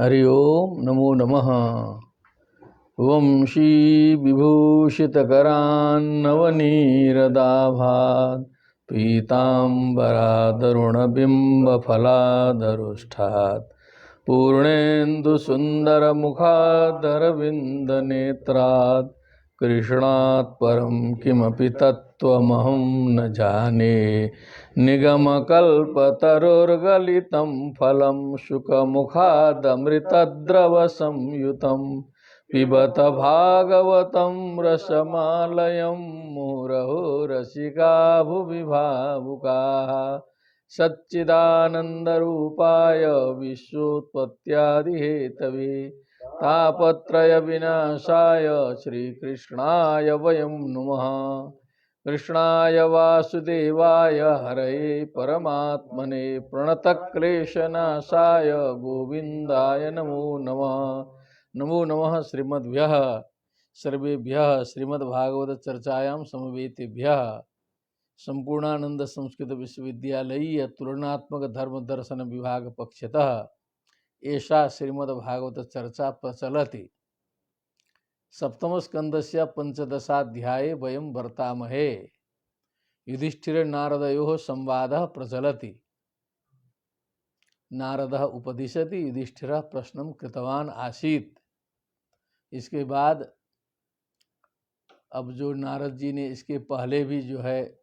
हरि ओम नमो नमः। वंशी विभूषितकरान्नवनीरदाभात् पीताम्बरादरुणबिम्बफलादरुष्ठात् पूर्णेन्दुसुन्दरमुखादरविन्दनेत्रात् कृष्णात् परं किमपि तत्त्वमहं न जाने। निगमकल्पतरुर्गलितं फलं शुकमुखादमृतद्रवसंयुतं पिबत भागवतं रसमालयं मुहुरहो रसिका भुवि भावुकाः। सच्चिदानन्दरूपाय विश्वोत्पत्त्यादिहेतवे तापत्रयविनाशाय श्रीकृष्णाय वयं नुमः। कृष्णाय वासुदेवाय हरये परमात्मने प्रणतक्लेशनाशाय गोविन्दाय नमो नमः। नमो नमः श्रीमद्भ्यः सर्वेभ्यः श्रीमद्भागवत चर्चायां समवेतेभ्यः संपूर्णानंद संस्कृत विश्वविद्यालयीय तुलनात्मक धर्म दर्शन विभाग पक्षतः एषा श्रीमद्भागवत चर्चा प्रचलति। सप्तम स्कंदस्य पंचदशाध्याये वयं वर्तामहे। युधिष्ठिर नारदयोः संवादः प्रचलति। नारदः उपदिशति, युधिष्ठिरः प्रश्नं कृतवान् आसीत्। इसके बाद अब जो नारद जी ने इसके पहले भी जो है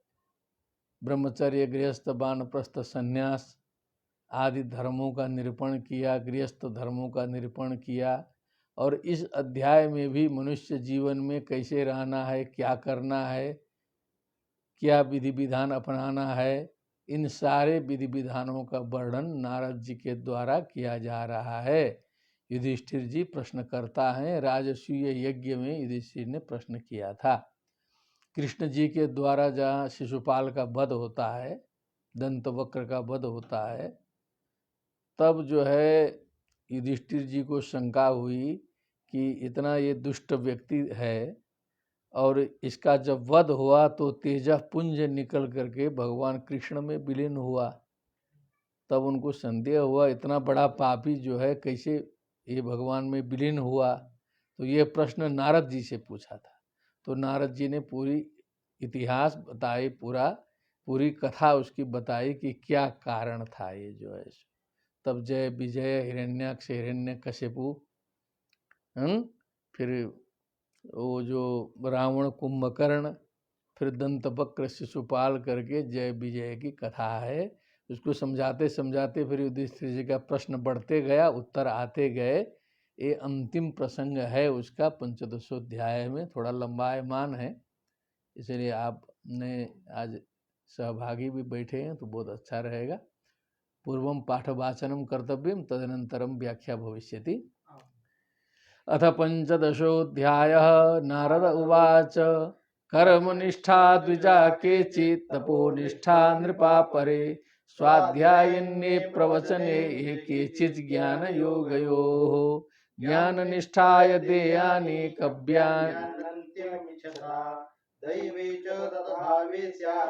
ब्रह्मचर्य, गृहस्थ, वानप्रस्थ, संन्यास आदि धर्मों का निरूपण किया, गृहस्थ धर्मों का निरूपण किया, और इस अध्याय में भी मनुष्य जीवन में कैसे रहना है, क्या करना है, क्या विधि विधान अपनाना है, इन सारे विधि विधानों का वर्णन नारद जी के द्वारा किया जा रहा है। युधिष्ठिर जी प्रश्नकर्ता हैं। राजसूय यज्ञ में युधिष्ठिर ने प्रश्न किया था। कृष्ण जी के द्वारा जहाँ शिशुपाल का वध होता है, दंतवक्र का वध होता है, तब जो है युधिष्ठिर जी को शंका हुई कि इतना ये दुष्ट व्यक्ति है और इसका जब वध हुआ तो तेजः पुंज निकल करके भगवान कृष्ण में विलीन हुआ। तब उनको संदेह हुआ इतना बड़ा पापी जो है कैसे ये भगवान में विलीन हुआ। तो ये प्रश्न नारद जी से पूछा था। तो नारद जी ने पूरी इतिहास बताई, पूरी कथा उसकी बताई कि क्या कारण था ये जो है। तब जय विजय, हिरण्याक्ष, हिरण्यकशिपु, फिर वो जो रावण, कुंभकर्ण, फिर दंतवक्र, शिशुपाल करके जय विजय की कथा है। उसको समझाते समझाते फिर युधिष्ठिर जी का प्रश्न बढ़ते गया, उत्तर आते गए। ये अंतिम प्रसंग है उसका पंचदशोध्याय में। थोड़ा लंबायमान है, इसलिए आपने आज सहभागी भी बैठे हैं तो बहुत अच्छा रहेगा। पूर्वं पाठवाचनं कर्तव्यं तदनन्तरं व्याख्या भविष्यति। अथ पंचदशोऽध्यायः। नारद उवाच कर्मनिष्ठा द्विजा केचित् तपोनिष्ठा नृपा परे स्वाध्यायिन्ये प्रवचने ये केचित् ज्ञानयोगयोः ज्ञाननिष्ठाय देयानि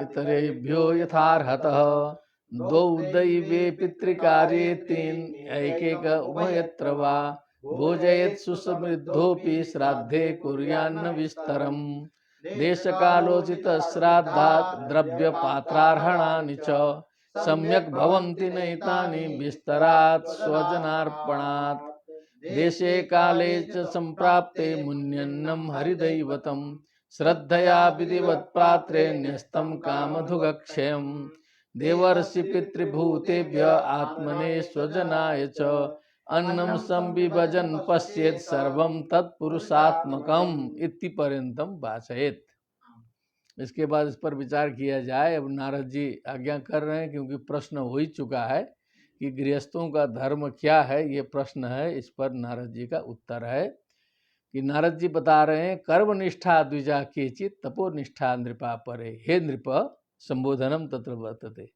इतरेभ्यो यथार्हतः द्वौ दैवे पितृकार्ये तेन एकैक उभयत्र वा भोजयेत् सुसमृद्धोऽपि श्राद्धे कुर्यान्न विस्तरम् देशकालोचित श्राद्धात् द्रव्यपात्रार्हणानि च सम्यक् भवन्ति नैतानि विस्तरात् स्वजनार्पणात् देशे काले च संप्राप्ते मुन्यन्नं हरिदैवतं श्रद्धया विधिवत् पात्रे न्यस्तं कामधुगक्षयम् देवर्षि पितृभूतेभ्य आत्मने स्वजनाय च अन्नं संविभजन पश्येत् सर्वं तत्पुरुषात्मकम् इति पर्यन्तम वाचयेत्। इसके बाद इस पर विचार किया जाए। अब नारद जी आज्ञा कर रहे हैं, क्योंकि प्रश्न हो ही चुका है कि गृहस्थों का धर्म क्या है, ये प्रश्न है। इस पर नारद जी का उत्तर है कि नारद जी बता रहे हैं कर्मनिष्ठा द्विजा केचित् तपोनिष्ठा नृपा परे। हे नृप, संबोधनम तत्र वर्तते।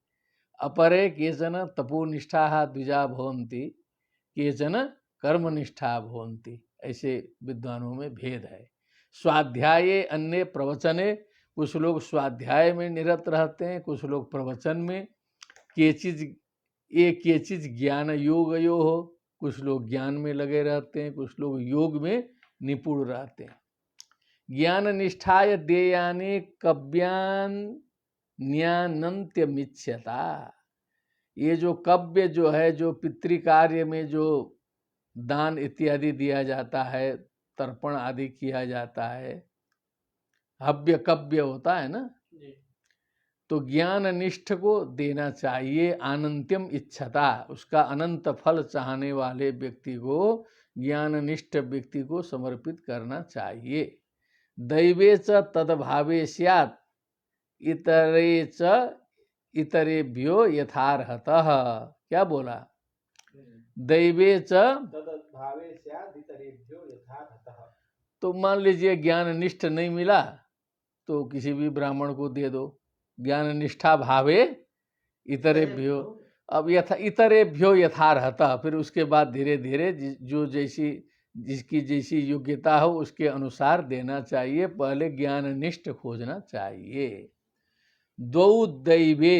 अपरे केचन तपोनिष्ठा द्विजा भवन्ति, केचन कर्मनिष्ठा भवन्ति। ऐसे विद्वानों में भेद है। स्वाध्याये अन्य प्रवचने, कुछ लोग स्वाध्याय में निरत रहते हैं, कुछ लोग प्रवचन में। केचित् ज्ञान योगयो हो, कुछ लोग ज्ञान में लगे रहते हैं, कुछ लोग योग में निपुण रहते हैं। ज्ञान निष्ठाय देयानि कव्यान न्यानंत्यमिच्छता। ये जो कव्य जो है, जो पितृकार्य में जो दान इत्यादि दिया जाता है, तर्पण आदि किया जाता है, हव्य कव्य होता है ना, तो ज्ञान निष्ठ को देना चाहिए। अनंत्यम इच्छता, उसका अनंत फल चाहने वाले व्यक्ति को, ज्ञान निष्ठ व्यक्ति को समर्पित करना चाहिए। दैवे च तद्भावे स्यात् इतरे च इतरेभ्यो यथार्हतः। क्या बोला? दैवे च तद्भावे स्यात् इतरेभ्यो यथार्हतः। तो मान लीजिए ज्ञान निष्ठ नहीं मिला तो किसी भी ब्राह्मण को दे दो। ज्ञान निष्ठा भावे इतरेभ्यो, अब इतरेभ्यो यथार्हतः, फिर उसके बाद धीरे धीरे जो जिसकी जैसी योग्यता हो उसके अनुसार देना चाहिए। पहले ज्ञान निष्ठ खोजना चाहिए। द्वौ दैवे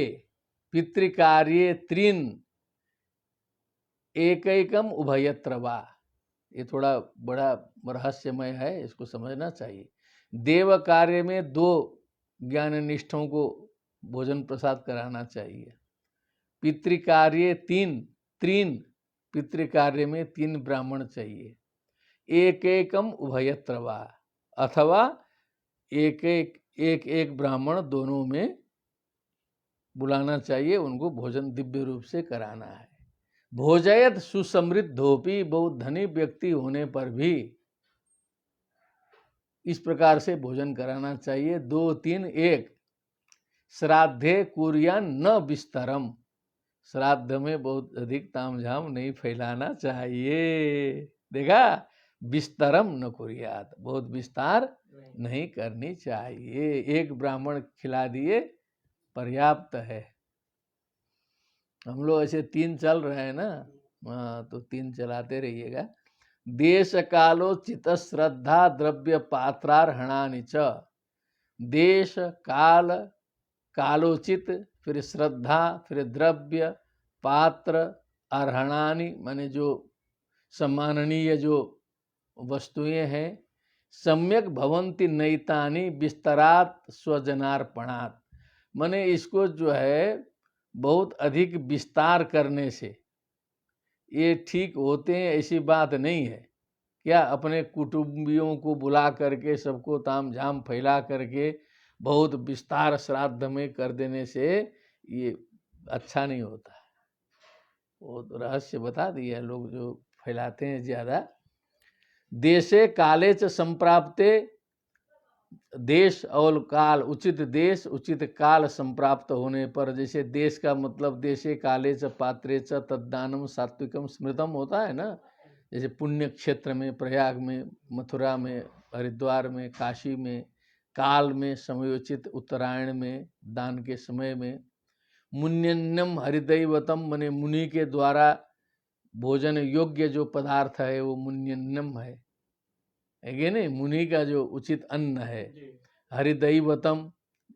पितृकार्ये त्रीन् एकैकम उभयत्र वा। ये थोड़ा बड़ा रहस्यमय है, इसको समझना चाहिए। देव कार्य में 2 ज्ञान निष्ठों को भोजन प्रसाद कराना चाहिए। पितृकार्य 3 पितृकार्य में 3 ब्राह्मण चाहिए। एकैकम उभयत्र वा, अथवा एक ब्राह्मण दोनों में बुलाना चाहिए, उनको भोजन दिव्य रूप से कराना है। भोजयत सुसमृद्धोपि, बहुत धनी व्यक्ति होने पर भी इस प्रकार से भोजन कराना चाहिए। 2 3 1। श्राद्धे कुर्यान न विस्तरम, श्राद्ध में बहुत अधिक तामझाम नहीं फैलाना चाहिए। देखा, विस्तरम न कुर्यात, बहुत विस्तार नहीं करनी चाहिए। एक ब्राह्मण खिला दिए पर्याप्त है। हम लोग ऐसे 3 चल रहे हैं ना, तो 3 चलाते रहिएगा। देश कालोचित श्रद्धा द्रव्य पात्रार्हणानि च। देश काल कालोचित, फिर श्रद्धा, फिर द्रव्य, पात्र, अर्हणानि माने जो सम्माननीय जो वस्तुएं हैं। सम्यक भवन्ति नैतानि विस्तरात स्वजनार्पणात्, माने इसको जो है बहुत अधिक विस्तार करने से ये ठीक होते हैं, ऐसी बात नहीं है। क्या अपने कुटुंबियों को बुला करके, सबको तामझाम फैला करके बहुत विस्तार श्राद्ध में कर देने से ये अच्छा नहीं होता है। वो तो रहस्य बता दिया लोग जो फैलाते हैं ज़्यादा। देशे काले च संप्राप्ते, देश और काल, उचित देश उचित काल संप्राप्त होने पर, जैसे देश का मतलब देशे काले च पात्रे च तद्दानम सात्विकम स्मृतम होता है ना। जैसे पुण्य क्षेत्र में, प्रयाग में, मथुरा में, हरिद्वार में, काशी में, काल में समयोचित, उत्तरायण में, दान के समय में। मुन्यन्नम हरिदैवतम, मने मुनि के द्वारा भोजन योग्य जो पदार्थ है वो मुन्यन्नम है कि नहीं, मुनि का जो उचित अन्न है। हरिदैवतम,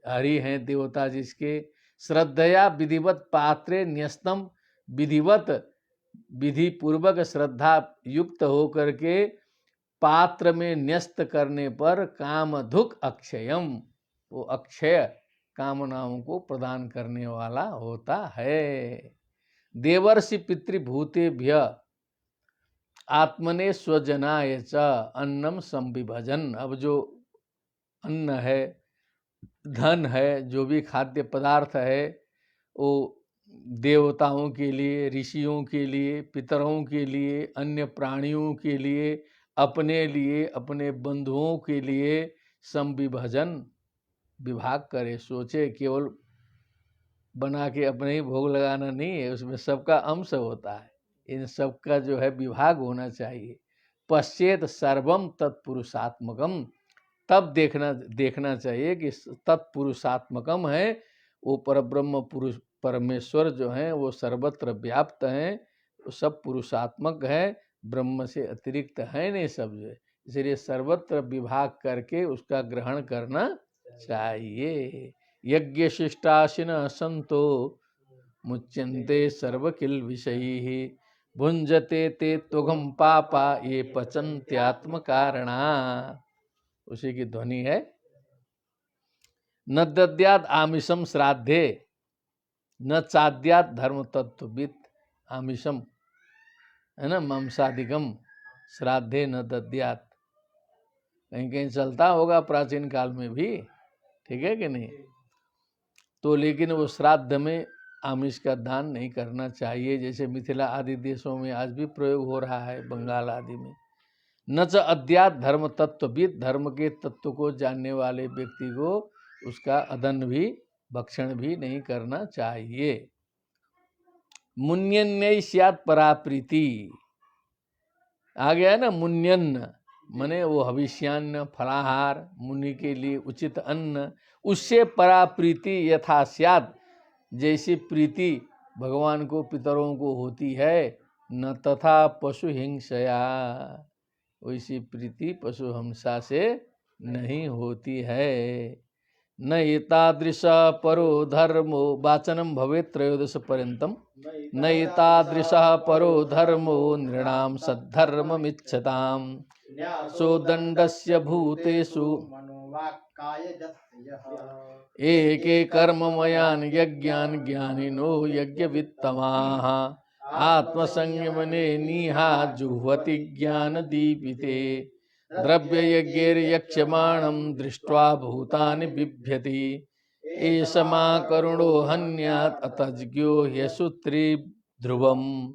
हरि हैं देवता जिसके। श्रद्धया विधिवत पात्रे न्यस्तम, विधिवत विधि पूर्वक श्रद्धा युक्त होकर के पात्र में न्यस्त करने पर कामधुक अक्षयम, वो अक्षय कामनाओं को प्रदान करने वाला होता है। देवर्षि पितृभूतेभ्य आत्मने स्वजनाय च अन्नम संविभजन। अब जो अन्न है, धन है, जो भी खाद्य पदार्थ है, वो देवताओं के लिए, ऋषियों के लिए, पितरों के लिए, अन्य प्राणियों के लिए, अपने लिए, अपने बंधुओं के लिए संविभजन, विभाग करे। सोचे केवल बना के अपने ही भोग लगाना नहीं है, उसमें सबका अंश होता है। इन सब का जो है विभाग होना चाहिए। पश्चेत सर्वम तत्पुरुषात्मकम, तब देखना चाहिए कि तत्पुरुषात्मकम है, वो परब्रह्म पुरुष परमेश्वर जो हैं वो सर्वत्र व्याप्त हैं, वो सब पुरुषात्मक है, ब्रह्म से अतिरिक्त है नहीं सब जो है। इसलिए सर्वत्र विभाग करके उसका ग्रहण करना चाहिए। यज्ञ शिष्टाशिन संतो मुच्यन्ते सर्वकिल विषयी भुंजते ते त्वघम पापा ये पचन्त्यात्म कारणा। उसी की ध्वनि है। न दद्याद आमिषम श्राद्धे न चाद्यात धर्म तत्वविद। आमिषम है ना, मांसादिकम, श्राद्धे न दद्यात, कहीं कहीं चलता होगा प्राचीन काल में भी, ठीक है कि नहीं। तो लेकिन वो श्राद्ध में आमिष का दान नहीं करना चाहिए, जैसे मिथिला आदि देशों में आज भी प्रयोग हो रहा है, बंगाल आदि में। न च अद्यात धर्म तत्वविद, धर्म के तत्व को जानने वाले व्यक्ति को उसका अदन भी, भक्षण भी नहीं करना चाहिए। मुन्यन्य स्यात् पराप्रीति, आ गया ना, मुन्यन्न मने वो हविष्यान्न, फलाहार, मुनि के लिए उचित अन्न, उससे पराप्रीति यथा स्यात्, जैसी प्रीति भगवान को पितरों को होती है, न तथा पशु हिंसया, वैसी प्रीति पशु हिंसा से नहीं होती है। न एतादृश परो धर्मो, वाचनम भवेत् त्रयोदश पर्यन्तम। न एतादृश परो धर्मो नृणां सद्धर्ममिच्छताम् सो दण्डस्य भूतेषु एके कर्ममयान् यज्ञान् ज्ञानिनो यज्ञवित्तमाः आत्मसंयमने नीहा जुह्वति ज्ञानदीपिते द्रव्ययज्ञैर्यक्ष्यमाणं दृष्ट्वा भूतानि बिभ्यति एषमा करुणो हन्यात् अतज्ञो ह्यसूत्री ध्रुवम्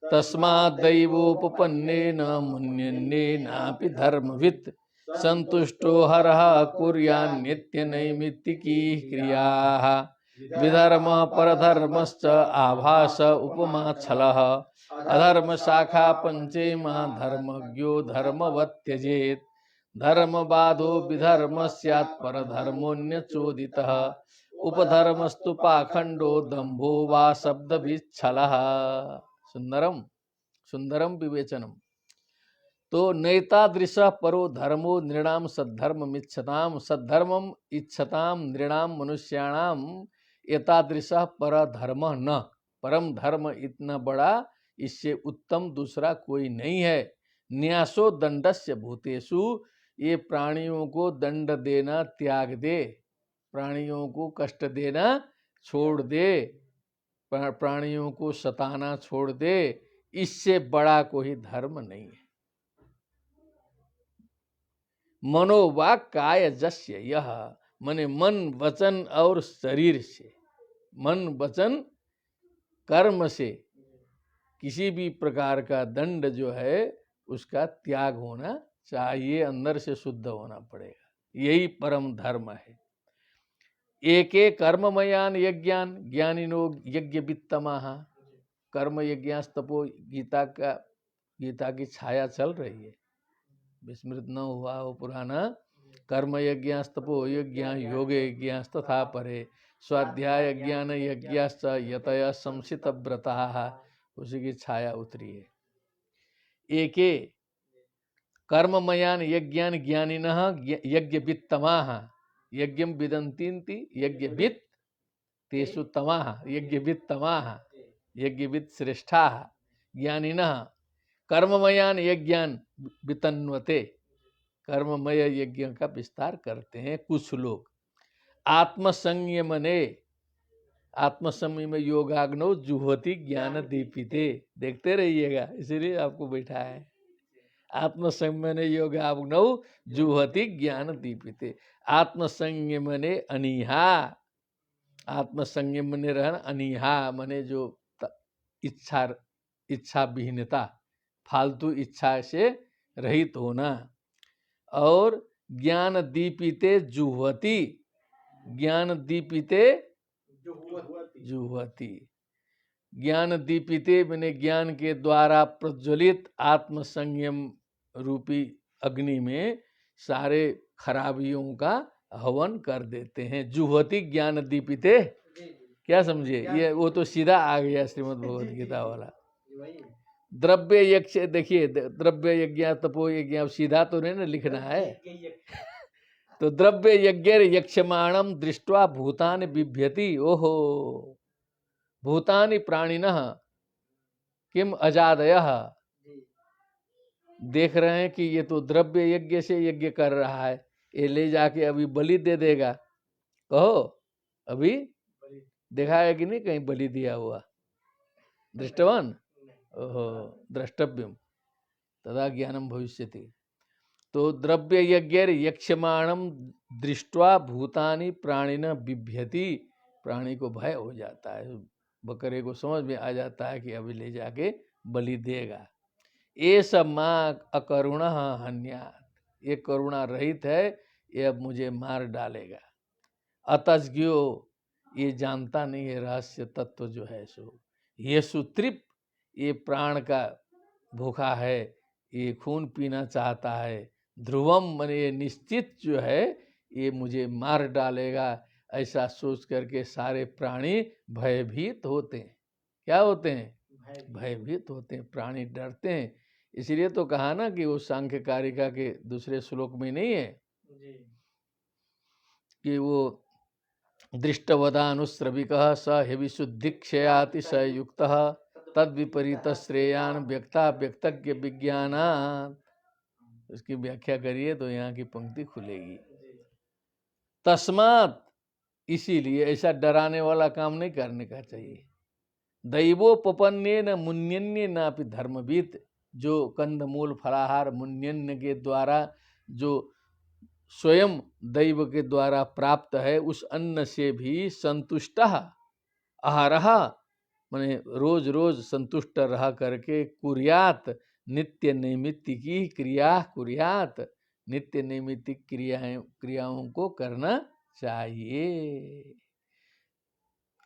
तस्माद्दैवोपपन्नेन मुन्यन्नेनापि धर्मवित् संतुष्टो हरः कुर्यान्नित्यनैमित्तिकी क्रियाः विधर्म परधर्मश्च आभास उपमाच्छलः अधर्म शाखा पंचेमा धर्मज्ञो धर्मवत् त्यजेत् धर्मबाधो विधर्म स्यात् परधर्मोऽन्यचोदितः उपधर्मस्तु पाखंडो दंभो वा शब्द विच्छलः। सुंदरम सुंदरम विवेचनम। तो नैतादृश परो धर्मो नृणाम सद्धर्म इच्छताम, सद्धर्मम इच्छताम नृणाम मनुष्याणाम एतादृश पर धर्म न, परम धर्म इतना बड़ा, इससे उत्तम दूसरा कोई नहीं है। न्यासो दंडस्य भूतेषु, ये प्राणियों को दंड देना त्याग दे, प्राणियों को कष्ट देना छोड़ दे, प्राणियों को सताना छोड़ दे, इससे बड़ा कोई धर्म नहीं है। मनोवाक काय जस्य यह, मने मन वचन और शरीर से, मन वचन कर्म से किसी भी प्रकार का दंड जो है उसका त्याग होना चाहिए, अंदर से शुद्ध होना पड़ेगा, यही परम धर्म है। एके कर्ममयान यज्ञान ज्ञानिनो यज्ञ वित्तमाः, कर्म यज्ञास्तपो, गीता की छाया चल रही है, विस्मृत न हुआ हो पुराना। कर्म यज्ञास्तपो यज्ञ योगे यज्ञास्तथा परे स्वाध्याय ज्ञान यज्ञाश्च यतय संसित व्रताः, उसी की छाया उतरी है। एके कर्ममयान यज्ञान ज्ञानिनः यज्ञ वित्तमाः, यज्ञम विदन्ति यज्ञवित् तेषु तमाः, यज्ञवित् तमाः, यज्ञवित् श्रेष्ठाः, ज्ञानिनः कर्ममयान यज्ञान वितन्वते, कर्ममय यज्ञ का विस्तार करते हैं कुछ लोग। आत्मसंयमने, आत्मसंयम योगाग्नौ जुह्वति ज्ञान दीपिते, देखते रहिएगा, इसीलिए आपको बैठा है। आत्मसंयमने योगाग्नौ जुह्वति ज्ञान दीपिते, आत्मसंयमने अनीहा, आत्मसंयम ने रहन, अनीहा मने जो इच्छा विहीनता, फालतू इच्छा से रहित होना। और ज्ञान दीपिते जुह्वति, ज्ञान दीपिते जुह्वति, ज्ञान दीपिते मैंने ज्ञान के द्वारा प्रज्वलित आत्मसंयम रूपी अग्नि में सारे खराबियों का हवन कर देते हैं। जुह्वति ज्ञान दीपिते, क्या समझे, ये वो तो सीधा आ गया श्रीमद् भगवद गीता वाला। द्रव्य यज्ञ, देखिए द्रव्य यज्ञ तपो यज्ञ, अब सीधा तो नहीं ना लिखना है। तो द्रव्य यज्ञ यक्षमाणम दृष्ट्वा भूतानि बिभ्यति, ओहो भूतानि प्राणिनः, किम अजादयः, जी देख रहे हैं कि ये तो द्रव्य यज्ञ से यज्ञ कर रहा है, ये ले जाके अभी बलि दे देगा। कहो अभी बलि देखा है कि नहीं कहीं बलि दिया हुआ? दृष्टवान? ओहो, द्रष्टव्यम तदा ज्ञानम भविष्यति। तो द्रव्य यज्ञ यक्षमाणम दृष्ट्वा भूतानि प्राणिन बिभ्यति, प्राणी को भय हो जाता है, बकरे को समझ में आ जाता है कि अभी ले जाके बलि देगा। ये सब माँ अकरुण हन्यात, ये करुणा रहित है, ये अब मुझे मार डालेगा। अतज्ञो, ये जानता नहीं है रहस्य तत्व जो है सो। ये सुतृप, ये प्राण का भूखा है, ये खून पीना चाहता है। ध्रुवम माने ये निश्चित जो है ये मुझे मार डालेगा, ऐसा सोच करके सारे प्राणी भयभीत होते हैं। क्या होते हैं? भयभीत होते हैं, प्राणी डरते हैं। इसलिए तो कहा ना कि वो सांख्य कारिका के दूसरे श्लोक में नहीं है जी कि वो दृष्टवदानुश्रविकः स हिविशुद्धिक्षयाति स युक्तः तद विपरीत श्रेयान व्यक्ता व्यक्तज्ञ विज्ञानात्। इसकी व्याख्या करिए तो यहाँ की पंक्ति खुलेगी। तस्मात्, इसीलिए ऐसा डराने वाला काम नहीं करने का चाहिए। दैवोपपन्ने न मुन्यन्य नापि धर्मविद, जो कंदमूल फलाहार मुन्यन्य के द्वारा जो स्वयं दैव के द्वारा प्राप्त है, उस अन्न से भी संतुष्ट आहारः, माने रोज रोज संतुष्ट रह करके कुर्यात, नित्य नैमित्तिकी क्रिया कुर्यात, नित्य नैमित्तिक क्रियाओं को करना चाहिए।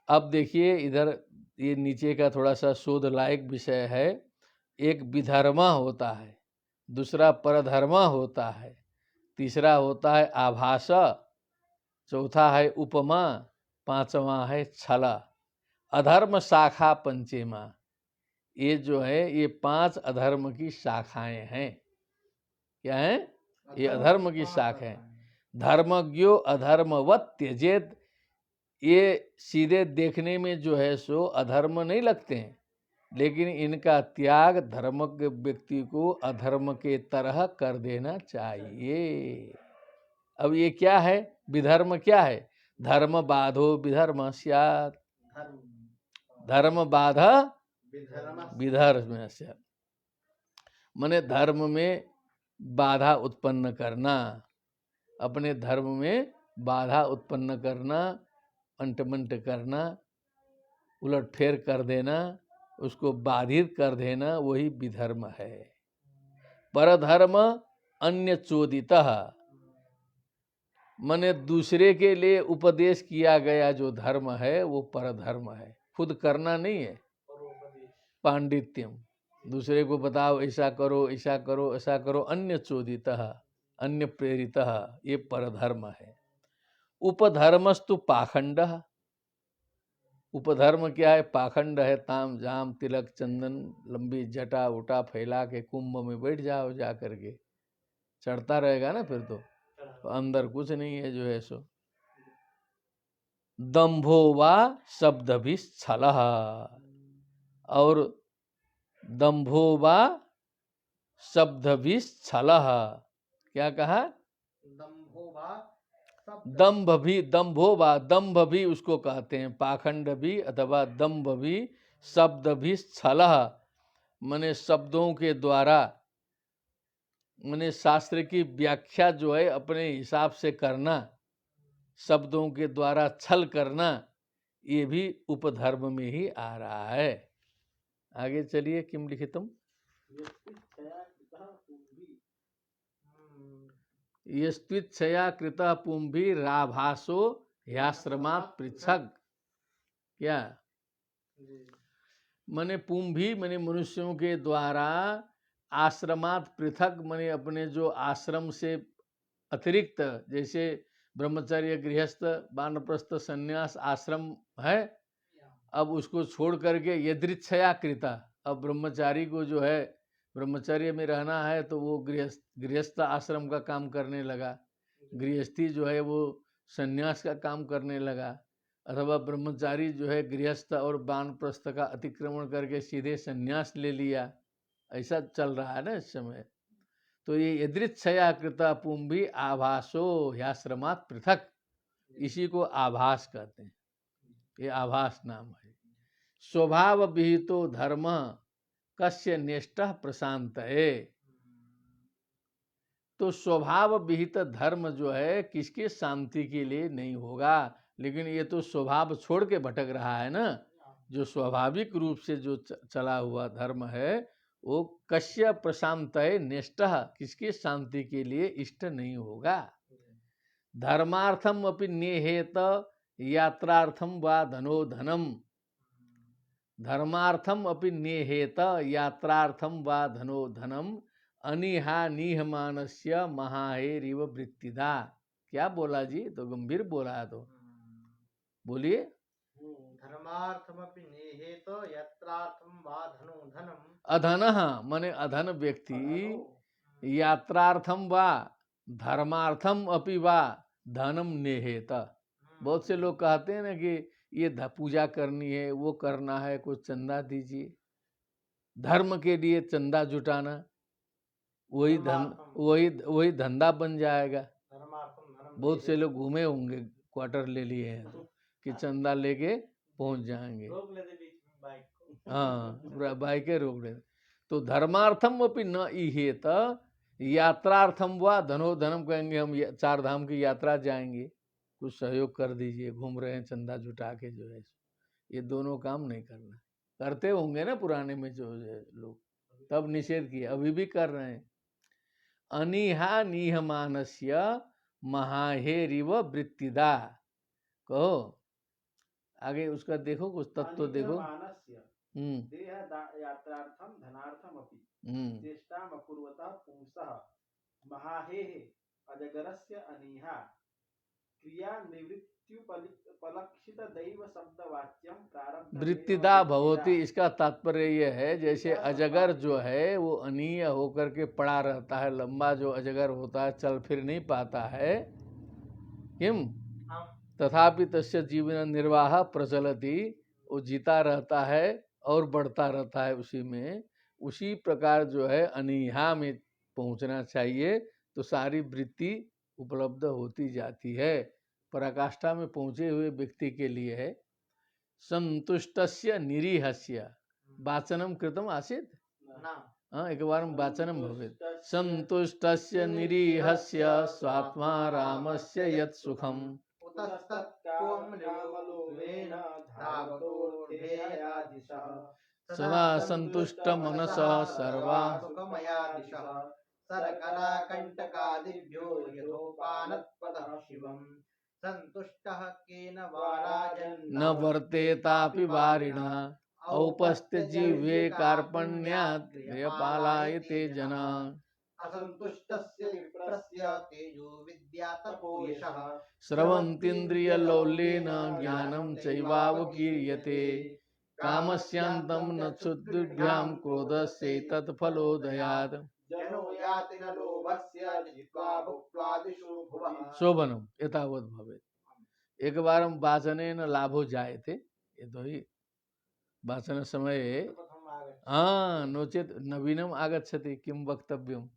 अब देखिए इधर ये नीचे का थोड़ा सा शोध लायक विषय है। एक विधर्मा होता है, दूसरा परधर्मा होता है, तीसरा होता है आभास, चौथा है उपमा, पांचवा है छला, अधर्म शाखा पंचमा। ये जो है ये 5 अधर्म की शाखाएं हैं। क्या है? ये अधर्म की शाखा है। धर्मज्ञो अधर्मवत त्यजेत, ये सीधे देखने में जो है सो अधर्म नहीं लगते हैं, लेकिन इनका त्याग धर्मज्ञ व्यक्ति को अधर्म के तरह कर देना चाहिए। अब ये क्या है? विधर्म क्या है? धर्म बाधो विधर्म स्यात्, धर्म बाधा विधर्म स्यात्, माने धर्म में बाधा उत्पन्न करना, अपने धर्म में बाधा उत्पन्न करना, अंटमंट करना, उलटफेर कर देना, उसको बाधित कर देना, वही विधर्म है। परधर्म अन्य चोदितः, माने दूसरे के लिए उपदेश किया गया जो धर्म है वो परधर्म है, खुद करना नहीं है। पांडित्यम, दूसरे को बताओ ऐसा करो ऐसा करो ऐसा करो, अन्य चोदितः, अन्य प्रेरितः, ये परधर्म है। उपधर्मस्तु पाखंड, उपधर्म क्या है? पाखंड है। ताम जाम तिलक चंदन लंबी जटा उटा फैला के कुंभ में बैठ जाओ, जा करके चढ़ता रहेगा ना फिर तो अंदर कुछ नहीं है जो है सो। दंभो वा शब्द भी छलः, और दंभो वा शब्द भी छलः, क्या कहा? दंभ भी, दंभो वा, दंभ भी उसको कहते हैं, पाखंड भी अथवा दंभ भी, शब्द भी छलः, माने शब्दों के द्वारा, माने शास्त्र की व्याख्या जो है अपने हिसाब से करना, शब्दों के द्वारा छल करना, ये भी उपधर्म में ही आ रहा है। आगे चलिए, किम लिखितम? यस्त्विच्छया कृतः पुंभी राभासो ह्याश्रमात् पृच्छक। क्या माने? पुंभी माने मनुष्यों के द्वारा, आश्रमात् पृथक माने अपने जो आश्रम से अतिरिक्त, जैसे ब्रह्मचर्य गृहस्थ वानप्रस्थ संन्यास आश्रम है, अब उसको छोड़ करके यदृच्छया कृता, अब ब्रह्मचारी को जो है ब्रह्मचर्य में रहना है तो वो गृहस्थ आश्रम का काम करने लगा, गृहस्थी जो है वो संन्यास का काम करने लगा। अथवा ब्रह्मचारी जो है गृहस्थ और वानप्रस्थ का अतिक्रमण करके सीधे संन्यास ले लिया, ऐसा चल रहा है ना इस समय। तो ये यदृच्छया कृता पुंभी आभासो ह्याश्रमात् पृथक, इसी को आभास कहते हैं, ये आभास नाम है। स्वभाव विहितो धर्म कस्य नेष्टः प्रशांत है। तो स्वभाव विहित धर्म जो है किसके शांति के लिए नहीं होगा, लेकिन ये तो स्वभाव छोड़ के भटक रहा है ना। जो स्वाभाविक रूप से जो चला हुआ धर्म है वो कस्य प्रशांत है नेष्टः, किसके शांति के लिए इष्ट नहीं होगा। धर्मार्थम अपि नेहेत यात्रार्थम वा धनो धनम, धर्मार्थम अपि नेहेत यात्रार्थम वा धनो धनम अनिहा निहमानस्य महाहेरिव वृत्तिदा। क्या बोला जी, तो गंभीर बोला है। तो बोलिए। धर्मार्थमपि नेहेत यात्रार्थम वा धनो धनम, अधनः माने अधन व्यक्ति यात्रार्थम वा धर्मार्थम अपि वा धनम नेहेत। बहुत से लोग कहते हैं ना कि ये पूजा करनी है, वो करना है, कुछ चंदा दीजिए। धर्म के लिए चंदा जुटाना, वही धंधा बन जाएगा। बहुत से लोग घूमे होंगे, क्वार्टर ले लिए हैं तो कि चंदा लेके पहुंच जाएंगे। हाँ, बाइके रोक ले। तो धर्मार्थम अपि न इहेत यात्रार्थम वा धनो धनम, कहेंगे हम 4 धाम की यात्रा जाएंगे, कुछ सहयोग कर दीजिए, घूम रहे हैं चंदा जुटा के जो है। ये दोनों काम नहीं करना। करते होंगे ना पुराने में जो लोग, तब निषेध किया, अभी भी कर रहे हैं। अनिहा निहमानस्य महाहेरिव वृत्तिदा। कहो आगे उसका देखो, कुछ तत्व देखो। यात्रार्थम धनार्थम अपि चेष्टाम अपूर्वता पुंसः महाहेः अजगरस्य अनिहा क्रिया निवृत्त्युपलक्षित दैव शब्दवाच्यम प्रारब्ध वृत्तिदा भवति। इसका तात्पर्य यह है, जैसे अजगर जो है वो अनीय होकर के पड़ा रहता है, लंबा जो अजगर होता है चल फिर नहीं पाता है, किम तथापि तस्य जीवन निर्वाह प्रचलति, वो जीता रहता है और बढ़ता रहता है उसी में। उसी प्रकार जो है अनीहा में पहुंचना चाहिए, तो सारी वृत्ति उपलब्ध होती जाती है। पराकाष्ठा में पहुंचे हुए व्यक्ति के लिए है संतुष्टस्य निरीहस्य वाचनम कृतम आसीत्। हाँ, एक बार वाचनम भवेत्। संतुष्टस्य निरीहस्य स्वात्मा रामस्य यत् सुखम सदा संतुष्ट मनसा सर्वा सरकराकंटकादिभ्यो यथोपानत्पदः शिवम् संतुष्टः केन वा राजन् न वर्तेतापि वारिणा औपस्त्य जीवे कार्पण्यात् पालायते जना। असंतुष्टस्य विप्रस्य तेजो विद्यातपो यशः स्रवन्तीन्द्रियलोलेन ज्ञानं चैवावकीर्यते कामस्यान्तं न क्षुद्भ्यां क्रोधस्यैतत्फलोदयात् जनो याति न लोभस्य जित्वा भुक्त्वादिषु भुवः शोभनम एतावत् भवेत्। एक बार हम वाचनेन लाभो जायते, ये तो ही वाचन समय हाँ नोचेत नवीनम आगच्छति किम वक्तव्यम।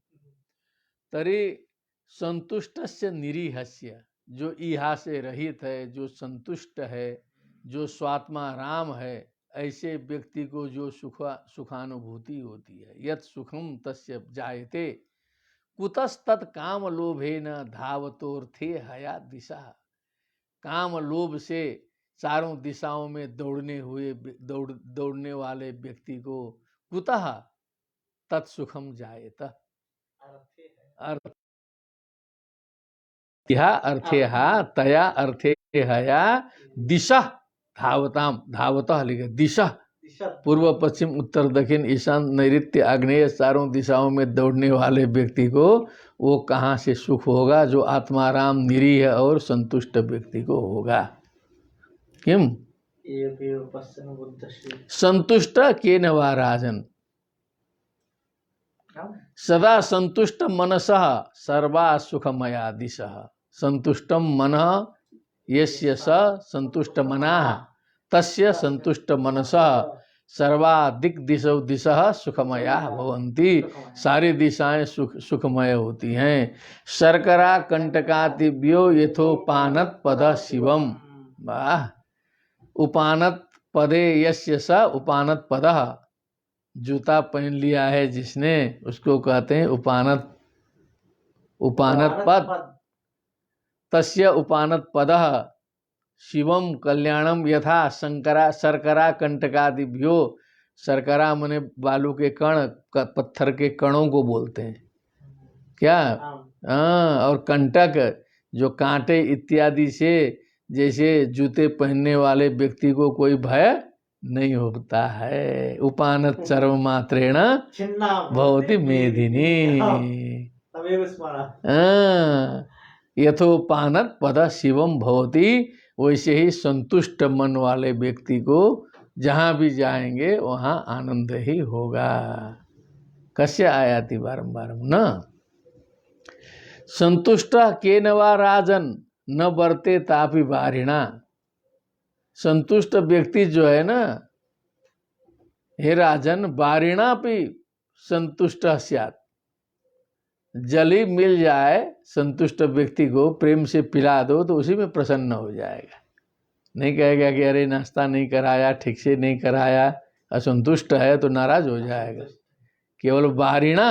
तरी संतुष्टस्य निरीहस्य, जो इहा से रहित है, जो संतुष्ट है, जो स्वात्मा राम है, ऐसे व्यक्ति को जो सुखानुभूति होती है। यत् सुखम तस्य जायते कुतस्तत् काम लोभेन धावतोर्थे हया दिशा। काम लोभ से चारों दिशाओं में दौड़ने वाले व्यक्ति को कुतः तत्सुखम जायत। अर्थेहा तया अर्थे हया दिशा धावताम, धावतः लिखे दिशा, पूर्व पश्चिम उत्तर दक्षिण ईशान नैऋत्य आग्नेय चारों दिशाओं में दौड़ने वाले व्यक्ति को वो कहाँ से सुख होगा? जो आत्माराम निरीह और संतुष्ट व्यक्ति को होगा। किम संतुष्ट केन वा राजन, सदा संतुष्ट मनसः सर्वा सुखमया दिशः। संतुष्टम मनः यस्य स संतुष्ट मनाः तस्य संतुष्ट मनसः सर्वाधिक दिशः सुखमया भवन्ति। सारी दिशाएं सुखमय होती हैं। शर्करा कंटकादिभ्यो यथोपानत पद शिवम। वाह। उपानत पदे यस्य स उपानत पदः। जूता पहन लिया है जिसने, उसको कहते हैं उपानत पद। तस्य उपानत पदः शिवम कल्याणम यथा शर्करा कंटकादिभ्यो। शर्करा मने बालू के कण, पत्थर के कणों को बोलते हैं क्या। और कंटक जो कांटे इत्यादि से, जैसे जूते पहनने वाले व्यक्ति को कोई भय नहीं होता है। उपानत सर्व मात्रेण भवति मेदिनी। यथोपानत पद शिवम भवति। वैसे ही संतुष्ट मन वाले व्यक्ति को जहाँ भी जाएंगे वहाँ आनंद ही होगा। कस्य आयाति बारंबार न संतुष्ट केन वा राजन न वर्ते तापि वारिणा। संतुष्ट व्यक्ति जो है ना, हे राजन, वारिणा भी संतुष्ट स्यात्। जल ही मिल जाए संतुष्ट व्यक्ति को, प्रेम से पिला दो तो उसी में प्रसन्न हो जाएगा। नहीं कहेगा कि अरे नाश्ता नहीं कराया, ठीक से नहीं कराया, असंतुष्ट है तो नाराज हो जाएगा। केवल वारिणा,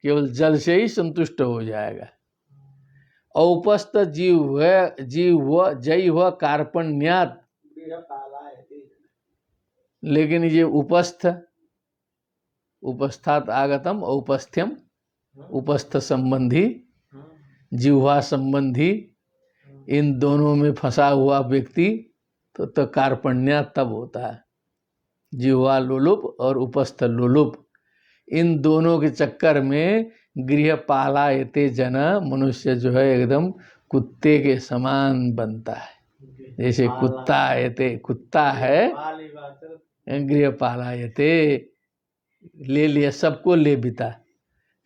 केवल जल से ही संतुष्ट हो जाएगा। औपस्थ जीव जैव कार्पण्यात्। लेकिन ये उपस्थात आगतम औपस्थ्यम, उपस्थ संबंधी जिह्वा संबंधी, इन दोनों में फंसा हुआ व्यक्ति तो कार्पण्य तब होता है। जिह्वा लोलुप और उपस्थ लोलुप, इन दोनों के चक्कर में गृहपालायते जन, मनुष्य जो है एकदम कुत्ते के समान बनता है। जैसे कुत्ता है, गृहपालायते ले लिया, सबको ले बिता।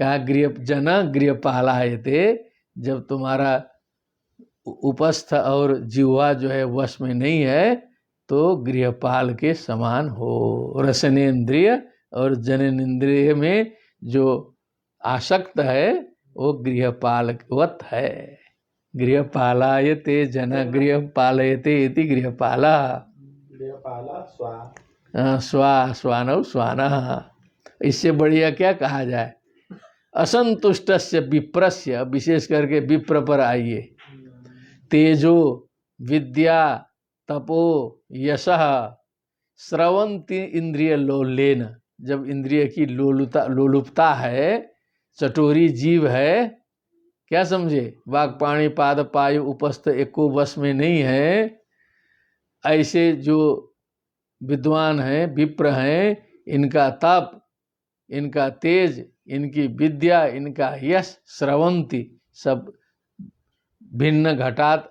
कहा गृहपालायते। जब तुम्हारा उपस्थ और जिह्वा जो है वश में नहीं है तो गृहपाल के समान हो। रसनेन्द्रिय और जननेन्द्रिय में जो आसक्त है वो गृहपालवत है। गृहपालायते जन गृहपालयते इति गृहपाला। स्वानौ स्वानः। इससे बढ़िया क्या कहा जाए। असंतुष्टस्य विप्रस्य, विशेष करके विप्र पर आइए। तेजो विद्या तपो यशः स्रवंती इंद्रिय लोलेन। जब इंद्रिय की लोलुपता है, चटोरी जीव है, क्या समझे, वाक पाणी पाद पायु उपस्थ एको वश में नहीं है, ऐसे जो विद्वान हैं, विप्र हैं, इनका तप, इनका तेज, इनकी विद्या, इनका यश स्रवंती, सब भिन्न घटात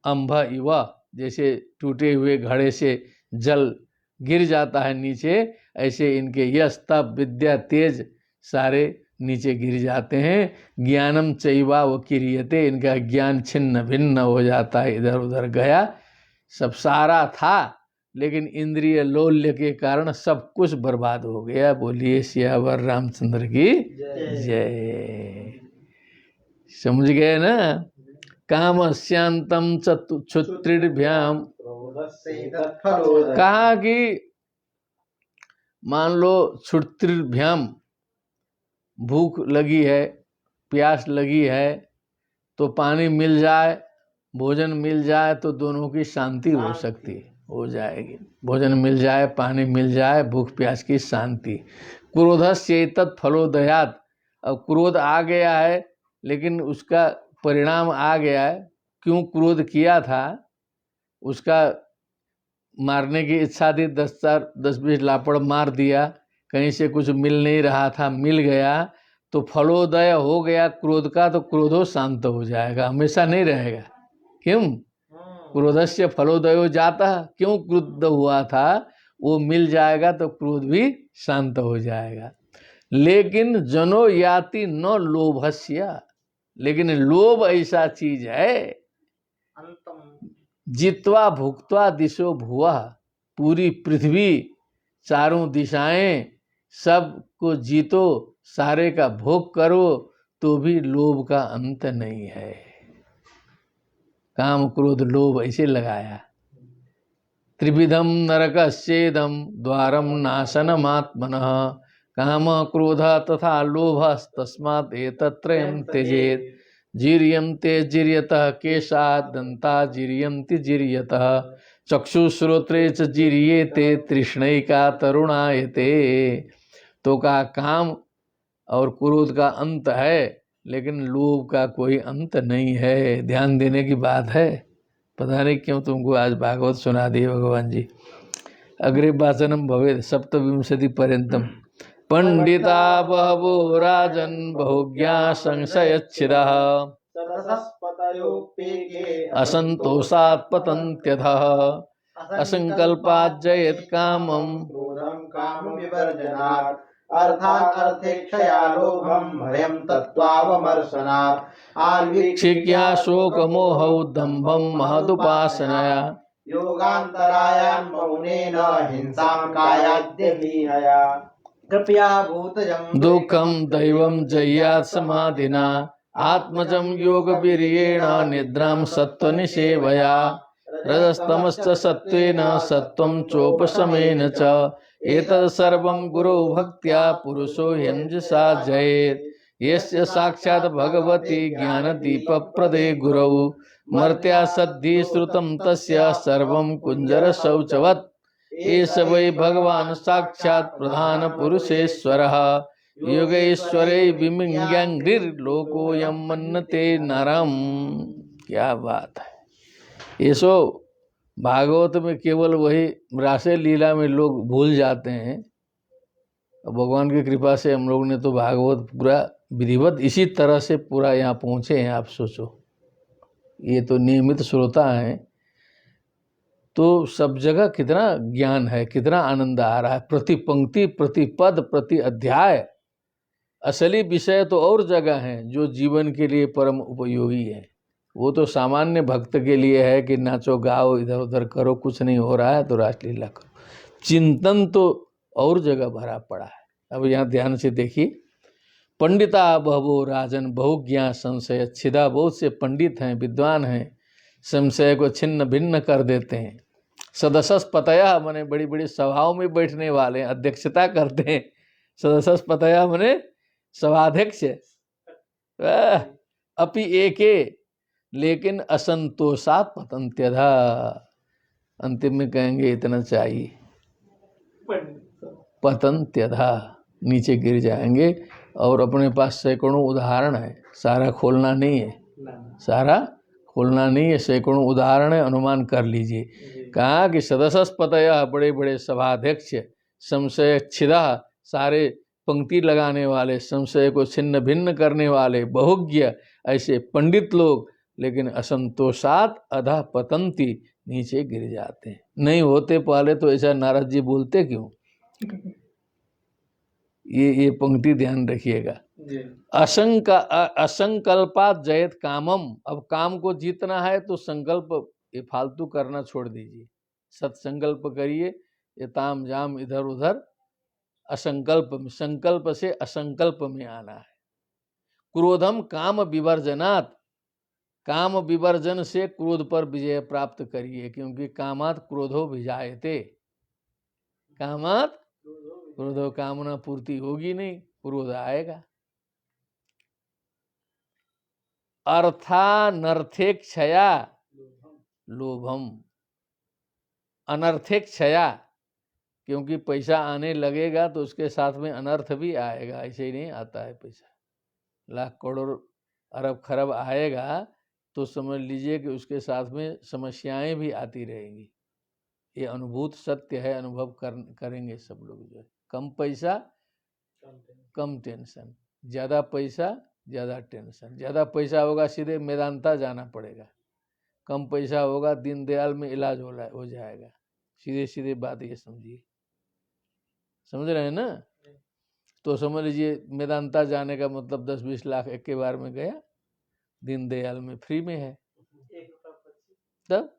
अंभ इव, जैसे टूटे हुए घड़े से जल गिर जाता है नीचे, ऐसे इनके यश तप विद्या तेज सारे नीचे गिर जाते हैं। ज्ञानम चैवा व किरियते, इनका ज्ञान छिन्न भिन्न हो जाता है, इधर उधर गया। सब सारा था लेकिन इंद्रिय लोल्य के कारण सब कुछ बर्बाद हो गया। बोलिए सियावर रामचंद्र की जय। समझ गए ना। काम श्यांतम क्षुत्रिभ्याम। कहा कि मान लो क्षुत्रिभ्याम, भूख लगी है, प्यास लगी है, तो पानी मिल जाए, भोजन मिल जाए तो दोनों की शांति हो सकती है, हो जाएगी। भोजन मिल जाए, पानी मिल जाए, भूख प्यास की शांति। क्रोधस्येतत् फलोदयात्। अब क्रोध आ गया है लेकिन उसका परिणाम आ गया है। क्यों क्रोध किया था, उसका मारने की इच्छा थी, 10-20 लापड़ मार दिया, कहीं से कुछ मिल नहीं रहा था, मिल गया तो फलोदय हो गया क्रोध का, तो क्रोधो शांत हो जाएगा, हमेशा नहीं रहेगा। क्यों? क्रोधस्य फलोदयो जाता। क्यों क्रुद्ध हुआ था, वो मिल जाएगा तो क्रोध भी शांत हो जाएगा। लेकिन जनो याति न लोभस्य, लेकिन लोभ ऐसा चीज है जित्वा भुक्त्वा दिशो भुवः, पूरी पृथ्वी चारों दिशाएं सबको जीतो, सारे का भोग करो, तो भी लोभ का अंत नहीं है। काम क्रोध लोभ ऐसे लगाया। त्रिविधम नरकस्येदम द्वारम नाशनमात्मनः, काम क्रोध तथा लोभ तस्मात् एतत्त्रयं त्यजेत्। जीर्यन्ते जीर्यतः केशात्, दन्ता जीर्यन्ति जीर्यतः, चक्षुश्रोत्रे च जीर्येते, तृष्णैका तरुणायते। तो का काम और क्रोध का अंत है, लेकिन लोभ का कोई अंत नहीं है। ध्यान देने की बात है। पता नहीं क्यों तुमको आज भागवत सुना दिए भगवान जी। अग्रे वाचनम भवेद सप्तविंशति पर्यंतम। पंडिता बहवो राजन बहुज्ञा संशयच्छिदः, असंतोषात् पतन्त्यथः, असंकल्पात् जयेत् कामम्, क्रोधं कामविवर्जनात्, अर्थात् अर्थेक्षया लोभं, भयं तत्त्वावमर्शनात्, आल्वीक्षिक्या शोकमोहौ दम्भं महदुपासनया, योगान्तरायान् मौनेन, हिंसां कायाद्यहीहया, कृपया भूतजं दुःखं दैवं जय्यात् समाधिना, आत्मजं योगवीर्येण निद्रां सत्त्वनिसेवया, रजस्तमश्च सत्त्वेन सत्त्वं चोपशमेन च, एतत् सर्वं गुरो भक्त्या पुरुषो ह्यञ्जसा जयेत्। यस्य साक्षात् भगवती ज्ञानदीपप्रदे गुरौ, मर्त्या सद्धि श्रुतं तस्य सर्वं कुञ्जरशौचवत्। एष वै भगवान् साक्षात् प्रधान पुरुषेश्वरः, योगेश्वरे विमिङ्ग्यङ्घ्रिर्लोकोऽयं मन्यते नरम्। क्या बात है। ये सो भागवत में केवल वही रासे लीला में लोग भूल जाते हैं। भगवान की कृपा से हम लोग ने तो भागवत पूरा विधिवत इसी तरह से पूरा यहाँ पहुँचे हैं। आप सोचो, ये तो नियमित श्रोता हैं, तो सब जगह कितना ज्ञान है, कितना आनंद आ रहा है। प्रति पंक्ति, प्रति पद, प्रति अध्याय असली विषय तो और जगह हैं जो जीवन के लिए परम उपयोगी है। वो तो सामान्य भक्त के लिए है कि नाचो गाओ इधर उधर करो, कुछ नहीं हो रहा है तो रासलीला करो। चिंतन तो और जगह भरा पड़ा है। अब यहाँ ध्यान से देखिए। पंडिता बहवो राजन बहुज्ञा संशय छिदा, बहुत से पंडित हैं, विद्वान हैं, संशय को छिन्न भिन्न कर देते हैं। सदस्यपतया मने बड़ी बड़ी सभाओं में बैठने वाले, अध्यक्षता करते हैं। सदस्यपतया मने सभाध्यक्ष। अपि एके, लेकिन असंतोषात् पतन्त्यधा, अंतिम में कहेंगे इतना चाहिए, पतन्त्यधा, नीचे गिर जाएंगे। और अपने पास सैकड़ों उदाहरण है, सारा खोलना नहीं है, सारा खोलना नहीं है, सैकड़ों उदाहरण है, अनुमान कर लीजिए। कहा कि सदस्यपतया बड़े बड़े सभाध्यक्ष, संशय छिदा सारे पंक्ति लगाने वाले, संशय को छिन्न भिन्न करने वाले, बहुज्ञ ऐसे पंडित लोग, लेकिन असंतोषात अधा पतंती, नीचे गिर जाते हैं। नहीं होते पहले तो ऐसा नारद जी बोलते क्यों? ये पंक्ति ध्यान रखिएगा। असंकल्पात जयत कामम। अब काम को जीतना है तो संकल्प ये फालतू करना छोड़ दीजिए, सत्संकल्प करिए। ये ताम जाम इधर उधर असंकल्प में, संकल्प से असंकल्प में आना है। क्रोधम काम विवर्जनात्, काम विवर्जन से क्रोध पर विजय प्राप्त करिए, क्योंकि कामात क्रोधो विजायते, कामात क्रोधो, कामना पूर्ति होगी नहीं, क्रोध आएगा। अर्थानर्थे क्षया लोभम, अनर्थे क्षया, क्योंकि पैसा आने लगेगा तो उसके साथ में अनर्थ भी आएगा। ऐसे ही नहीं आता है पैसा, लाख करोड़ अरब खरब आएगा तो समझ लीजिए कि उसके साथ में समस्याएं भी आती रहेंगी। ये अनुभूत सत्य है, अनुभव करेंगे सब लोग। जो है कम पैसा कम टेंशन, ज़्यादा पैसा ज़्यादा टेंशन। ज़्यादा पैसा होगा सीधे मेदांता जाना पड़ेगा, कम पैसा होगा दीनदयाल में इलाज हो जाएगा। सीधे सीधे बात ये समझिए, समझ रहे हैं ना? तो समझ लीजिए मेदांता जाने का मतलब 10-20 लाख एक के बार में गया, दीनदयाल में फ्री में है। तब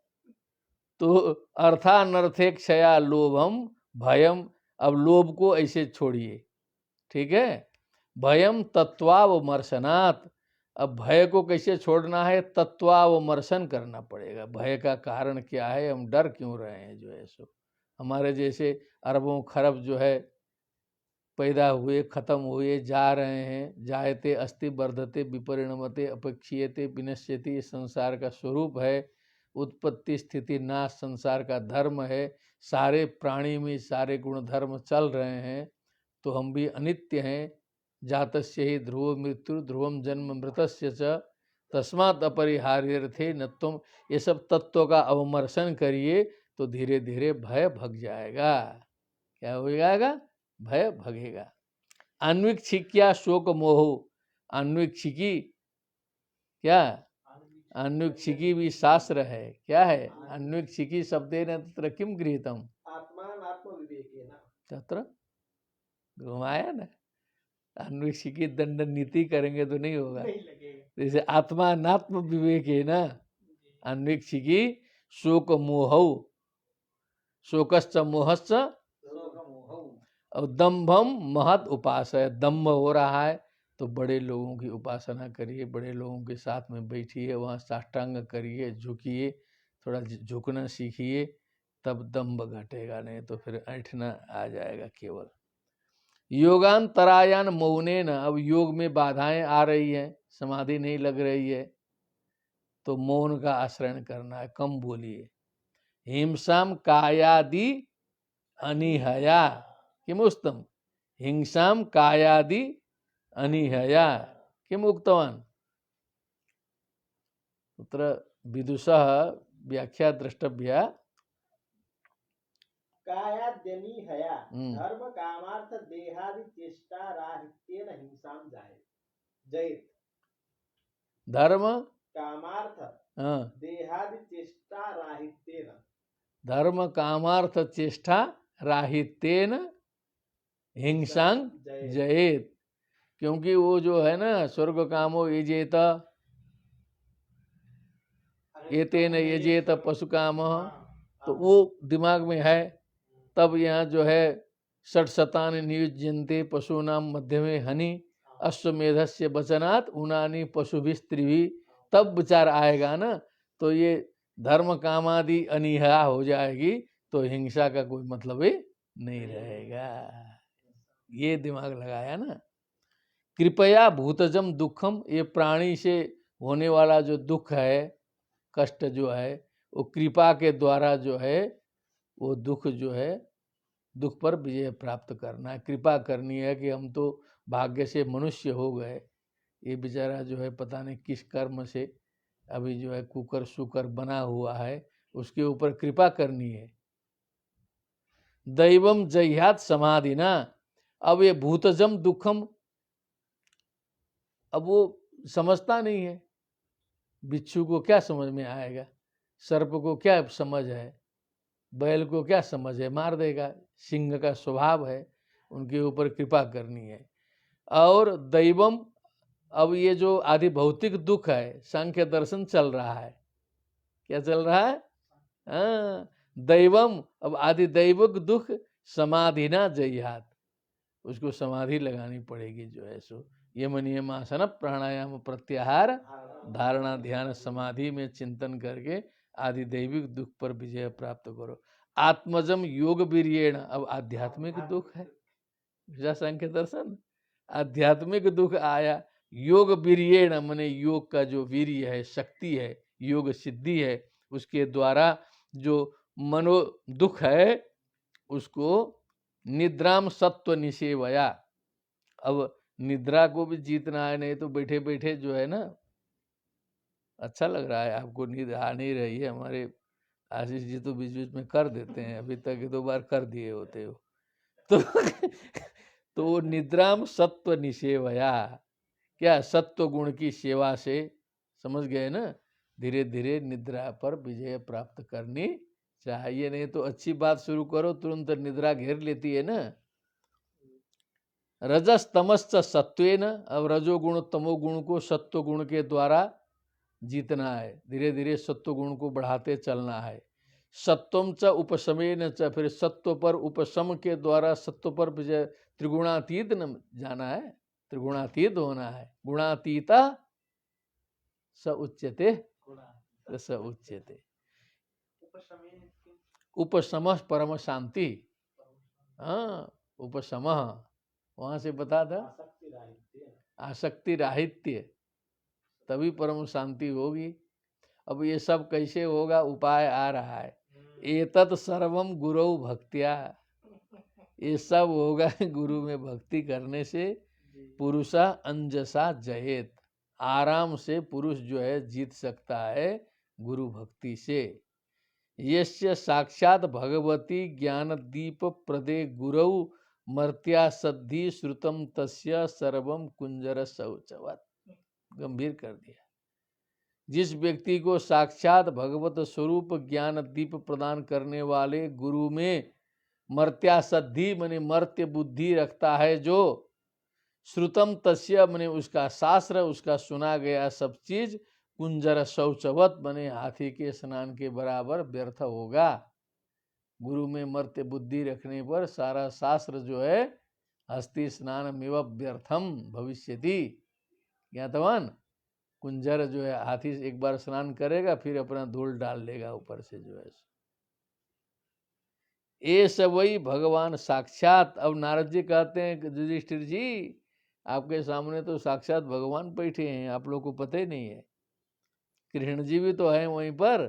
तो अर्थानर्थे क्षया लोभम भयम, अब लोभ को ऐसे छोड़िए, ठीक है। भयम तत्वावमर्शनात्, अब भय को कैसे छोड़ना है, तत्वावमर्शन करना पड़ेगा। भय का कारण क्या है, हम डर क्यों रहे हैं जो है सो। हमारे जैसे अरबों खरब जो है पैदा हुए, खत्म हुए, जा रहे हैं। जायते अस्ति वर्धते विपरिणमते अपेक्षीयते विनश्यति, संसार का स्वरूप है। उत्पत्ति स्थिति नाश संसार का धर्म है। सारे प्राणी में सारे गुण धर्म चल रहे हैं, तो हम भी अनित्य हैं। जातस्य ही ध्रुव मृत्यु ध्रुवम जन्म मृतस्य च तस्मात् अपरिहार्यर्थे न तुम। ये सब तत्वों का अवमर्शन करिए तो धीरे धीरे भय भग जाएगा। क्या हो जाएगा, भय भगेगा। अन्विक छिकिया शोक मोह, अन्विक छिकी क्या, अन्विक छिकी भी शास्त्र है। क्या है, अन्विक छिकी शब्देन तत्र किम गृहीतम, आत्मानात्म विवेकेन, तत्र घुमाया ना। अन्विक छिकी दंड नीति करेंगे तो नहीं होगा। नहीं लगेगा। जैसे आत्मा नात्म विवेक है ना, अन्विक छिकी शोक मोह, शोकश्च मोहश्च, और दम्भम महत उपासय, दम्भ हो रहा है तो बड़े लोगों की उपासना करिए, बड़े लोगों के साथ में बैठिए, वहाँ साष्टांग करिए, झुकिए, थोड़ा झुकना सीखिए, तब दम्भ घटेगा, नहीं तो फिर ऐंठना आ जाएगा केवल। योगांतरायन मौनेन, अब योग में बाधाएं आ रही हैं, समाधि नहीं लग रही है, तो मौन का आश्रय करना है, कम बोलिए। हिंसाम कायादि अनिहया किमुक्तम, हिंसाम कायादि अनिहया किम उक्तवान, तत्र विदुषः व्याख्या द्रष्टव्या। कायाद्यनिहया धर्म कामार्थ देहादि चेष्टा राहित्येन हिंसाम जयेत। धर्म कामार्थ देहादि चेष्टा राहित्येन, धर्म कामार्थ चेष्टा राहित्येन हिंसांग जयेत। क्योंकि वो जो है ना, स्वर्ग कामो यजेत एतेन यजेत पशु काम, तो वो दिमाग में है। तब यहाँ जो है षट शतान नियुज्यन्ते पशूनाम मध्य में हनि अश्वमेधस्य वचनात् उनानी पशुभि स्त्रीभि, तब विचार आएगा ना। तो ये धर्म कामादि अनिहा हो जाएगी तो हिंसा का कोई मतलब ही नहीं रहेगा। ये दिमाग लगाया ना। कृपया भूतजम दुखम, ये प्राणी से होने वाला जो दुख है, कष्ट जो है, वो कृपा के द्वारा जो है, वो दुख जो है, दुख पर विजय प्राप्त करना है। कृपा करनी है कि हम तो भाग्य से मनुष्य हो गए, ये बेचारा जो है पता नहीं किस कर्म से अभी जो है कुकर सुकर बना हुआ है, उसके ऊपर कृपा करनी है। दैवम जह्यात समाधि ना, अब ये भूतजम दुखम, अब वो समझता नहीं है। बिच्छू को क्या समझ में आएगा, सर्प को क्या समझ है, बैल को क्या समझ है, मार देगा। सिंह का स्वभाव है, उनके ऊपर कृपा करनी है। और दैवम, अब ये जो आदि भौतिक दुख है, सांख्य दर्शन चल रहा है। क्या चल रहा है, दैवम, अब आदि दैविक दुख समाधि ना जह्यात, उसको समाधि लगानी पड़ेगी जो है सो। यम नियम आसन प्राणायाम प्रत्याहार धारणा ध्यान समाधि में चिंतन करके आदि दैविक दुख पर विजय प्राप्त करो। आत्मजम योग वीर्येण, अब आध्यात्मिक दुख है, सांख्य दर्शन, आध्यात्मिक दुख आया। योग वीर्येण माने योग का जो वीर्य है, शक्ति है, योग सिद्धि है, उसके द्वारा जो मनो दुख है उसको निद्राम सत्व निषेवया। अब निद्रा को भी जीतना है, नहीं तो बैठे बैठे जो है ना, अच्छा लग रहा है आपको, नींद आ नहीं रही है। हमारे आशीष जी तो बीच बीच में कर देते हैं, अभी तक 2 बार कर दिए होते हो तो निद्राम सत्व निषेवया, क्या सत्व गुण की सेवा से, समझ गए ना। धीरे धीरे निद्रा पर विजय प्राप्त करनी चाहिए, नहीं तो अच्छी बात शुरू करो तुरंत निद्रा घेर लेती है ना। रजस तमश्च सत्वेन, अब रजोगुण तमोगुण को सत्व गुण के द्वारा जीतना है, धीरे धीरे सत्व गुण को बढ़ाते चलना है। सत्वम च उपशमेन च, फिर सत्व पर उपशम के द्वारा सत्व पर विजय, त्रिगुणातीत न जाना है, त्रिगुणातीत होना है। गुणातीता स उच्यते, स उच्यते। उपशम परम शांति, हाँ उपशम वहां से बता था, आसक्ति राहित्य, तभी परम शांति होगी। अब ये सब कैसे होगा, उपाय आ रहा है। एतत् सर्वम गुरु भक्त्या, ये सब होगा गुरु में भक्ति करने से। पुरुषा अंजसा जयेत, आराम से पुरुष जो है जीत सकता है गुरु भक्ति से। यस्य साक्षात भगवती ज्ञान दीप प्रदे गुरौ मर्त्या सद्धि श्रुतम तस्य सर्वम कुंजर शौचवत, गंभीर कर दिया। जिस व्यक्ति को साक्षात भगवत स्वरूप ज्ञान दीप प्रदान करने वाले गुरु में मर्त्या सद्धि मने मर्त्य बुद्धि रखता है, जो श्रुतम तस्य मने उसका शास्त्र, उसका सुना गया सब चीज, कुंजर शौचवत बने हाथी के स्नान के बराबर व्यर्थ होगा। गुरु में मर्त्य बुद्धि रखने पर सारा शास्त्र जो है हस्ति स्नान मेव व्यर्थम भविष्यति, ज्ञातवान। कुंजर जो है हाथी एक बार स्नान करेगा फिर अपना धूल डाल लेगा ऊपर से जो है। ऐस वही भगवान साक्षात। अब नारद जी कहते हैं कि युधिष्ठिर जी आपके सामने तो साक्षात भगवान बैठे हैं, आप लोग को पता ही नहीं है। कृष्ण जी भी तो है वहीं पर।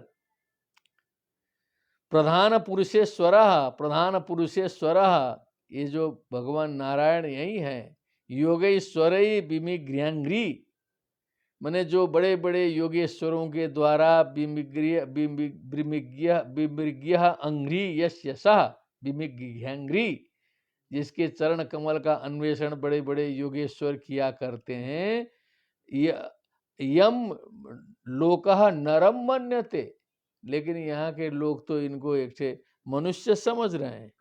प्रधान पुरुषेश्वर, प्रधान पुरुषेश्वर, ये जो भगवान नारायण यही है। योगेश्वर विमिग्र्यांग्री, माने जो बड़े बड़े योगेश्वरों के द्वारा विमृग्य अंग्री यस्य सः विमिग्र्यांग्री, जिसके चरण कमल का अन्वेषण बड़े बड़े योगेश्वर किया करते हैं। यम लोकः नरम मन्यते, लेकिन यहाँ के लोग तो इनको एक मनुष्य समझ रहे हैं।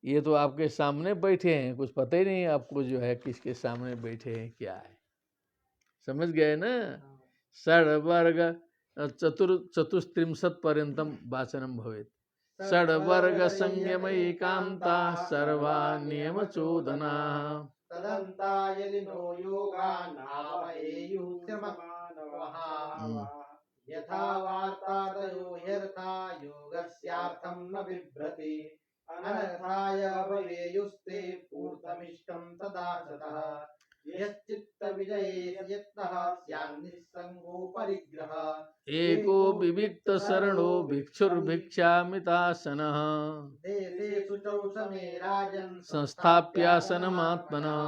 ये तो आपके सामने बैठे हैं, कुछ पता ही नहीं है आपको जो है किसके सामने बैठे हैं क्या है, समझ गए ना। षड्वर्ग चतुस्त्रिंशत् पर्यंतम वाचनम भवेत्। षड्वर्ग संयम एकांता सर्वा नियम चोदना, तदन्ता यदि नो योगा नामयेयुः यथा वार्तादयो ह्यर्था योगस्यार्थं न बिभ्रति अनर्थाय भवेयुस्ते पूर्तमिष्टं तदा सतः यश्चित्त विजये यत्नः स्यान्निस्सङ्गो परिग्रह एको विविक्त शरणो भिक्षुर्भिक्षामितासनः देशे शुचौ समे राजन् संस्थाप्यासनमात्मनः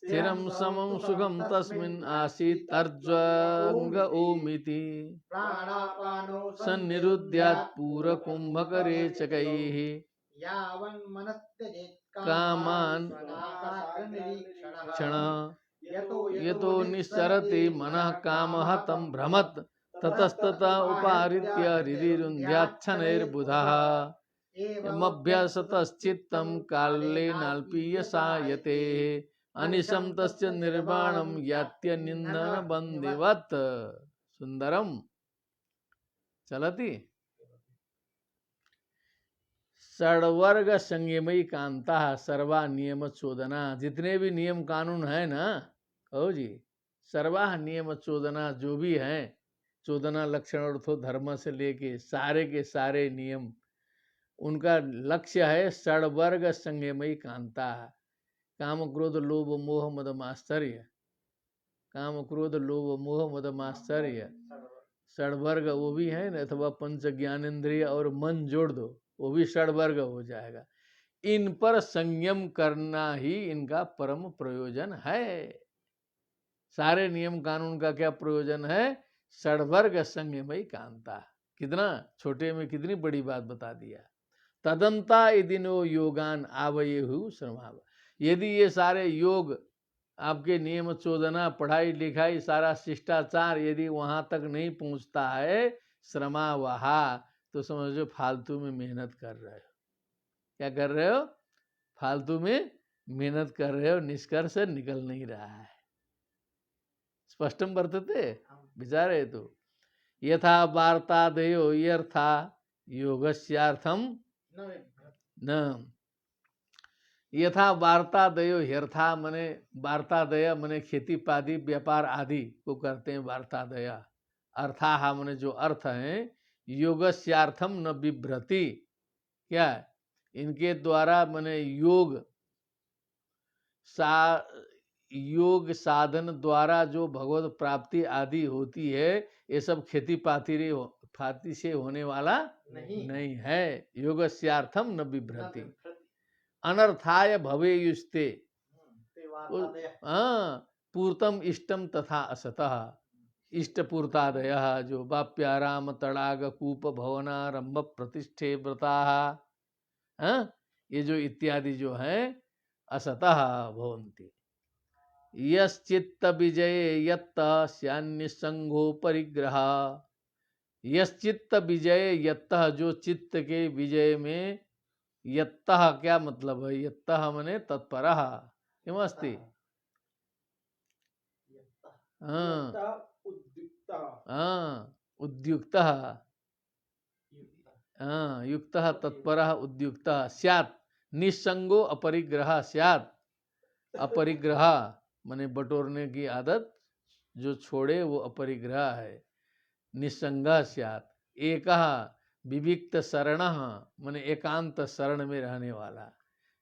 स्थिरं समं सुखं तस्मिन् आसीत् अर्ज्वङ्ग ओमिति प्राणापानो सन्निरुद्यात् पूरकुम्भकरे चकैः यावन्मनस्त्यजेत् कामान् क्षणः यतो निश्चरति मनः कामः तं भ्रमत् ततस्ततः उपाहृत्य हृदिरुन्ध्याच्छनैर्बुधः यमभ्यसतश्चित्तं कालेनाल्पीयसायते अनिशं तस्य निर्वाणं यात्यनिन्दनबन्दिवत्। सुंदरम चलती। षड्वर्ग संयमई कांता सर्वा नियम चोदना, जितने भी नियम कानून है ना कहो जी, सर्वा नियम चोदना, जो भी हैं चोदना लक्षण अर्थो धर्म से लेके सारे के सारे नियम, उनका लक्ष्य है षड्वर्ग संयमई कांता। काम क्रोध लोभ मोह मद माश्चर्य, काम क्रोध लोभ मोह मद माश्चर्य षड्वर्ग वो भी है ना, अथवा पंच ज्ञानेन्द्रिय और मन जोड़ दो वो भी षड्वर्ग हो जाएगा। इन पर संयम करना ही इनका परम प्रयोजन है। सारे नियम कानून का क्या प्रयोजन है? षड्वर्ग संयमई कांता। कितना छोटे में कितनी बड़ी बात बता दिया। तदंता यदिनो योगान आवयेहु श्रमाव, यदि ये सारे योग आपके नियम चोदना पढ़ाई लिखाई सारा शिष्टाचार यदि वहां तक नहीं पहुंचता है श्रमा वहा, तो समझो फालतू में मेहनत कर रहे हो। क्या कर रहे हो? फालतू में मेहनत कर रहे हो, निष्कर्ष निकल नहीं रहा है। स्पष्टम वर्तते विचारे तो। यथा वार्तादयो यथा, योगस्यार्थम न बिभ्रति। न यथा वार्तादयो ह्यर्था मने वार्तादय मने खेती पादी व्यापार आदि को करते हैं वार्तादय। अर्थाहा मने जो अर्थ है, योगस्यार्थम न बिभ्रति, क्या है? इनके द्वारा मने योग साधन द्वारा जो भगवत प्राप्ति आदि होती है, ये सब खेती पाती से होने वाला नहीं है। योगस्यार्थम न बिभ्रति अनर्थाय भवेयुस्ते। ते वार्तादयः। हाँ, पूर्तम इष्टम तथा असतः, इष्ट पूर्तादय जो वाप्याराम तड़ाग कूप भवनारंभ प्रतिष्ठे व्रता, हाँ, ये जो इत्यादि जो है असतः भवन्ति। यश्चित्त विजये यत्त स्यान्निसंगो परिग्रह। यश्चित्त विजय यत्तः, जो चित्त के विजय में, यत्तः क्या मतलब है? यत्तः मने तत्परः किम अस्ति? हाँ हाँ, उद्युक्तः, हाँ, युक्तः तत्परः उद्युक्तः स्यात्, निसंगो अपरिग्रह स्यात्। अपरिग्रह माने बटोरने की आदत जो छोड़े वो अपरिग्रह है। निसंग स्यात्, एकः विविक्त शरणः माने एकांत शरण में रहने वाला।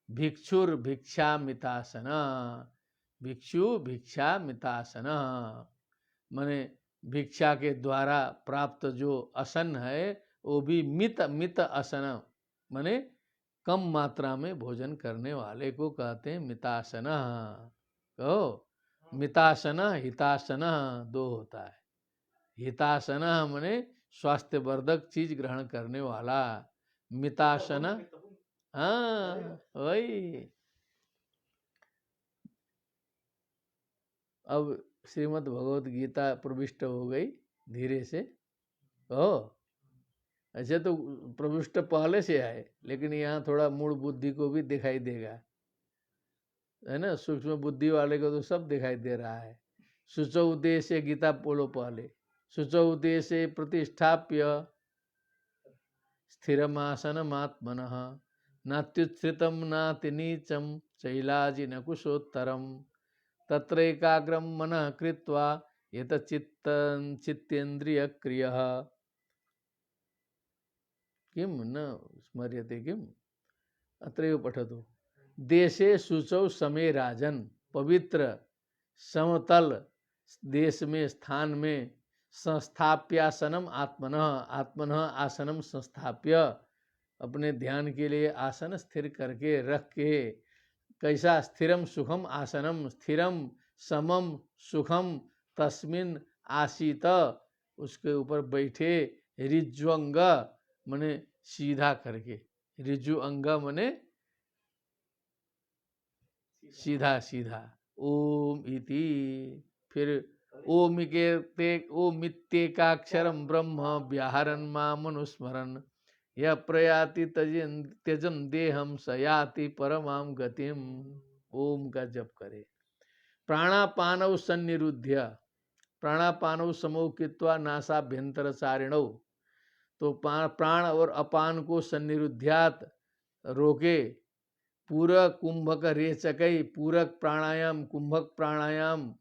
भिक्षुर भिक्षा मितासन, भिक्षु भिक्षा मितासन माने भिक्षा के द्वारा प्राप्त जो असन है वो भी मित असन माने कम मात्रा में भोजन करने वाले को कहते हैं मितासन। कहो, मितासन हितासन दो होता है। हितासन माने स्वास्थ्यवर्धक चीज ग्रहण करने वाला, मितासन हाँ वही। अब श्रीमद् भगवत गीता प्रविष्ट हो गई धीरे से। ऐसे तो प्रविष्ट पहले से आए, लेकिन यहाँ थोड़ा मूल बुद्धि को भी दिखाई देगा, है ना। सूक्ष्म बुद्धि वाले को तो सब दिखाई दे रहा है। शुचौ उद्देश्य गीता बोलो पहले। शुचौ उद्देश्य प्रतिष्ठाप्य स्थिरमासनमात्मनः नात्युत्थितम नाति नीचम शैलाजि न कुशोत्तरम तत्रैकाग्रम मनः कृत्वा चित्तेन्द्रिय क्रियः किम न स्मर्यते किम। अत्रैव पठतु। देशे शुचौ समे राजन, पवित्र समतल देश में स्थान में संस्थाप्यासनम आत्मनः, आत्मनः आसनम संस्थाप्य, अपने ध्यान के लिए आसन स्थिर करके रख के। कैसा? स्थिरम सुखम आसनम, स्थिरम समम सुखम तस्मिन आसीत, उसके ऊपर बैठे। ऋज्वंग मने सीधा करके, ऋजु अंग मने सीधा सीधा। ओम इति, फिर ओमित्येकाक्षरम ब्रह्म व्याहरन् मामनुस्मरन् यः प्रयाति त्यजन् देहं स याति परमां गतिम। ओम का जप करे। प्राणापानौ सन्निरुध्य, प्राणापानौ समौ कृत्वा नासाभ्यंतरचारिणौ, तो प्राण और अपान को सन्निरुध्यात रोके। पूरक कुंभक रेचकई, पूरक प्राणायाम कुंभक प्राणायाम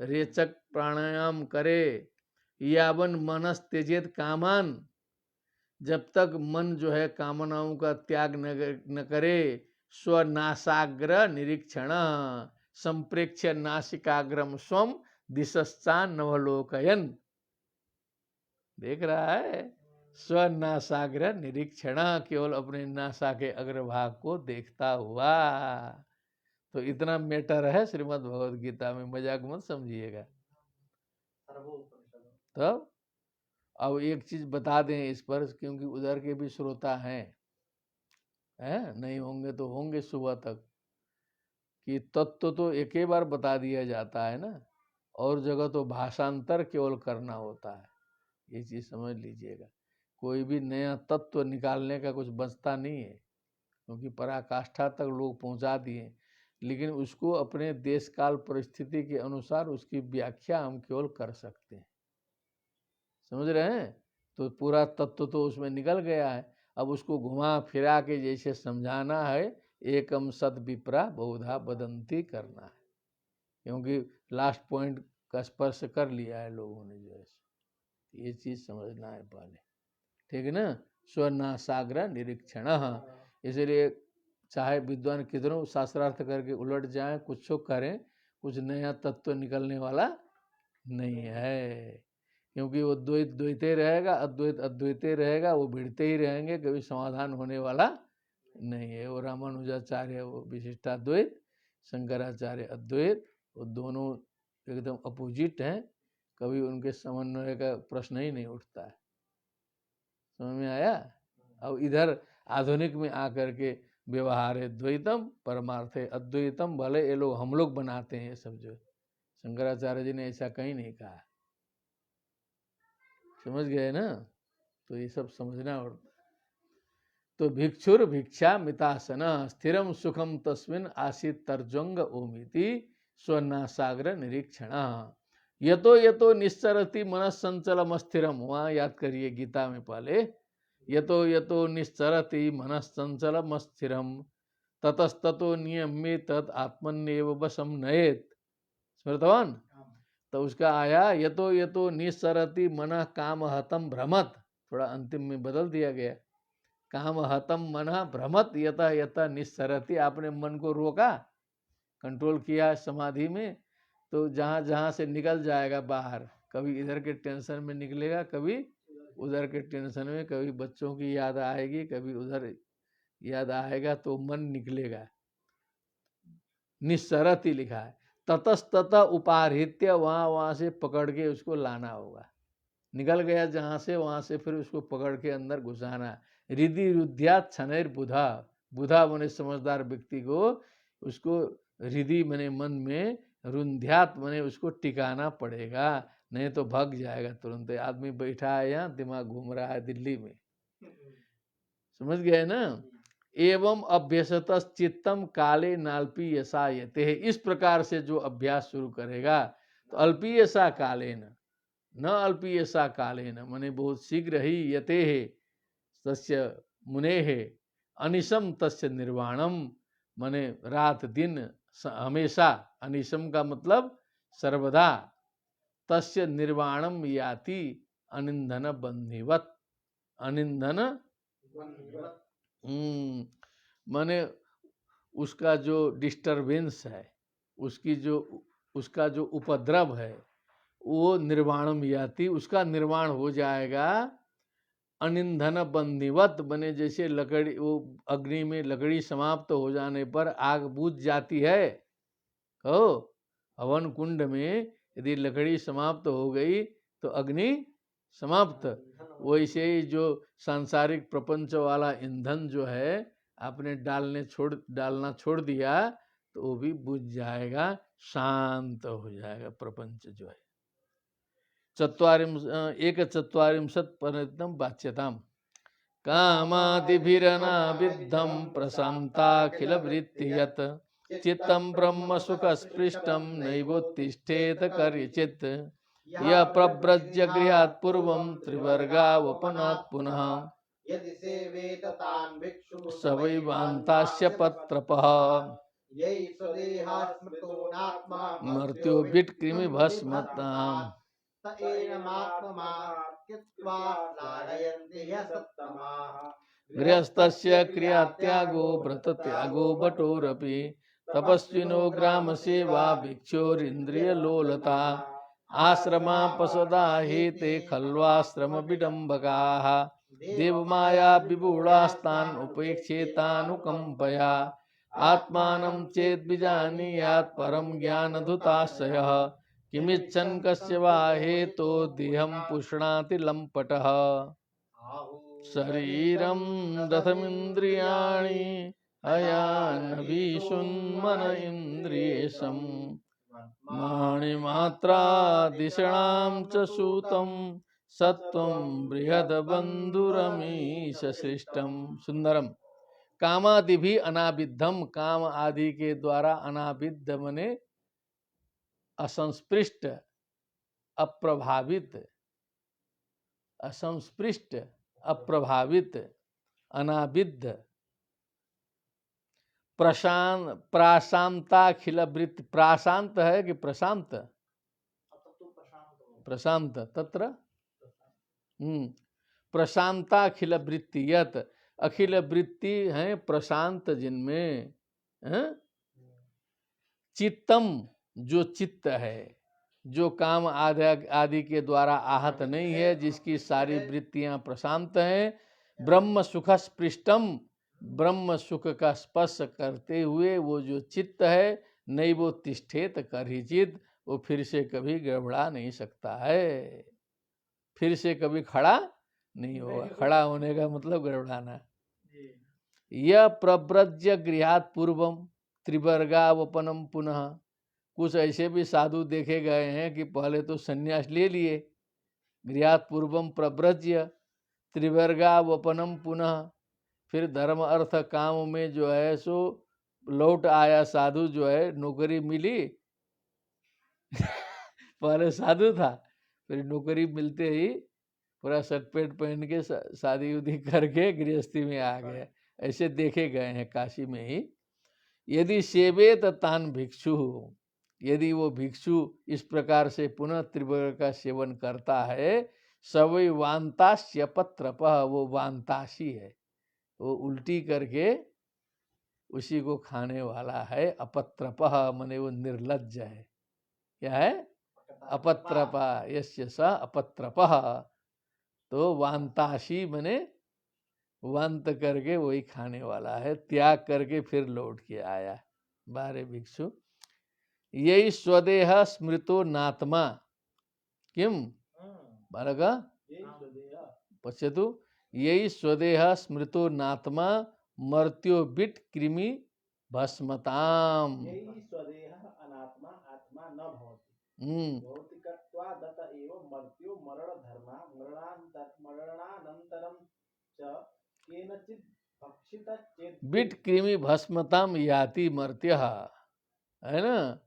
रेचक प्राणायाम करे। यावन मनस त्यजेत कामान, जब तक मन जो है कामनाओं का त्याग न करे। स्वनासाग्र निरीक्षण, संप्रेक्ष्य नासिकाग्रम स्वम दिशश्चान नवलोकयन। देख रहा है, स्वनासाग्र निरीक्षण, केवल अपने नासा के अग्रभाग को देखता हुआ। तो इतना मैटर है श्रीमद् भगवद गीता में, मजाक मत समझिएगा। तब अब एक चीज बता दें इस पर, क्योंकि उधर के भी श्रोता हैं, नहीं होंगे तो होंगे सुबह तक, कि तत्व तो एक ही बार बता दिया जाता है ना, और जगह तो भाषांतर केवल करना होता है। ये चीज समझ लीजिएगा, कोई भी नया तत्व निकालने का कुछ बचता नहीं है, क्योंकि पराकाष्ठा तक लोग पहुंचा दिए, लेकिन उसको अपने देश काल परिस्थिति के अनुसार उसकी व्याख्या हम केवल कर सकते हैं। समझ रहे हैं? तो पूरा तत्व तो उसमें निकल गया है। अब उसको घुमा फिरा के जैसे समझाना है, एकम सद विप्रा बहुधा वदंती करना है, क्योंकि लास्ट पॉइंट का स्पर्श कर लिया है लोगों ने जो है, ये चीज समझना है पहले, ठीक है ना। स्वनासाग्र निरीक्षण, इसलिए चाहे विद्वान कितनों शास्त्रार्थ करके उलट जाए, कुछ करें, कुछ नया तत्व निकलने वाला नहीं है, क्योंकि वो द्वैत द्वैते रहेगा, अद्वैत अद्वैते रहेगा, वो भिड़ते ही रहेंगे, कभी समाधान होने वाला नहीं है। वो रामानुजाचार्य वो विशिष्टाद्वैत, शंकराचार्य अद्वैत, वो दोनों एकदम अपोजिट हैं, कभी उनके समन्वय का प्रश्न ही नहीं उठता है। समझ में आया। अब इधर आधुनिक में आकर के व्यवहार है द्वैतम, परमार्थ है अद्वैतम, भले ये लोग हम लोग बनाते हैं ये सब, जो शंकराचार्य जी ने ऐसा कहीं नहीं कहा। समझ गए ना, तो ये सब समझना। और तो भिक्षुर भिक्षा मितासन स्थिरम सुखम तस्मिन आसित तर्जंग ओमिति स्वनासाग्र निरीक्षण। यतो यतो निश्चरति मनस्संचलम स्थिरम, वहाँ याद करिए गीता में पहले, यतो यतो निश्चरति मनस्संचलम स्थिरम ततस्ततो नियम्ये तत् आत्मन्येव वशम नयेत। स्मृतवान। तो उसका आया यतो यतो निश्चरति मनः काम हतम भ्रमत, थोड़ा अंतिम में बदल दिया गया, काम हतम मनः भ्रमत यतः यतः निश्चरति। आपने मन को रोका, कंट्रोल किया समाधि में, तो जहाँ जहाँ से निकल जाएगा बाहर, कभी इधर के टेंशन में निकलेगा, कभी उधर के टेंशन में, कभी बच्चों की याद आएगी, कभी उधर याद आएगा, तो मन निकलेगा। निश्चरति लिखा है, ततस्तत उपाहृत्य, वहाँ से पकड़ के उसको लाना होगा। निकल गया जहाँ से, वहाँ से फिर उसको पकड़ के अंदर घुसाना। हृदि रुद्यात छनैर बुधा, बुधा बने समझदार व्यक्ति को, उसको हृदि बने मन में, रुंध्यात बने उसको टिकाना पड़ेगा, नहीं तो भाग जाएगा तुरंत। आदमी बैठा है यहाँ, दिमाग घूम रहा है दिल्ली में, समझ गए ना। एवं अभ्यसत चित्तम काले नाल्पी यसा यते, इस प्रकार से जो अभ्यास शुरू करेगा, तो अल्पीयसा कालेन न अल्पीयसा कालेन, माने बहुत शीघ्र ही, यते तस्य मुने अनिशम तस्य निर्वाणम, माने रात दिन हमेशा, अनिशम का मतलब सर्वदा, तस्य निर्वाणम याति अनिंधन बंधिवत, अनिंधन माने उसका जो डिस्टरबेंस है, उसका जो उपद्रव है, वो निर्वाणम याति, उसका निर्वाण हो जाएगा। अनिंधन बंधिवत, बने जैसे लकड़ी, वो अग्नि में लकड़ी समाप्त हो जाने पर आग बुझ जाती है, हवन कुंड में यदि लकड़ी समाप्त हो गई तो अग्नि समाप्त। वैसे ही जो सांसारिक प्रपंच वाला ईंधन जो है, आपने डालना छोड़ दिया तो वो भी बुझ जाएगा, शांत हो जाएगा प्रपंच जो है। एक चत्वारिंशत् परिणतम वाच्यताम, कामादिभिरनाविद्धं प्रशान्ताखिल वृत्तियत् चित्तं ब्रह्म सुख स्पृष्टं नैवोत्तिष्ठेत कर्यचित् यः प्रव्रज्य गृहात् पूर्वं त्रिवर्गावपनात् पुनः यदि सेवेत तान् भिक्षु स वैवान्तास्य पत्रपः यैः स्वदेहास्मृतो नात्मा मर्त्यो विट्कृमि भस्मताम् त एनमात्ममा कृत्वा लारयन्ति ह्यसत्तमाः गृहस्थस्य क्रियात्यागो व्रतत्यागो बटोरपि तपस्विनो ग्राम सेवा भिक्षोरिन्द्रियलोलता आश्रमापसदा हेते खल्वाश्रम विडम्बकाः देवमाया विबूढास्तान् उपेक्षेतानुकम्पया आत्मानं चेद्विजानीयात् परं ज्ञानधुताशयः किमिच्छन् कस्य वा हेतो देहं पुष्णाति लम्पटः शरीरं रथमिन्द्रियाणि अयानभीषुन्मन इन्द्रियेशं माणिमात्रादिषणां च सूतं सत्वं बृहद्बन्धुरमीश सृष्टम। सुंदरम। कामादि भी अनाविद्धम, काम आदि के द्वारा अनाविद्ध मने असंस्पृष्ट, अप्रभावित, असंस्पृष्ट, अप्रभावित, अनाविद्ध, प्रशांत, प्राशांताखिल वृत्ति, प्राशांत है कि प्रशांत, प्रशांत तत्र प्रशांताखिल वृत्ति, यत अखिल वृत्ति है प्रशांत जिनमें, चित्तम जो चित्त है, जो काम आदि के द्वारा आहत नहीं है, जिसकी सारी वृत्तियां प्रशांत हैं, ब्रह्म सुख स्पृष्टम, ब्रह्म सुख का स्पर्श करते हुए वो जो चित्त है, नहीं वो तिष्ठेत करहिचित, वो फिर से कभी गड़बड़ा नहीं सकता है, फिर से कभी खड़ा नहीं होगा। खड़ा होने का मतलब गड़बड़ाना। यह प्रव्रज्य गृहात पूर्वम त्रिवर्गावपनम पुनः, कुछ ऐसे भी साधु देखे गए हैं कि पहले तो संन्यास ले लिए, गृहात पूर्वम प्रव्रज्य त्रिवर्गावपनम पुनः, फिर धर्म अर्थ काम में जो है सो लौट आया साधु, जो है नौकरी मिली पहले साधु था, फिर नौकरी मिलते ही पूरा शर्ट पैंट पहन के शादी उदी करके गृहस्थी में आ गया। ऐसे देखे गए हैं काशी में ही। यदि सेवेत तान भिक्षु, यदि वो भिक्षु इस प्रकार से पुनः त्रिवर्ग का सेवन करता है, सवै वांतास्य पत्रपः, वो वांतासी है, वो उल्टी करके उसी को खाने वाला है। अपत्रपः मने वो निर्लज्ज है। क्या है? अपत्रपः, यस्य स अपत्रपः, तो वांतासी मने वांत करके वही खाने वाला है, त्याग करके फिर लौट के आया। बारे भिक्षु यही स्वदेह स्मृतो नात्मा किम बालक पश्यतु, यही स्वदेह स्मृतो नात्मा मर्त्यो बिट कृमि भस्मताम। यही स्वदेह अनात्मा आत्मा न भवति, भौतिकत्वादत एव मर्त्यो मरण धर्मा मरणानंतरम च केनचित् भक्षित चेत् बिट कृमि भस्मताम याति मर्त्य, है ना।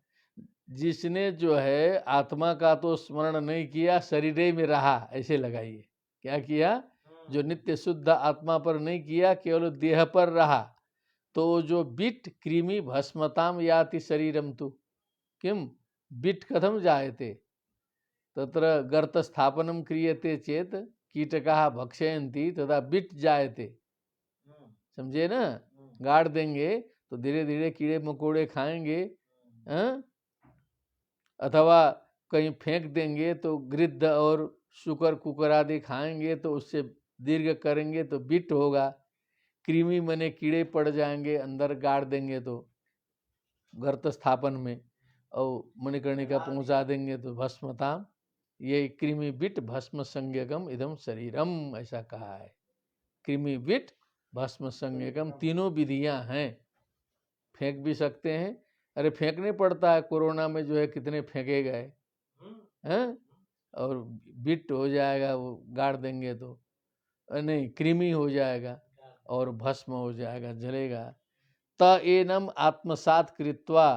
जिसने जो है आत्मा का तो स्मरण नहीं किया, शरीर में रहा, ऐसे लगाइए। क्या किया? जो नित्य शुद्ध आत्मा पर नहीं किया, केवल देह पर रहा, तो जो बिट कृमि भस्मताम याति शरीरम तु किम बिट कथम जायते तत्र गर्त स्थापनम क्रियते चेत कीटकाः भक्षयन्ति तथा बिट जायते। समझे ना? गाड़ देंगे तो धीरे धीरे कीड़े मकोड़े खाएंगे, अथवा कहीं फेंक देंगे तो गिद्ध और शुकर कुकर आदि खाएंगे, तो उससे दीर्घ करेंगे तो बिट होगा। कृमि मने कीड़े पड़ जाएंगे, अंदर गाड़ देंगे तो गर्त स्थापन में, और मणिकर्णिका पहुंचा देंगे तो भस्मताम, ये कृमि बिट भस्म संज्ञकम इदम शरीरम, ऐसा कहा है। कृमि बिट भस्म संज्ञकम, तीनों विधियां हैं। फेंक भी सकते हैं, अरे फेंकने पड़ता है, कोरोना में जो है कितने फेंके गए हैं, और बिट हो जाएगा, वो गाड़ देंगे तो नहीं, कृमि हो जाएगा और भस्म हो जाएगा, जलेगा। त एनम आत्मसात कृत्वा,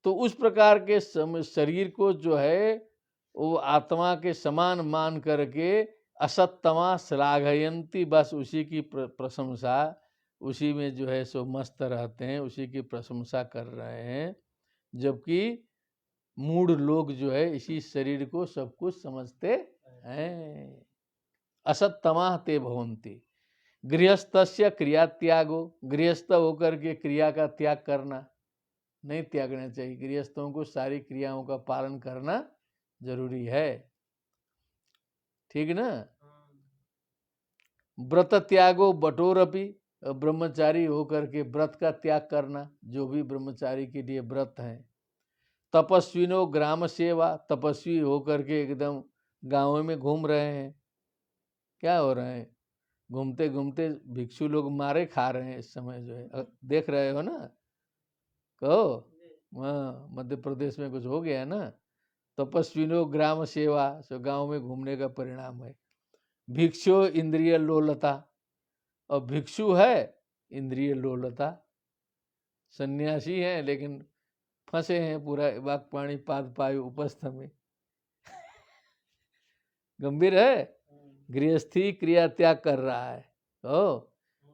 तो उस प्रकार के शरीर को जो है वो आत्मा के समान मान करके असत्तमा श्लाघयंती, बस उसी की प्रशंसा, उसी में जो है सो मस्त रहते हैं, उसी की प्रशंसा कर रहे हैं। जबकि मूढ़ लोग जो है इसी शरीर को सब कुछ समझते हैं। असत्तमा ते भवन्ति। गृहस्थस्य क्रिया त्यागो, गृहस्थ होकर के क्रिया का त्याग करना नहीं त्यागना चाहिए। गृहस्थों को सारी क्रियाओं का पालन करना जरूरी है, ठीक ना। व्रत त्यागो बटोरपि, ब्रह्मचारी होकर के व्रत का त्याग करना, जो भी ब्रह्मचारी के लिए व्रत है। तपस्विनो ग्राम सेवा, तपस्वी होकर के एकदम गाँव में घूम रहे हैं, क्या हो रहे हैं, घूमते घूमते भिक्षु लोग मारे खा रहे हैं इस समय, जो है देख रहे हो ना, कहो वहाँ मध्य प्रदेश में कुछ हो गया ना। तपस्विनो ग्राम सेवा, सो गांव में घूमने का परिणाम है। भिक्षु इंद्रिय लोलता, और भिक्षु है इंद्रिय लोलता। सन्यासी हैं लेकिन फंसे हैं पूरा वाक्पाणी पाद पायु उपस्थ में गंभीर है। गृहस्थी क्रिया त्याग कर रहा है,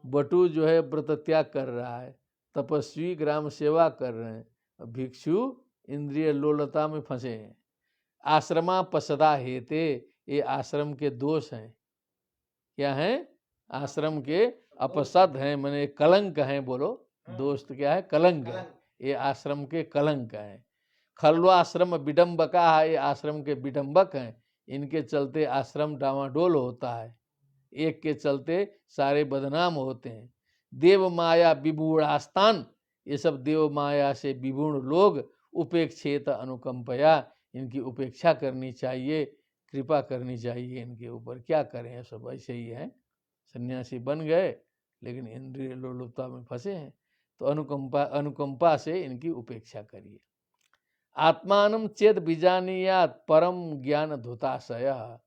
बटु जो है व्रत त्याग कर रहा है, तपस्वी ग्राम सेवा कर रहे हैं, भिक्षु इंद्रिय लोलता में फंसे हैं। आश्रमा पसदा हेते, ये आश्रम के दोष हैं। क्या है? आश्रम के अपसद हैं, माने कलंक हैं। बोलो, दोस्त क्या है? कलंक है। ये आश्रम के कलंक हैं। खल्वाश्रम विडम्बका है, ये आश्रम के विडम्बक हैं। इनके चलते आश्रम डामाडोल होता है, एक के चलते सारे बदनाम होते हैं। देव माया विबूढ़ास्तान, ये सब देव माया से विबूढ़ लोग, उपेक्षेत अनुकंपया, इनकी उपेक्षा करनी चाहिए, कृपा करनी चाहिए इनके ऊपर। क्या करें, सब ऐसे ही हैं, सन्यासी बन गए लेकिन इंद्रिय लोलुपता में फंसे हैं। तो अनुकंपा से इनकी उपेक्षा करिए। आत्मानं चेत बीजानीयात परम ज्ञान धुताशय,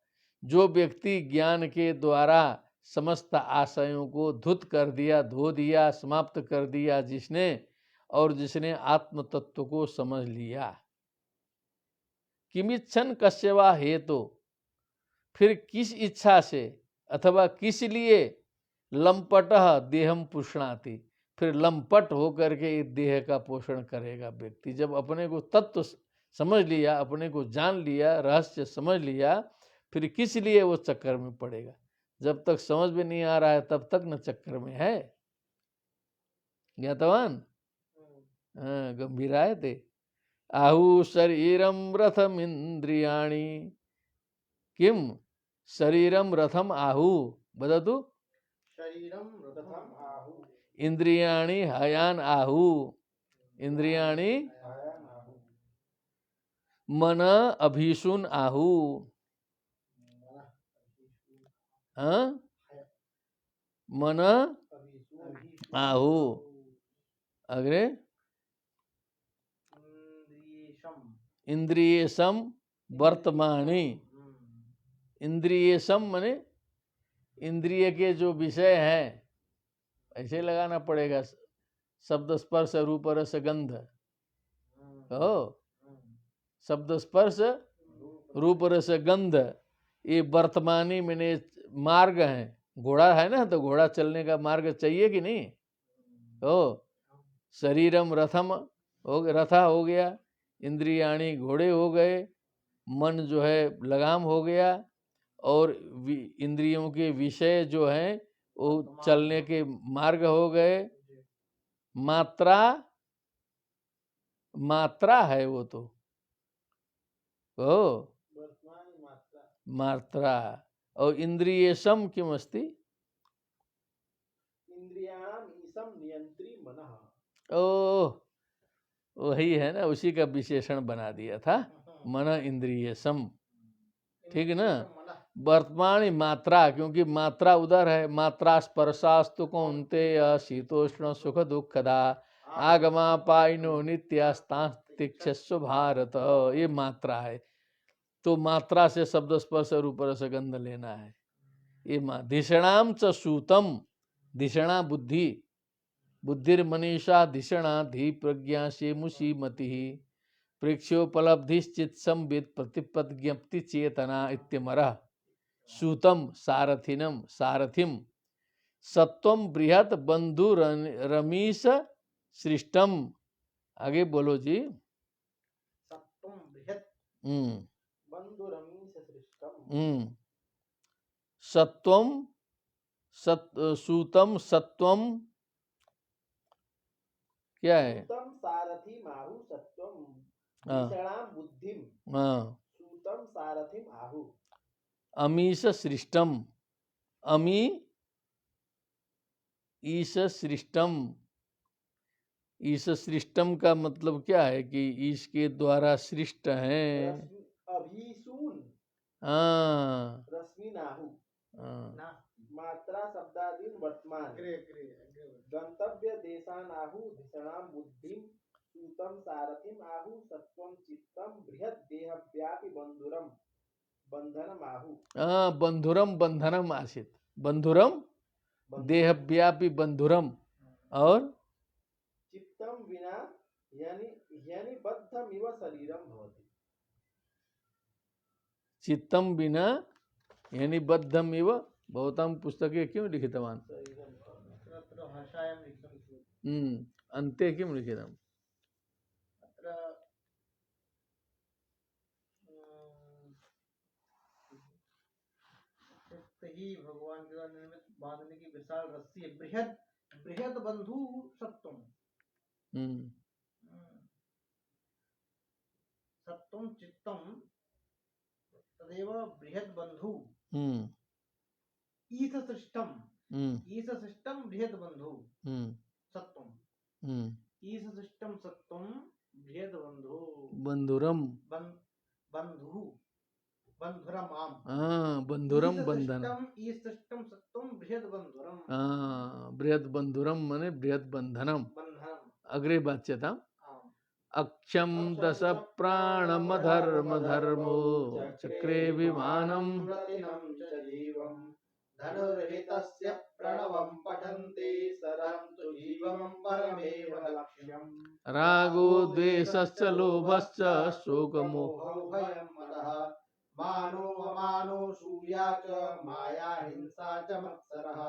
जो व्यक्ति ज्ञान के द्वारा समस्त आशयों को धुत कर दिया, धो दिया, समाप्त कर दिया जिसने, और जिसने आत्म तत्व को समझ लिया। किमिच्छन कस्यवा हेतु, फिर किस इच्छा से अथवा किस लिए, लंपटः देहम पुष्णाति, फिर लंपट होकर के देह का पोषण करेगा व्यक्ति। जब अपने को तत्व समझ लिया, अपने को जान लिया, रहस्य समझ लिया, फिर किस लिए वो चक्कर में पड़ेगा। जब तक समझ में नहीं आ रहा है तब तक न चक्कर में है। ज्ञातवान? हाँ, गंभीराय थे। आहु शरीरम रथम इंद्रियाणि, किम शरीरम रथम आहु, बदतु। शरीरम रथम आहु, इंद्रियाणि हयान आहु, इंद्रियाणि हयान आहु, मन अभीषुन आहु। हाँ, मन आहु। अग्रे इंद्रियेशम वर्तमानी, इंद्रियेशम माने इंद्रिय के जो विषय हैं, ऐसे लगाना पड़ेगा, शब्द स्पर्श रूप रस गंध। शब्द स्पर्श रूप रस गंध, ये वर्तमानी मैंने मार्ग है। घोड़ा है ना, तो घोड़ा चलने का मार्ग चाहिए कि नहीं? शरीरम रथम रथा हो गया, इंद्रियाणी घोड़े हो गए, मन जो है लगाम हो गया, और इंद्रियों के विषय जो हैं वो चलने के मार्ग हो गए। मात्रा, मात्रा है वो तो, मात्रा। और इंद्रियेशम किम अस्ति? इंद्रियाणाम ईशम नियंत्री मनः। वही है ना, उसी का विशेषण बना दिया था, मन इंद्रियेशम। ठीक है ना? वर्तमान मात्रा, क्योंकि मात्रा उधर है। मात्रा स्पर्शास्तु कौन्तेय शीतोष्ण सुख दुखदा आगमा पाइनो नित्यास्तास्तिक्षस्व भारत, ये मात्रा है। तो मात्रा से शब्द स्पर्श रूप रस गंध लेना है। ये धिषणाम च सूतम, धिषणा बुद्धि, बुद्धिर्मनीषा धिषणा धी प्रज्ञा से मुसीमति प्रेक्ष्योपलब्धिश्चित संविद प्रतिपज्ञप्ति चेतना इत्यमरः। सूतम सारथिनम, सारथिम। सत्वम बृहत बंधु रमीश सृष्टम। आगे बोलो जी। सत्वम बृहत बंधु रमीश सृष्टम। सत्वम सूतम, सत्वम क्या है? सूतम सारथी आहु सत्वम धिषणाम बुद्धिम, सूतम सारथिम आहु। अमीश सृष्टम, अमी ईश सृष्टम। ईश सृष्टम का मतलब क्या है? कि ईश के द्वारा सृष्ट हैं। अभीसून, रश्मि नाहु, मात्रा शब्दादीन वर्तमान, गंतव्य देशानाहु धिषणाम बुद्धिम, सूतम सारथिम आहु सत्वम चित्तम बृहत देह व्यापी बंधुरम बंधनम आहु। बंधुरम बंधनम आसित, बंधुरम देह व्यापी बंधुरम, और चित्तम विना यानी बद्धमिव शरीरम भवति। चित्तम बिना यानी बद्धम इव भवतां पुस्तके क्यों लिखितवान्? तत्र भाषायां लिखितं अन्ते किं लिखितम्? अत्र ही भगवान के द्वारा निर्मित बांधने की विशाल रस्सी है, बृहद बृहद बंधु सत्वम सत्वम चित्तम तदेव बृहद बंधु ईश सृष्टम बृहद बंधु सत्वम ईश सृष्टम सत्वम बृहद बंधु बंधुरम बंधु बंधुरम आम बंधुरम बंधन ईश सृष्टम सत्वम बृहद बंधुरम बृहद बंधुरम माने बृहद बंधनम। अग्रे वाच्यता अक्षम दश प्राणमधर्म धर्मो चक्रे विमानम धनुर्हितस्य प्रणवं पठन्ति सरन्तु जीवं परमेव लक्ष्यम् रागो द्वेषश्च लोभश्च शोकमोहो भयं मदः मानो अमानो सूया च माया हिंसा च मत्सरः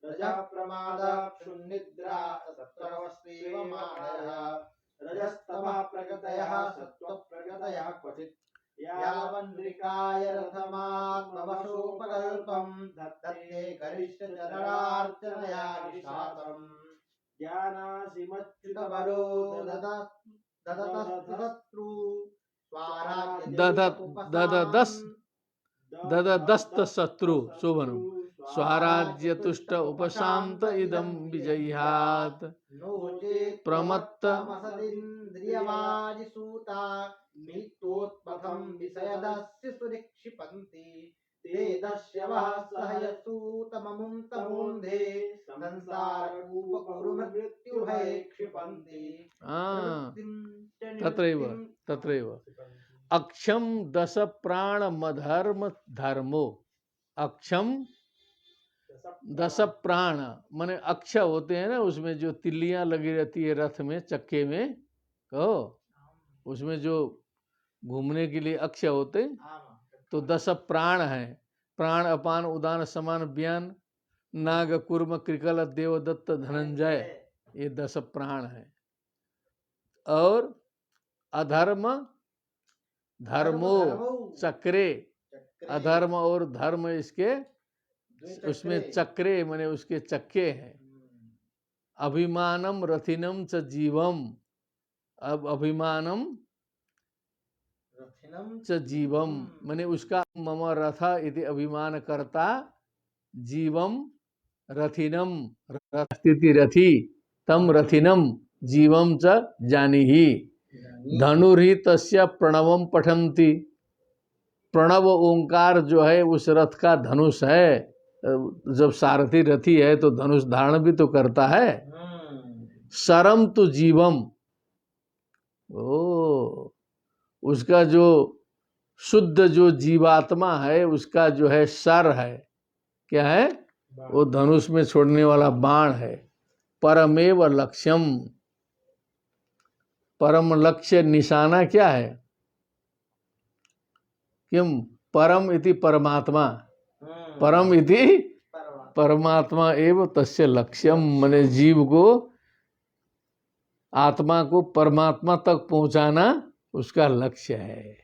रजः प्रमादः क्षुन्निद्रा सत्त्वस्तेव मानयः रजस्तमः प्रकृतयः सत्त्वप्रकृतयः क्वचित् यावन्निकाय रथमात्मवशोपकल्पं दत्ते गरिष्ठचरणार्चनया निशातम् ज्ञानासिमच्युतबलो ददतस्तु दददस्त शत्रु शोभनम स्वराज्य तुष्ट उपशांत इदं विजयात् प्रमत्त मसदिन्द्रियवाजिसूता मित्तोत्पथं विषयदस्य सुनिक्षिपन्ति ते दस्यवः सहयसूतममुं तमोन्धे संसारकूपकुरुमृत्युभये क्षिपन्ति तत्रैव अक्षम दश प्राण मधर्म धर्मो अक्षम दश प्राण माने अक्ष होते हैं ना, उसमें जो तिल्लियां लगी रहती है रथ में चक्के में, कहो उसमें जो घूमने के लिए अक्ष होते, तो 10 प्राण है। प्राण अपान उदान समान व्यान नाग कुर्म कृकल देवदत्त धनंजय, ये 10 प्राण है। और अधर्म धर्मो चक्रे, अधर्म और धर्म इसके उसमें चक्रे माने उसके चक्के हैं। अभिमानम रथिनम च जीवम, अब अभिमानम च जीवम माने उसका मम रथ इति अभिमान करता, जीवम रथिनम रथस्थिति रथी तम रथिनम जीवम च जानीहि। धनुर्हि तस्य प्रणवम पठन्ति, प्रणव ओंकार जो है उस रथ का धनुष है। जब सारथी रथी है तो धनुष धारण भी तो करता है। सरम तो जीवम, ओ उसका जो शुद्ध जो जीवात्मा है उसका जो है सर है, क्या है वो धनुष में छोड़ने वाला बाण है। परमेव लक्ष्यम, परम लक्ष्य निशाना क्या है? किम परम इति परमात्मा, परम इति परमात्मा एव तस्य लक्ष्यम, मने जीव को आत्मा को परमात्मा तक पहुंचाना उसका लक्ष्य है।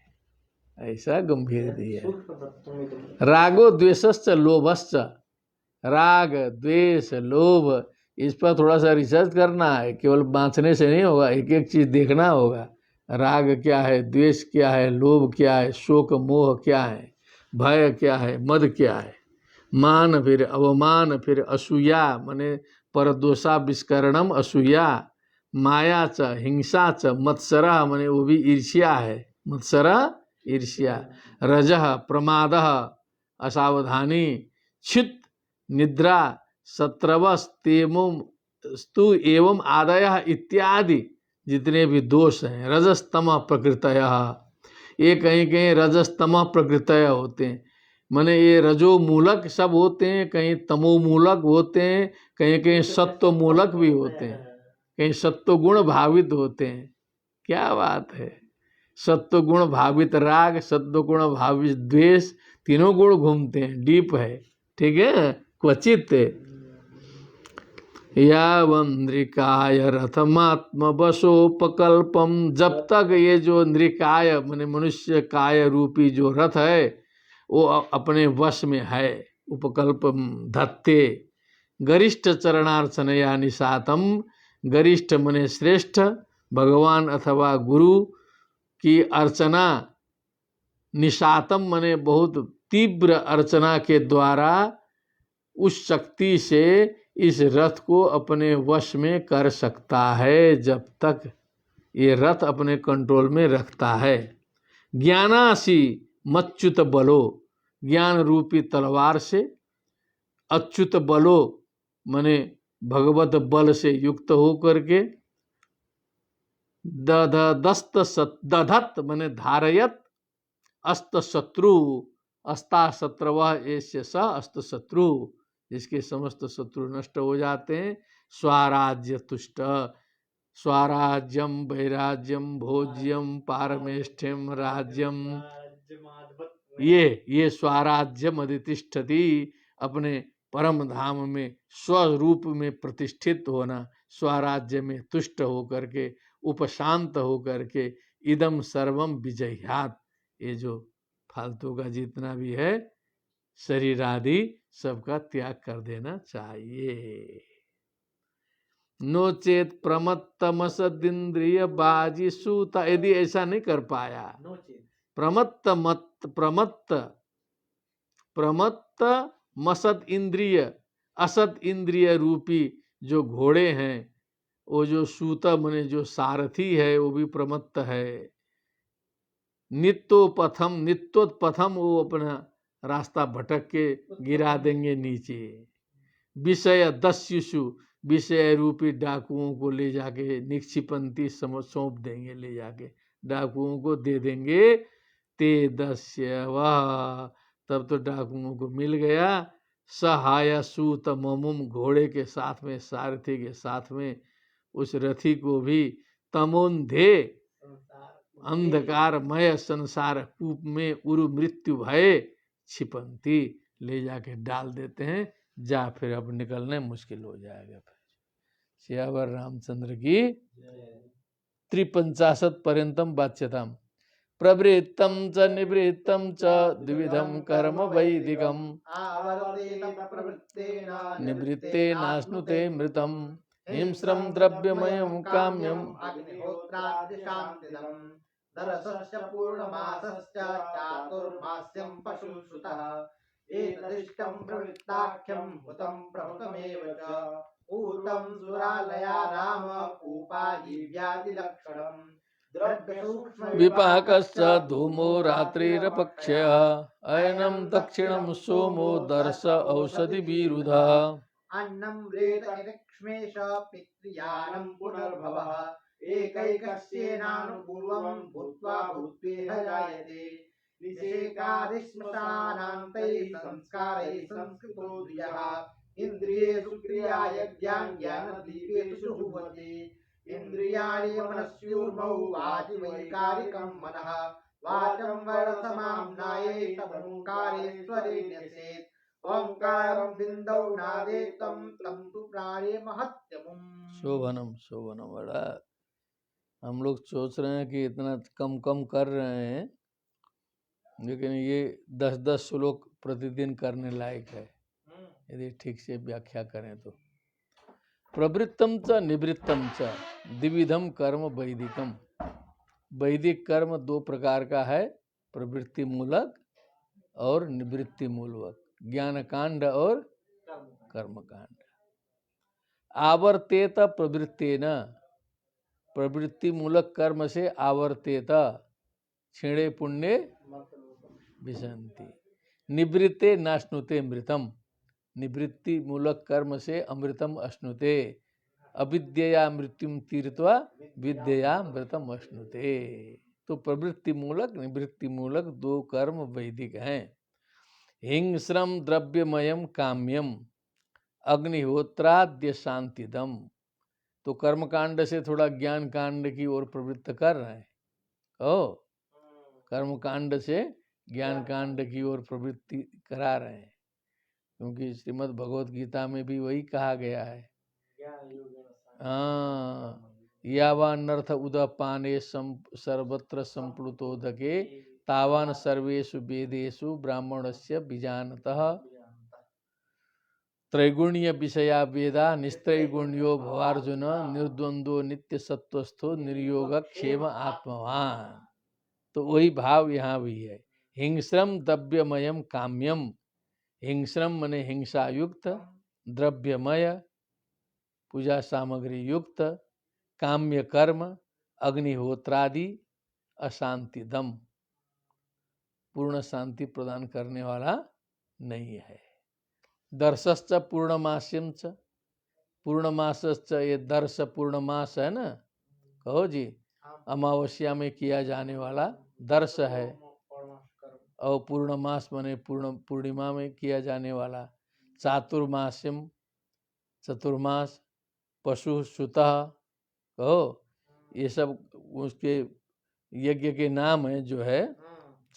ऐसा गंभीर दिया। रागो द्वेषश्च लोभश्च, राग द्वेष लोभ इस पर थोड़ा सा रिसर्च करना है, केवल बांचने से नहीं होगा, एक एक चीज देखना होगा। राग क्या है, द्वेष क्या है, लोभ क्या है, शोक मोह क्या है, भय क्या है, मद क्या है, मान फिर अवमान, फिर असूया माने परदोषा विस्करणम असूया, माया च हिंसा च, मत्सरा माने वो भी ईर्ष्या है, मत्सरा ईर्ष्या, रजः प्रमादः असावधानी, छित निद्रा सत्रवस्तेमस्तु एवं आदयः इत्यादि जितने भी दोष हैं। रजस्तम प्रकृतयः, ये कहीं कहीं रजस्तम प्रकृतय होते हैं, माने ये रजो मूलक सब होते हैं, कहीं तमो मूलक होते हैं, कहीं कहीं सत्व मूलक भी होते हैं, कहीं सत्व गुण भावित होते हैं। क्या बात है, सत्व गुण भावित राग, सत्व गुण भावित द्वेष, तीनों गुण घूमते हैं, डीप है, ठीक है। क्वचित यावंद्रिकाय रथमात्म बसोपकल्पम, जब तक ये जो नृकाय माने मनुष्य काय रूपी जो रथ है वो अपने वश में है, उपकल्पम धत्ते गरिष्ठ चरणार्चनया निशातम, गरिष्ठ मने श्रेष्ठ भगवान अथवा गुरु की अर्चना, निशातम मने बहुत तीव्र अर्चना के द्वारा उस शक्ति से इस रथ को अपने वश में कर सकता है, जब तक ये रथ अपने कंट्रोल में रखता है। ज्ञानासी मच्युत बलो, ज्ञान रूपी तलवार से, अच्युत बलो मने भगवत बल से युक्त होकर के, दधत मने धारयत, अस्त शत्रु, अस्ता शत्रव ऐसे स अस्त शत्रु, जिसके समस्त शत्रु नष्ट हो जाते हैं। स्वराज्य तुष्ट, स्वराज्यम वैराज्यम भोज्यम पारमेष्ठ्यम राज्यम, ये स्वराज्यम अधितिष्ठति, अपने परम धाम में स्वरूप में प्रतिष्ठित होना, स्वराज्य में तुष्ट होकर के, उपशांत होकर के, इदम सर्वम विजयात, ये जो फालतू का जितना भी है शरीर आदि सबका त्याग कर देना चाहिए। नोचेत प्रमत्तमसदिंद्रिय बाजी सूता, यदि ऐसा नहीं कर पाया, प्रमत्त मसद इंद्रिय, असद इंद्रिय रूपी जो घोड़े हैं, वो जो सूता मने जो सारथी है वो भी प्रमत्त है। नित्योत्पथम, वो अपना रास्ता भटक के गिरा देंगे नीचे। विषय दस्युषु, विषय रूपी डाकुओं को ले जाके निक्षिपंती सौंप देंगे, ले जाके डाकुओं को दे देंगे। ते दस्य वह, तब तो डाकुओं को मिल गया। सहाय सूत ममुम, घोड़े के साथ में, सारथी के साथ में उस रथी को भी तमोंधे, अंधकारमय संसार कूप में उरु मृत्यु भय छिपंती, ले जाके डाल देते हैं। जा फिर अब निकलने मुश्किल हो जाएगा। फिर सियावर रामचंद्र की 53 पर्यंतम वाच्यताम। प्रवृत्तम च निवृत्तम च द्विविधम कर्म वैदिकम, निवृत्ते नाश्नुते मृतम, हिंस्रम द्रव्यमयम काम्यम, दरसश्च पूर्णमासश्च चातुर्मास्यं पशुश्रुतः, एतदिष्टं प्रवृत्ताख्यं हुतं प्रहुतमेव च, पूतं सुरालया राम उपाजीव्यादिलक्षणं, द्रव्यसूक्ष्म विपाकश्च धूमो रात्रिरपक्षयः, अयनं दक्षिणं सोमो दर्श औषधि विरुधः, अन्नं रेतक्षमेश पितृयानं पुनर्भवः, एकैकस्येनानुपूर्वं भूत्वा भूत्वेह जायते, निषेकादिश्मशानान्तैः संस्कारैः संस्कृतो द्विजः, इन्द्रियेषु क्रिया यज्ञान् ज्ञानदीपेषु जुह्वति, इन्द्रियाणि मनस्युर्मौ वाचिवैकारिकं मनः, वाचं वर्णसमाम्नाये तमोङ्कारेश्वरे न्यसेत्, ओंकारं बिंदौ नादेतं तं तु प्राणे महत्यमुम्। शोभनम शोभनम। बड़ा हम लोग सोच रहे हैं कि इतना कम कम कर रहे हैं, लेकिन ये 10-10 श्लोक प्रतिदिन करने लायक है यदि ठीक से व्याख्या करें तो। प्रवृत्तम च निवृत्तम च द्विविधम कर्म वैदिकम, वैदिक कर्म 2 प्रकार का है, प्रवृत्ति मूलक और निवृत्ति मूलक, ज्ञान कांड और कर्म कांड। आवर्तेत प्रवृत्तेन, प्रवृत्ति मूलक कर्म से आवर्तेत, क्षीणे पुण्य विशंति, निवृत्ते नाश्नुते मृतम, निवृत्ति मूलक कर्म से अमृतम अश्नुते, अविद्यया मृत्युम तीर्थवा विद्यया मृतम अश्नुते। तो प्रवृत्ति मूलक निवृत्ति मूलक 2 कर्म वैदिक हैं। हिंस्रम द्रव्यमयम काम्यम, अग्निहोत्राद्य शांतिदम, तो कर्म कांड से थोड़ा ज्ञान कांड की ओर प्रवृत्त कर रहे हैं। कर्म कांड से ज्ञान कांड की ओर प्रवृत्ति करा रहे हैं, क्योंकि श्रीमद् भगवत गीता में भी वही कहा गया है। ज्ञान योगेन साङ्ख्यं हाँ, यावानर्थ उदपाने सर्वत्र संप्लुतोदके तावान सर्वेषु वेदेषु ब्राह्मणस्य बीजानतः त्रैगुण्य विषया वेदा निस्त्रैगुण्यो भवार्जुन निर्द्वंद्वो नित्य सत्वस्थो निर्योग क्षेम आत्मवान। तो वही भाव यहाँ भी है। हिंस्रम द्रव्यमयम काम्यम, हिंस्रम मने हिंसा युक्त, द्रव्यमय पूजा सामग्री युक्त, काम्य कर्म अग्निहोत्रादि, अशांति दम पूर्ण शांति प्रदान करने वाला नहीं है। दर्शश्च पूर्णमास्यम च, पूर्णमासश्च, ये दर्श पूर्णमास है ना, कहो जी, अमावस्या में किया जाने वाला दर्श है, और पूर्णमास मने पूर्णिमा में किया जाने वाला। चातुर्मास्यम, चतुर्मास, पशु सुतः, कहो, ये सब उसके यज्ञ के नाम है जो है।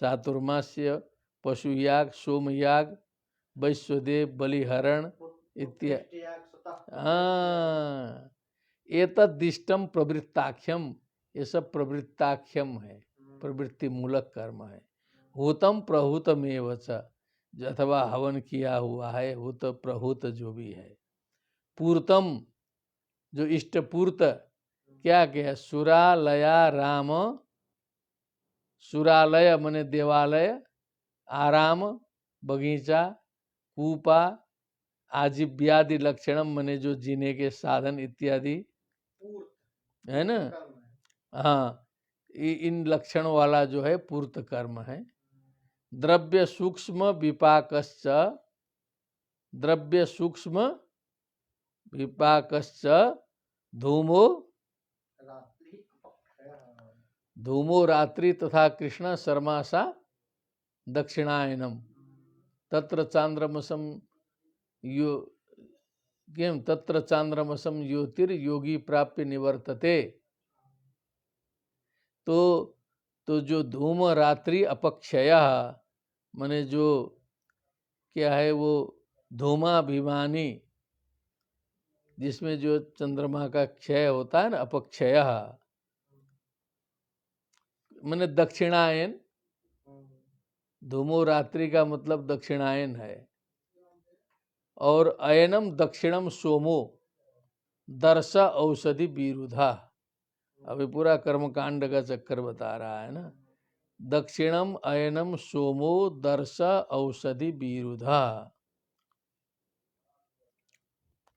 चातुर्मास्य, पशु याग, सोम याग, वैश्वदेव, बलिहरण इत्यादि। हाँ, एतद्दिष्टम प्रवृत्ताख्यम, ये सब प्रवृत्ताख्यम है, प्रवृत्ति मूलक कर्म है। हूतम प्रहूतमेव च, अथवा हवन किया हुआ है, हूत प्रहूत जो भी है। पूर्तम, जो इष्टपूर्त, क्या क्या, सुरालया राम, सुरालय मने देवालय, आराम बगीचा, कूपा, आजीव्यादि लक्षणम मने जो जीने के साधन इत्यादि है ना। हाँ, इन लक्षण वाला जो है पूर्त कर्म है। द्रव्य सूक्ष्म विपाकश्च, द्रव्य सूक्ष्म विपाकश्च धूमो, धूमो रात्रि तथा कृष्ण शर्मासा दक्षिणायनम, तत्र चांद्रमसम यो किम, तत्र चांद्रमसम ज्योतिर योगी प्राप्य निवर्तते। तो जो धूम रात्रि अपक्षय माने जो क्या है, वो धूमाभिमानी, जिसमें जो चंद्रमा का क्षय होता है ना, अपक्षय माने दक्षिणायन, धूमो रात्रि का मतलब दक्षिणायन है। और अयनम दक्षिणम सोमो दर्श औषधि विरुधा, अभी पूरा कर्मकांड का चक्कर बता रहा है ना। दक्षिणम अयनम सोमो दर्श औषधि विरुधा।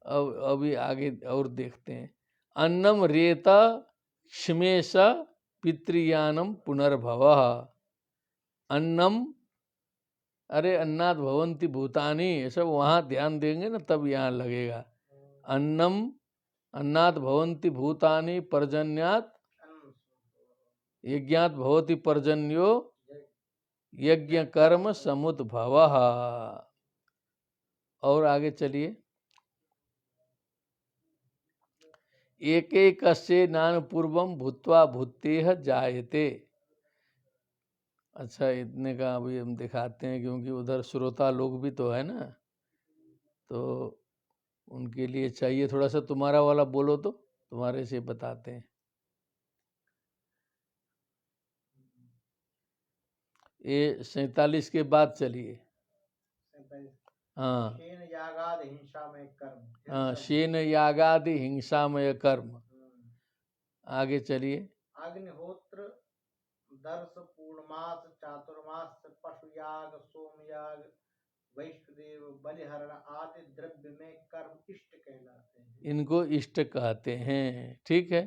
अब अभी आगे और देखते हैं। अन्नम रेत क्ष्मेश पितृयानम पुनर्भवः, अन्नम, अरे अन्नाद भवन्ति भूतानि, ये सब वहाँ ध्यान देंगे ना तब यहाँ लगेगा। अन्नम, अन्नाद भवन्ति भूतानि, पर्जन्यात यज्ञात भवति पर्जन्यो, यज्ञ कर्म समुद्भवः। और आगे चलिए। एक एक कस्य नान पूर्वम भूत्वा भूतेह जायते। अच्छा, इतने का अभी हम दिखाते हैं, क्योंकि उधर श्रोता लोग भी तो है ना, तो उनके लिए चाहिए थोड़ा सा। तुम्हारा वाला बोलो तो तुम्हारे से बताते हैं। ये 47 के बाद चलिए। हाँ शेन यागादि हिंसामय कर्म। हाँ, शेन यागादि हिंसामय कर्म। आगे चलिए। अग्निहोत्र, दर्श, पूर्णमास, चातुर्मास, पशुयाग, सोमयाग, वैष्णदेव, बलिहरण आदि द्रव्य में कर्म इष्ट कहलाते हैं। इनको इष्ट कहते हैं। ठीक है,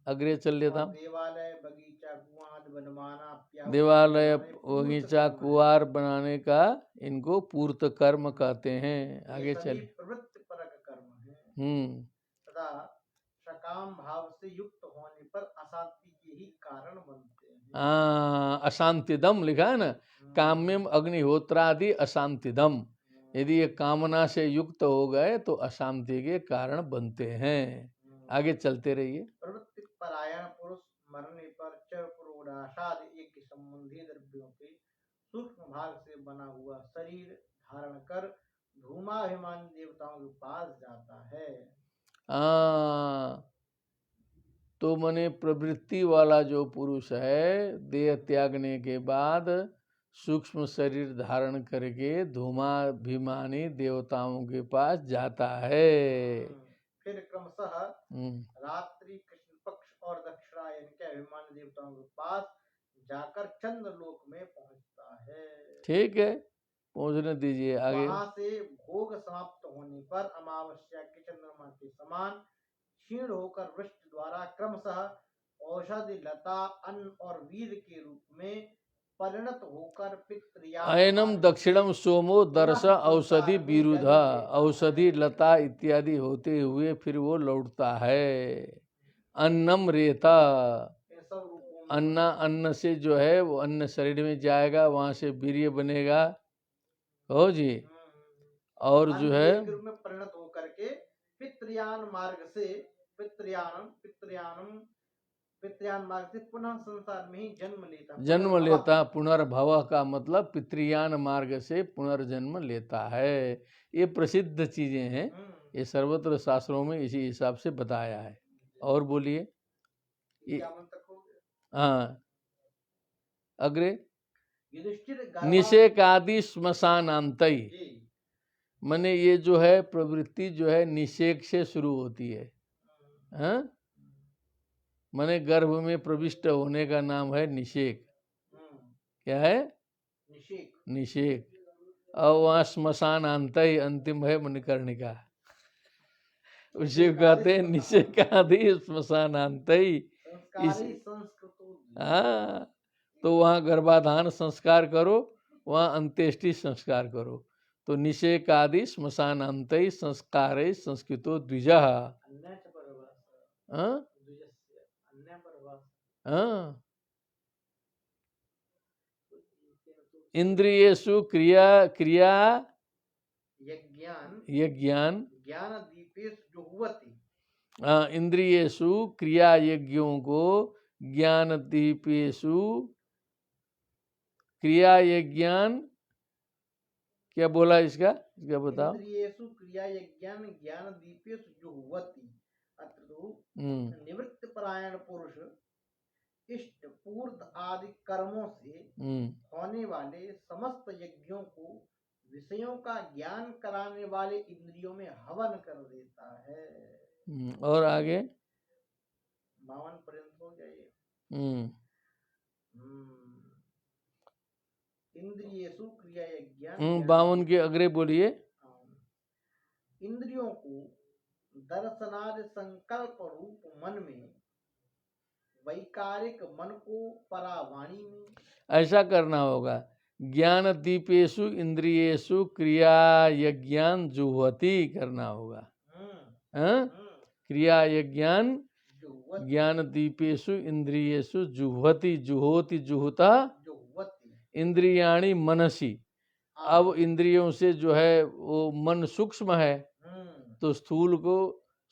आगे चल लेता हूँ। देवालय, बगीचा, कुआं बनवाना, देवालय, बगीचा, कुआर बनाने का इनको पूर्त कर्म कहते हैं। आगे चले। प्रवृत्ति परक कर्म है। तथा सकाम भाव से युक्त होने पर अशांति के ही कारण बनते हैं। अशांतिदम लिखा है ना, काम्यम अग्निहोत्रादि अशांतिदम। यदि ये कामना से युक्त हो गए तो अशांति के कारण बनते हैं। आगे चलते रहिए। प्रवृत्ति परायण पुरुष मरने पर चर पुरोडाशाद के संबंधी द्रव्यों के सूक्ष्म भाग से बना हुआ शरीर धारण कर धूमाभिमानी देवताओं के पास जाता है। तो मने प्रवृत्ति वाला जो पुरुष है देह त्यागने के बाद सूक्ष्म शरीर धारण करके धूमाभिमानी देवताओं के पास जाता है। फिर क्रमशः रात्रि कृष्ण पक्ष और दक्षिणायन के अभिमानी देवताओं के पास जाकर चंद्रलोक में पहुंचता है। ठीक है, पहुंचने दीजिए आगे। वहां से भोग समाप्त होने पर अमावस्या के चंद्रमा के समान क्षीण होकर वृष्टि द्वारा क्रमशः औषधि लता अन्न और वीर के रूप में परिणत होकर पितृयान अयनम दक्षिणम सोमो दर्श औषधि विरुद्धा, औषधि लता इत्यादि होते हुए फिर वो लौटता है। अन्नम रेता, अन्न से जो है वो अन्न शरीर में जाएगा, वहां से वीर्य बनेगा हो जी, और जो है में परिणत होकर के पितृयान मार्ग से पितृयान मार्ग से पुनः संसार में ही जन्म लेता। पुनर्भव का मतलब पितृयान मार्ग से पुनर्जन्म लेता है। ये प्रसिद्ध चीजें हैं, ये सर्वत्र शास्त्रों में इसी हिसाब से बताया है। और बोलिए। हाँ, अग्रे निषेकादि श्मशानांतई, माने ये जो है प्रवृत्ति जो है निषेक से शुरू होती है। हाँ, माने गर्भ में प्रविष्ट होने का नाम है निषेक। क्या है? निषेक। और वहाँ श्मशान अंतई, अंतिम है मणिकर्णिका, उसे कहते हैं निषेकादि श्मशान अंतई। हाँ, तो वहाँ गर्भाधान संस्कार करो, वहाँ अंत्येष्टि संस्कार करो। तो निषेकादि श्मशान अंतई संस्कारे संस्कृतो द्विजः। इंद्रियेषु क्रिया यज्ञान इंद्रियेषु क्रिया यज्ञों को ज्ञान दीपेषु क्रिया यज्ञान, क्या बोला इसका बताओ। इंद्रियेषु क्रिया यज्ञान ज्ञान दीपेषु जुह्वति। निवृत्त परायण पुरुष इष्ट पूर्त आदि कर्मों से होने वाले समस्त यज्ञों को विषयों का ज्ञान कराने वाले इंद्रियों में हवन कर देता है। और आगे 52 पर्यंत हो जाइए। इंद्रियेषु क्रिया यज्ञान 52 के अग्रे बोलिए। इंद्रियों को दर्शनादि संकल्प रूप मन में, वैकारिक मन को परावाणी में। ऐसा करना होगा। ज्ञान दीपेषु इंद्रियेषु क्रिया यज्ञान जुह्वति करना होगा। क्रिया यज्ञान ज्ञान दीपेषु इंद्रियेषु जुह्वति, जुहोति जुहुता इंद्रियाणि मनसी। अब इंद्रियों से जो है वो मन सूक्ष्म है, तो स्थूल को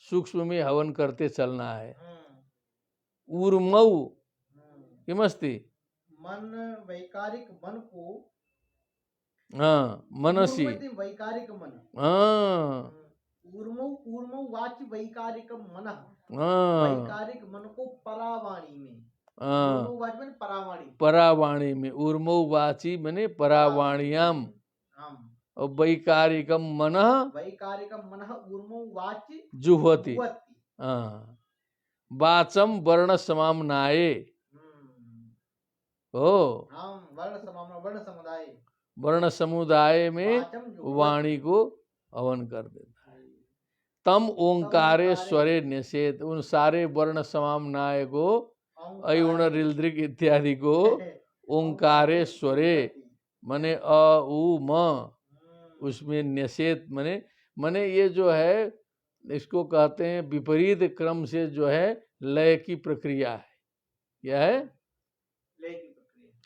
सूक्ष्म में हवन करते चलना है। ऊर्मऊ किमस्ति, मन वैकारिक मन को, मनसी वैकारिक मन, ऊर्मऊ वाचि वैकारिक मन, वैकारिक मन को परावाणी में, परावाणी में, ऊर्मऊ वाची मने परावाणियाम, और वैकारिकम मन ऊर्मऊ वाचि जुह्वति। वाचम वर्ण समामनाये, वर्ण समुदाय में वाणी को हवन कर देता है। तम ओंकारे स्वरे निषेध, उन सारे वर्ण समामनाय को, अयुण रिल्द्रिक इत्यादि को ओंकारे स्वरे मने अ उ म, उसमें निषेध मने ये जो है इसको कहते हैं विपरीत क्रम से जो है लय की प्रक्रिया है। क्या है?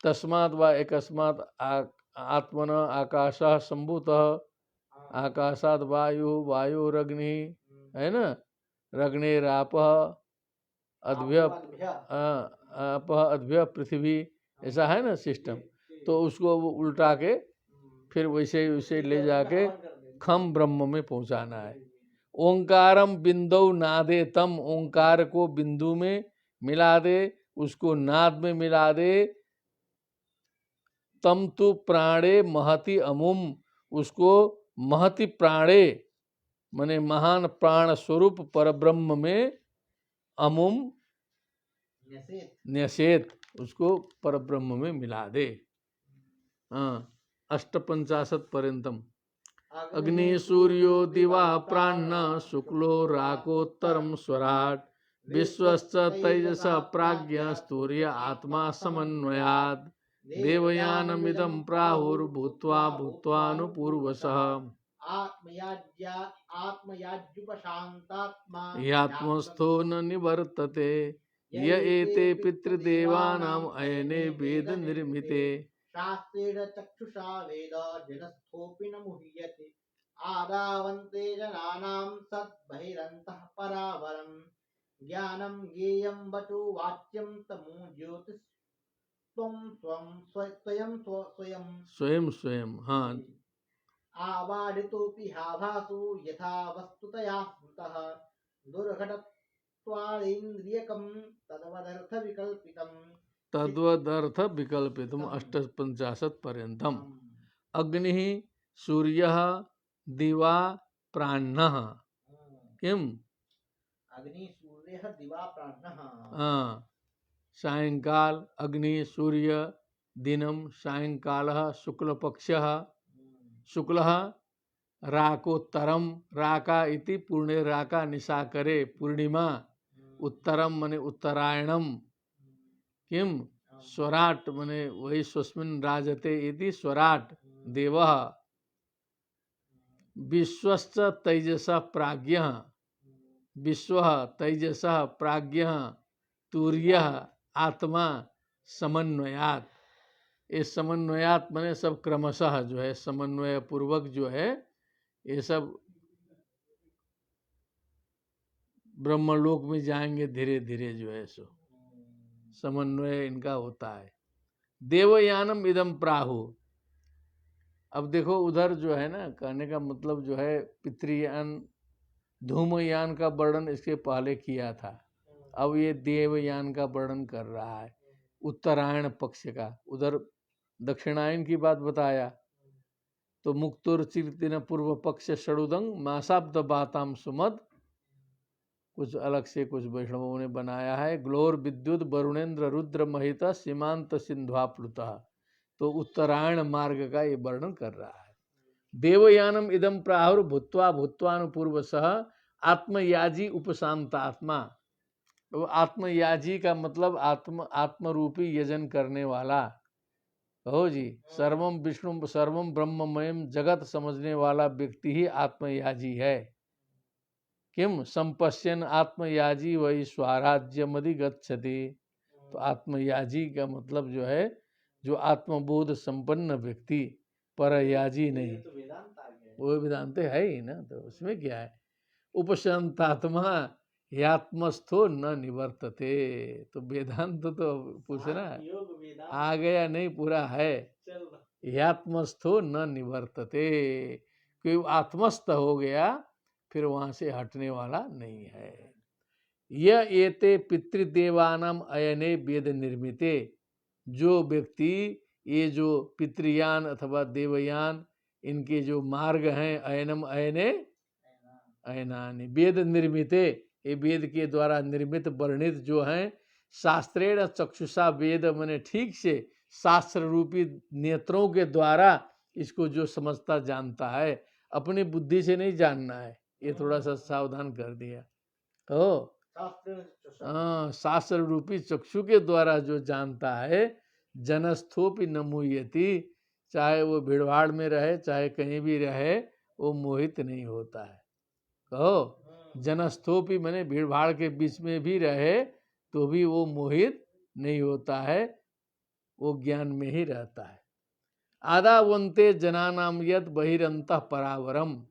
तस्मात् वा एकस्मात् आत्मन आकाशः सम्भूतः, आकाशात् वायु, वायुरग्नि, है ना, रग्नेरापः, अद्भ्य आपः अद्भ्य पृथ्वी, ऐसा है ना सिस्टम, तो उसको वो उल्टा के फिर वैसे वैसे ले जाके खम ब्रह्म में पहुंचाना है। ओंकारम बिंदु नादे तम, ओंकार को बिंदु में मिला दे, उसको नाद में मिला दे। तम तु प्राणे महति अमुम, उसको महति प्राणे माने महान प्राण स्वरूप परब्रह्म में अमुम न्यसेत, उसको परब्रह्म में मिला दे। हाँ, 58 पर्यंतम। अग्नि सूर्यो दिवा प्राण शुक्लो राकोत्तरम स्वराट, विश्वश्च तेजस प्राज्ञ स्तूर्य आत्मा समन्वयात्, देवयानमिदं प्राहुर्भूत्वा भूत्वानुपूर्वशः, यात्मस्थो न निवर्तते, य एते पितृदेवानाम् अयने वेद निर्मिते। शास्त्रेण चक्षुषा वेद जनस्थोऽपि न मुह्यते, आदावन्ते जनानां सद्बहिरन्तः परावरम्, ज्ञानं ज्ञेयं वचो वाच्यं तमो ज्योतिस्त्वं स्वयं स्वयं हाँ, आवाडितोऽपि हाभासो यथा वस्तुतया स्मृतः, दुर्घटत्वादिन्द्रियकं तद्वदर्थविकल्पितम्। तद्वदर्थ विकल्पितम 58 पर्यंतम। अग्नि सूर्य दिवा प्राणः किम, अग्नि सूर्य दिवा प्राणः, सायंकाल अग्नि सूर्य दिनम सायंकालः शुक्लपक्षः, शुक्लः राकोत्तरम, राका इति पूर्णे राका निशाकरे पूर्णिमा, उत्तरम मने उत्तरायणम, किम स्वराट मने वही स्वस्मिन् राजते इति स्वराट देवः, विश्वश्च तेजसः प्राज्ञः, विश्वः तेजसः प्राज्ञः तूर्यः आत्मा समन्वयात्। इस समन्वयात मने सब क्रमशः जो है समन्वय पूर्वक जो है ये सब ब्रह्मलोक में जाएंगे धीरे धीरे जो है सो समन्वय इनका होता है। देवयानम इदम प्राहु, अब देखो उधर जो है ना, कहने का मतलब जो है पितृयान धूमयान का वर्णन इसके पहले किया था, अब ये देवयान का वर्णन कर रहा है उत्तरायण पक्ष का। उधर दक्षिणायन की बात बताया तो मुक्तोर्चितिन पूर्व पक्ष षडुदंग मासाब्द बाताम सुमद, कुछ अलग से कुछ वैष्णवों ने बनाया है। ग्लोर विद्युत वरुणेन्द्र रुद्र महिता सीमांत सिंधुआ प्लुता, तो उत्तरायण मार्ग का ये वर्णन कर रहा है। देवयानम इदम प्राहुर भूत्वा भूत्वानुपूर्वशः आत्मयाजी उपशांत आत्मा, तो आत्मयाजी का मतलब आत्म रूपी यजन करने वाला हो जी। सर्वम विष्णु सर्वम ब्रह्ममयम जगत समझने वाला व्यक्ति ही आत्मयाजी है। किम संपश्यन आत्मयाजी वही स्वराज्यमदि गच्छति, तो आत्मयाजी का मतलब जो है जो आत्मबोध संपन्न व्यक्ति, परयाजी नहीं, वो वेदांत है ही ना, तो उसमें क्या है। उपशांतात्मा यात्मस्थो न निवर्तते, तो वेदांत तो पूछना आ गया नहीं, पूरा है। यात्मस्थो न निवर्तते, कोई आत्मस्थ हो गया फिर वहां से हटने वाला नहीं है। यह एते पितृदेवानाम अयने वेद निर्मिते, जो व्यक्ति ये जो पितृयान अथवा देवयान इनके जो मार्ग हैं, अयनम अयने अयनानि वेद निर्मिते, ये वेद के द्वारा निर्मित वर्णित जो हैं, शास्त्रेण चक्षुषा वेद मने ठीक से शास्त्र रूपी नेत्रों के द्वारा इसको जो समझता जानता है, अपनी बुद्धि से नहीं जानना है, ये थोड़ा सा सावधान कर दिया। तो शास्त्र रूपी चक्षु के द्वारा जो जानता है, जनस्थोपि न मुह्यति, चाहे वो भीड़भाड़ में रहे चाहे कहीं भी रहे, वो मोहित नहीं होता है। कहो जनस्थोपि माने भीड़ भाड़ के बीच में भी रहे तो भी वो मोहित नहीं होता है, वो ज्ञान में ही रहता है। आदावंते जनानाम यद बहिरंतः परावरम,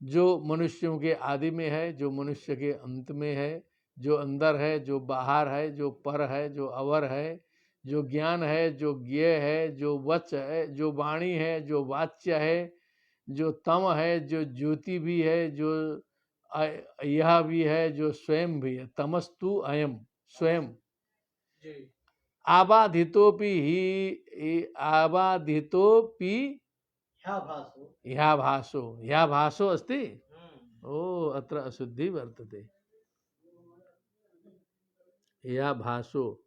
जो मनुष्यों के आदि में है, जो मनुष्य के अंत में है, जो अंदर है, जो बाहर है, जो पर है, जो अवर है, जो ज्ञान है, जो ज्ञ है, जो वच है, जो वाणी है, जो वाच्य है, जो तम है, जो ज्योति भी है, जो यह भी है, जो स्वयं भी है। तमस्तु अयम स्वयं जी आबाधितोपि ही आबाधितोपि ह्या भासो ह्या भासो अस्ति। हम्म, ओ अत्र अशुद्धि वर्तते। ह्या भासो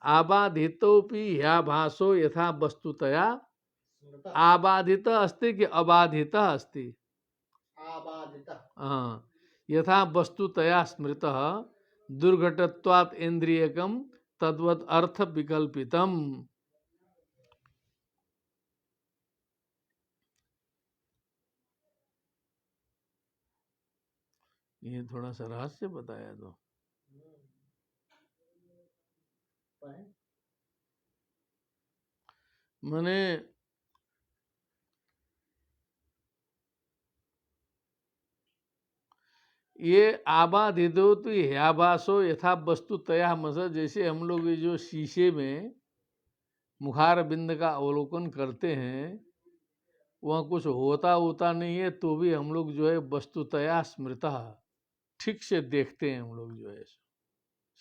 आबाधितोपि ह्या भासो यथा वस्तुतया स्मृतः आबाधित अस्ति कि अबाधित अस्ति। आबाधितः हाँ, यथा वस्तुतया स्मृतः दुर्घटत्वात् इंद्रियकम तद्वत् अर्थ विकल्पितम। ये थोड़ा सा रहस्य बताया तो पर मैंने ये आबाधितो तो ह्याभासो यथा वस्तु तया मतलब जैसे हम लोग ये जो शीशे में मुखार बिंद का अवलोकन करते हैं वहाँ कुछ होता नहीं है तो भी हम लोग जो है वस्तुतया स्मृता ठीक से देखते हैं। हम लोग जो है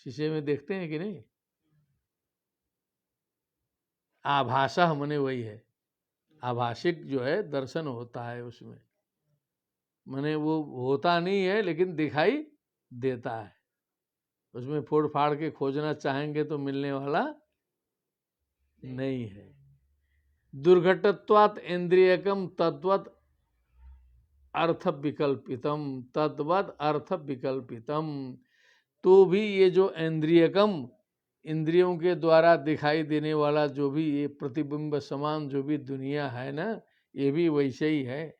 शीशे में देखते हैं कि नहीं। आभासा मने वही है, आभाषिक जो है दर्शन होता है उसमें, मने वो होता नहीं है लेकिन दिखाई देता है। उसमें फोड़ फाड़ के खोजना चाहेंगे तो मिलने वाला नहीं है। दुर्घटत्वात् इंद्रियकम तद्वत अर्थ विकल्पितम तद्वत अर्थ विकल्पितम। तो भी ये जो इंद्रियकम इंद्रियों के द्वारा दिखाई देने वाला जो भी ये प्रतिबिंब समान जो भी दुनिया है ना, ये भी वैसे ही है,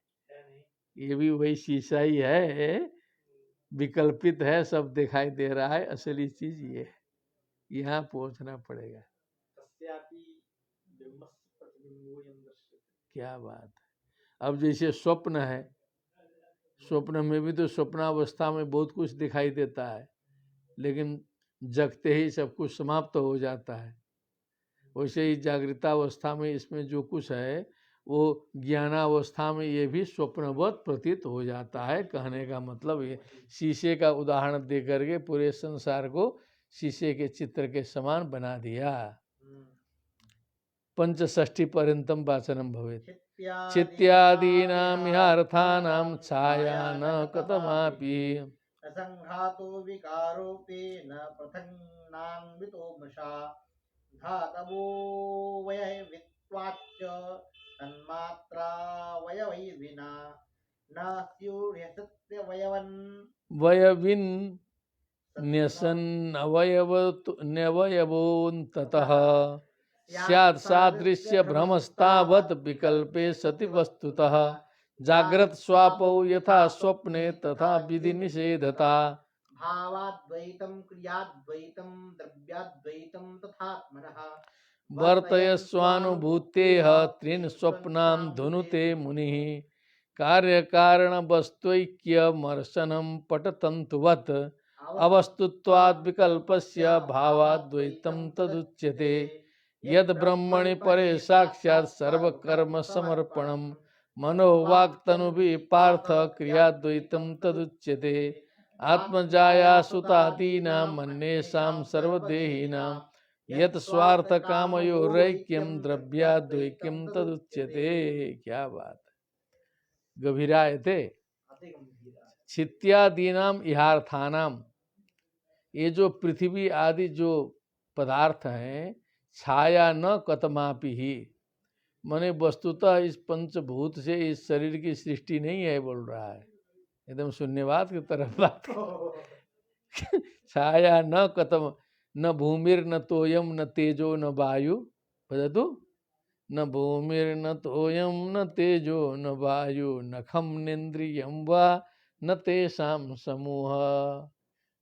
ये भी वही शीशा ही है, विकल्पित है, सब दिखाई दे रहा है। असली चीज ये है, यहाँ पहुंचना पड़ेगा। तस्यापि बिंबस्य प्रतिबिंबोऽयं दृश्यते। क्या बात है। अब जैसे स्वप्न है, स्वप्न में भी तो स्वप्नावस्था में बहुत कुछ दिखाई देता है लेकिन जगते ही सब कुछ समाप्त हो जाता है। वैसे ही जागृतावस्था में इसमें जो कुछ है वो ज्ञानावस्था में ये भी स्वप्नवत प्रतीत हो जाता है। कहने का मतलब ये शीशे का उदाहरण दे करके पूरे संसार को शीशे के चित्र के समान बना दिया। पंचषष्ठी पर्यंतम वाचनम भवेत्। चित्यादीनां ह्यर्थानां छाया न कतमापि न संघातो विकारोपि न पृथङ्नान्वितो मृषा धातवो वयवित्वाच्च तन्मात्रा वयवैर्विना न स्युर्यसत्यवयवन् वयविन् न्यसन्नवयवोऽन्ततः स्यात् सादृश्य भ्रमस्तावत् विकल्पे सति वस्तुतः जाग्रत स्वापौ यथा स्वप्ने तथा विधि निषेधता भावाद्वैतं क्रियाद्वैतं द्रव्याद्वैतं तथात्मनः वर्तयस्वानुभूतेः त्रीन् स्वप्नां धुनुते मुनिः कार्यकारणवस्त्वैक्यमर्शनं पटतन्तुवत् अवस्तुत्वाद् विकल्पस्य भावाद्वैतं तदुच्यते यद ब्रह्मणि परे साक्षात् सर्वकर्म समर्पणम् मनोवाक्तनुभिः पार्थ क्रियाद्वैतं तदुच्यते आत्मजाया सुतादीनां अन्येषां सर्वदेहिनां यत् स्वार्थ कामयोरैक्यं द्रव्याद्वैक्यं तदुच्यते। क्या बात है, गभीरायते। अति गंभीरा छित्यादीनाम इहार्थानाम, ये जो पृथ्वी आदि जो पदार्थ हैं छाया न कतमापि ही, मने वस्तुतः इस पंचभूत से इस शरीर की सृष्टि नहीं है बोल रहा है, एकदम शून्यवाद की तरफ बात छाया न कतम न भूमिर्न तोयम न तेजो न वायु, वदतु न भूमिर्न तोयम न तेजो न वायु न खम नेन्द्रियम वा न तेषां समूह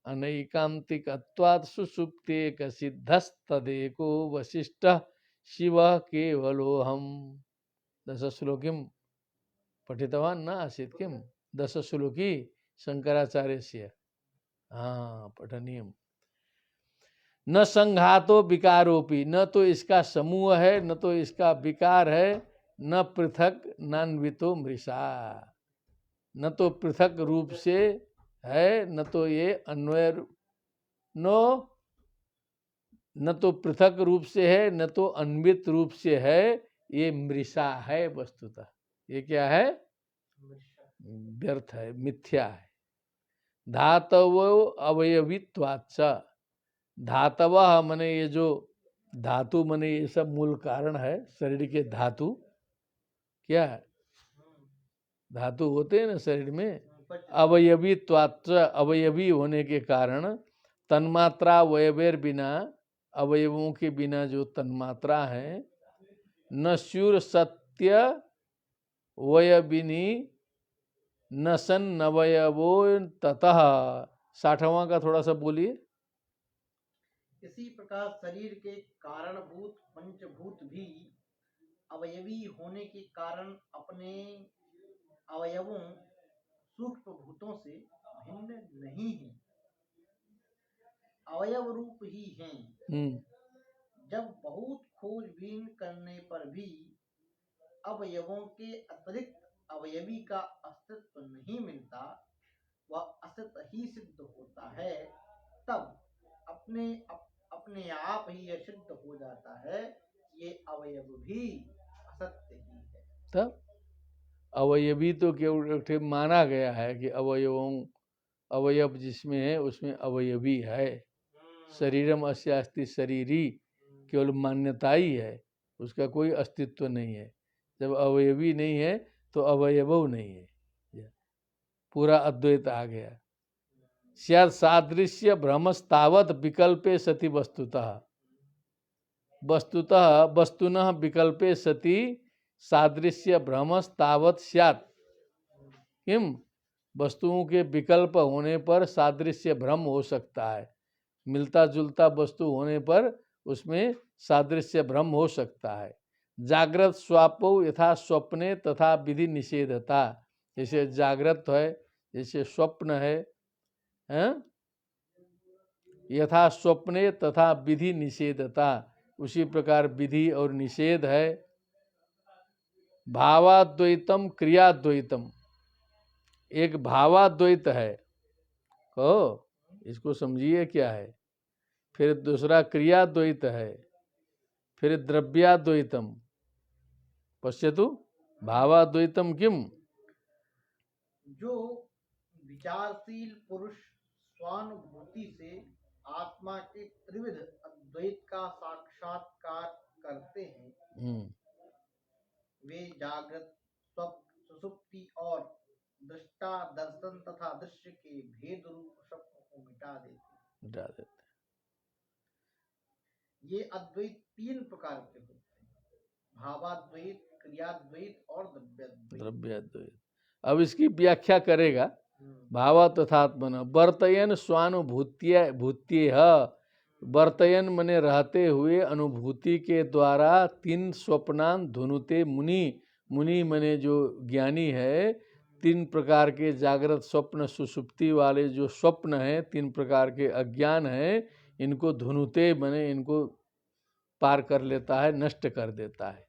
अनैकांतिकत्वात् सुषुप्ते कसिद्धस्तदेको वसिष्ठः शिवः केवलोऽहम्। दशश्लोकीं पठितवान् न आसीत् किं? दशश्लोकी शंकराचार्यस्य, हाँ पठनीयम्। न संघातो विकारोपी, न तो इसका समूह है न तो इसका विकार है, न पृथक नान्वितो मृषा, न तो पृथक रूप से है न तो ये अन्वय न तो पृथक रूप से है न तो अन्वित रूप से है, ये मृषा है वस्तुतः। ये क्या है? व्यर्थ है, मिथ्या है। धातव अवयवित्वाच्च, धातव मने ये जो धातु मने ये सब मूल कारण है शरीर के। धातु क्या है? धातु होते हैं ना शरीर में। अवयवित्वाच्च, अवयवी होने के कारण तन्मात्रा वयवेर बिना, अवयवों के बिना जो तन्मात्रा है, न स्युर सत्य वयबिनी न सन नवयवो ततः। 60वां का थोड़ा सा बोलिए। इसी प्रकार शरीर के कारणभूत पंचभूत भी अवयवी होने के कारण अपने अवयवों सूक्ष्म भूतों से भिन्न नहीं है, अवयव रूप ही हैं। जब बहुत खोजबीन करने पर भी अवयवों के अतिरिक्त अवयवी का अस्तित्व नहीं मिलता, वह असत ही सिद्ध होता है, तब अपने आप ही यह सिद्ध हो जाता है ये अवयव भी असत्य ही है। तब अवयवी तो केवल माना गया है कि अवयव जिसमें है उसमें अवयवी है। शरीरम अस्यास्ति शरीरी केवल मान्यता ही है, उसका कोई अस्तित्व नहीं है। जब अवयवी नहीं है तो अवयव नहीं है, पूरा अद्वैत आ गया। स्यात् सादृश्य भ्रमस्तावत् विकल्पे सति वस्तुतः, वस्तुनः विकल्पे सति सादृश्य भ्रमस्तावत् स्यात्। किम? वस्तुओं के विकल्प होने पर सादृश्य भ्रम हो सकता है, मिलता जुलता वस्तु होने पर उसमें सादृश्य भ्रम हो सकता है। जागृत स्वापो यथा स्वप्ने तथा विधि निषेधता, जैसे जागृत है जैसे स्वप्न है, यथा स्वप्ने तथा विधि निषेधता, उसी प्रकार विधि और निषेध है। भावाद्वैतम क्रियाद्वैतम, एक भावाद्वैत है, कहो इसको समझिए क्या है। फिर दूसरा क्रियाद्वैत है, फिर द्रव्याद्वैतम। पश्यतु भावाद्वैतम किम? जो विचारशील पुरुष स्वानुभूति से आत्मा के त्रिविध अद्वैत का साक्षात्कार करते हैं, वे जागृत, स्वप्न, सुषुप्ति और दृष्टा दर्शन तथा दृश्य के भेद रूप स्वप्न को मिटा देते हैं। ये अद्वैत तीन प्रकार के होते हैं, भावाद्वैत, क्रियाद्वैत और द्रव्याद्वैत। अब इसकी व्याख्या करेगा। भाव तथात्मन वर्तयन स्वानुभूत्य भूत्य, वर्तयन मने रहते हुए अनुभूति के द्वारा तीन स्वप्नान धुनुते मुनि, मुनि मने जो ज्ञानी है, तीन प्रकार के जागृत स्वप्न सुषुप्ति वाले जो स्वप्न हैं, तीन प्रकार के अज्ञान हैं, इनको धुनुते मने इनको पार कर लेता है, नष्ट कर देता है।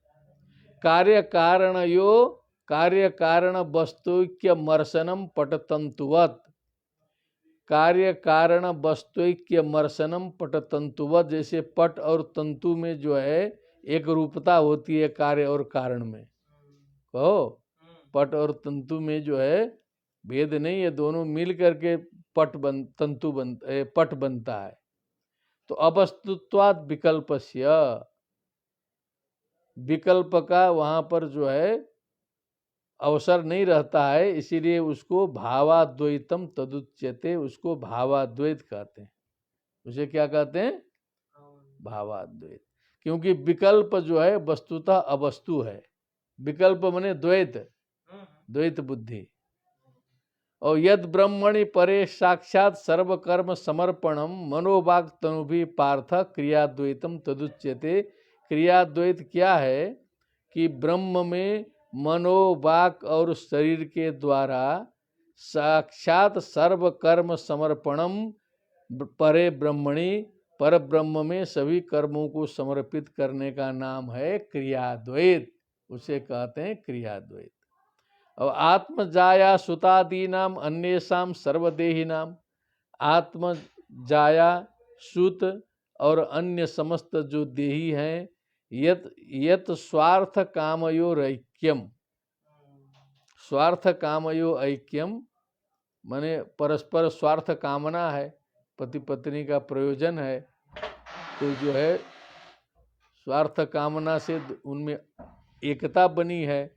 कार्य कारण वस्तुक्य मर्शनम पटतंतुवत, कार्य कारण वस्तुक्य मर्शनम पटतंतुवत, जैसे पट और तंतु में जो है एक रूपता होती है कार्य और कारण में। कहो पट और तंतु में जो है भेद नहीं है, दोनों मिल करके पट बनता है। तो अवस्तुत्वाद विकल्पस्य, विकल्प का वहां पर जो है अवसर नहीं रहता है, इसीलिए उसको भावाद्वैतम तदुच्यते, उसको भावाद्वैत कहते हैं। उसे क्या कहते हैं? भावाद्वैत। क्योंकि विकल्प जो है वस्तुतः अवस्तु है। विकल्प माने द्वैत, द्वैत बुद्धि। और यद ब्रह्मणि परे साक्षात सर्वकर्म समर्पणम मनोवाक् तनुभि पार्थ क्रियाद्वैतम तदुच्यते। क्रियाद्वैत क्या है कि ब्रह्म में मनोवाक् और शरीर के द्वारा साक्षात सर्वकर्म समर्पणम परे ब्रह्मणि, पर ब्रह्म में सभी कर्मों को समर्पित करने का नाम है क्रियाद्वैत, उसे कहते हैं क्रियाद्वैत। और आत्मजाया सुतादि नाम अन्येषाम सर्वदेही नाम, आत्म जाया सुत और अन्य समस्त जो देही हैं, यत स्वार्थ कामयो ऐक्यम, स्वार्थ कामयो ऐक्यम माने परस्पर स्वार्थ कामना है, पति पत्नी का प्रयोजन है, तो जो है स्वार्थ कामना से उनमें एकता बनी है,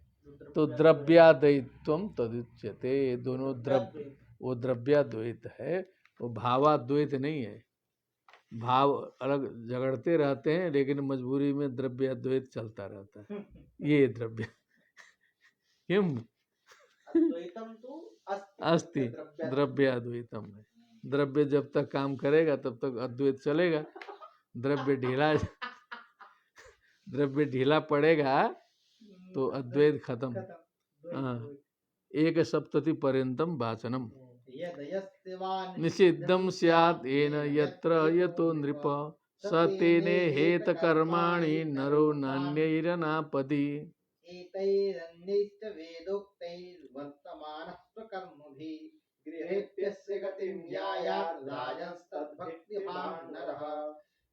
तो द्रव्याद्वैतम तदुच्यते। दोनों द्रव्य, वो द्रव्याद्वैत है, वो भावाद्वैत नहीं है। भाव अलग झगड़ते रहते हैं, लेकिन मजबूरी में द्रव्याद्वैत चलता रहता है। ये द्रव्य किम अद्वैतम तो अस्ति द्रव्याद्वैतम है। द्रव्य जब तक काम करेगा तब तक अद्वैत चलेगा। द्रव्य ढीला पड़ेगा तो अद्वैत खत्म। हाँ, एक सप्तति पर्यंतम वाचनम निषिद्धम स्यात् येन यत्र यतो नृप स तेने हेत कर्माणि नरो नान्यैरनापदि। एतैरन्यैश्च वेदोक्तैर्वर्तमानः स्वकर्मभिः गृहेभ्यस्य गतिं यायात् राजंस्तद्भक्तिमान् नरः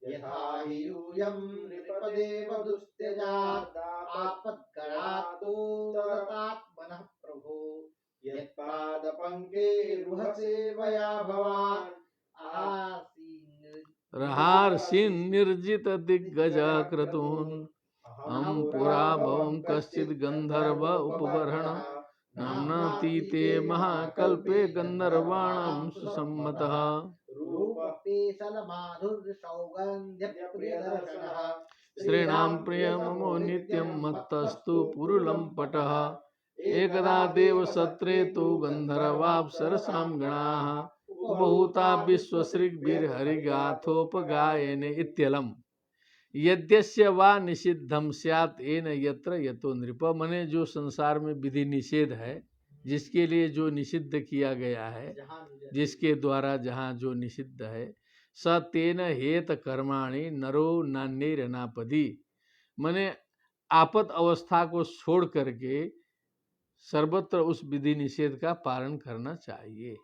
यथा हि यूयं नृपदेव दुस्त्यजात् आपद्गणातो तदात्मनः प्रभो यत्पादपङ्केरुहसेवया भवान् रहार्षीन् निर्जित दिग्गज क्रतून् हम पुरा भवं कश्चित् गंधर्व उपबर्हण नाम्नातीते महाकल्पे गंधर्वाणां सुसम्मतः। श्रीणां प्रियममो नित्यं मत्तस्तु पुरुलम्पटः एकदा देवसत्रे तु गन्धर्वाप्सरसां गणाः उपहूता विश्वश्रीर्हरिगाथोपगायने इत्यलम्। यद्यस्य वा निषिद्धम स्यात् येन यत्र यतो नृप, मने जो संसार में विधि निषेध है, जिसके लिए जो निषिद्ध किया गया है, जिसके द्वारा जहाँ जो निषिद्ध है, स तेन हेत कर्माणि नरो नान्यैरनापदि, मने आपद अवस्था को छोड़ करके सर्वत्र उस विधि निषेध का पालन करना चाहिए।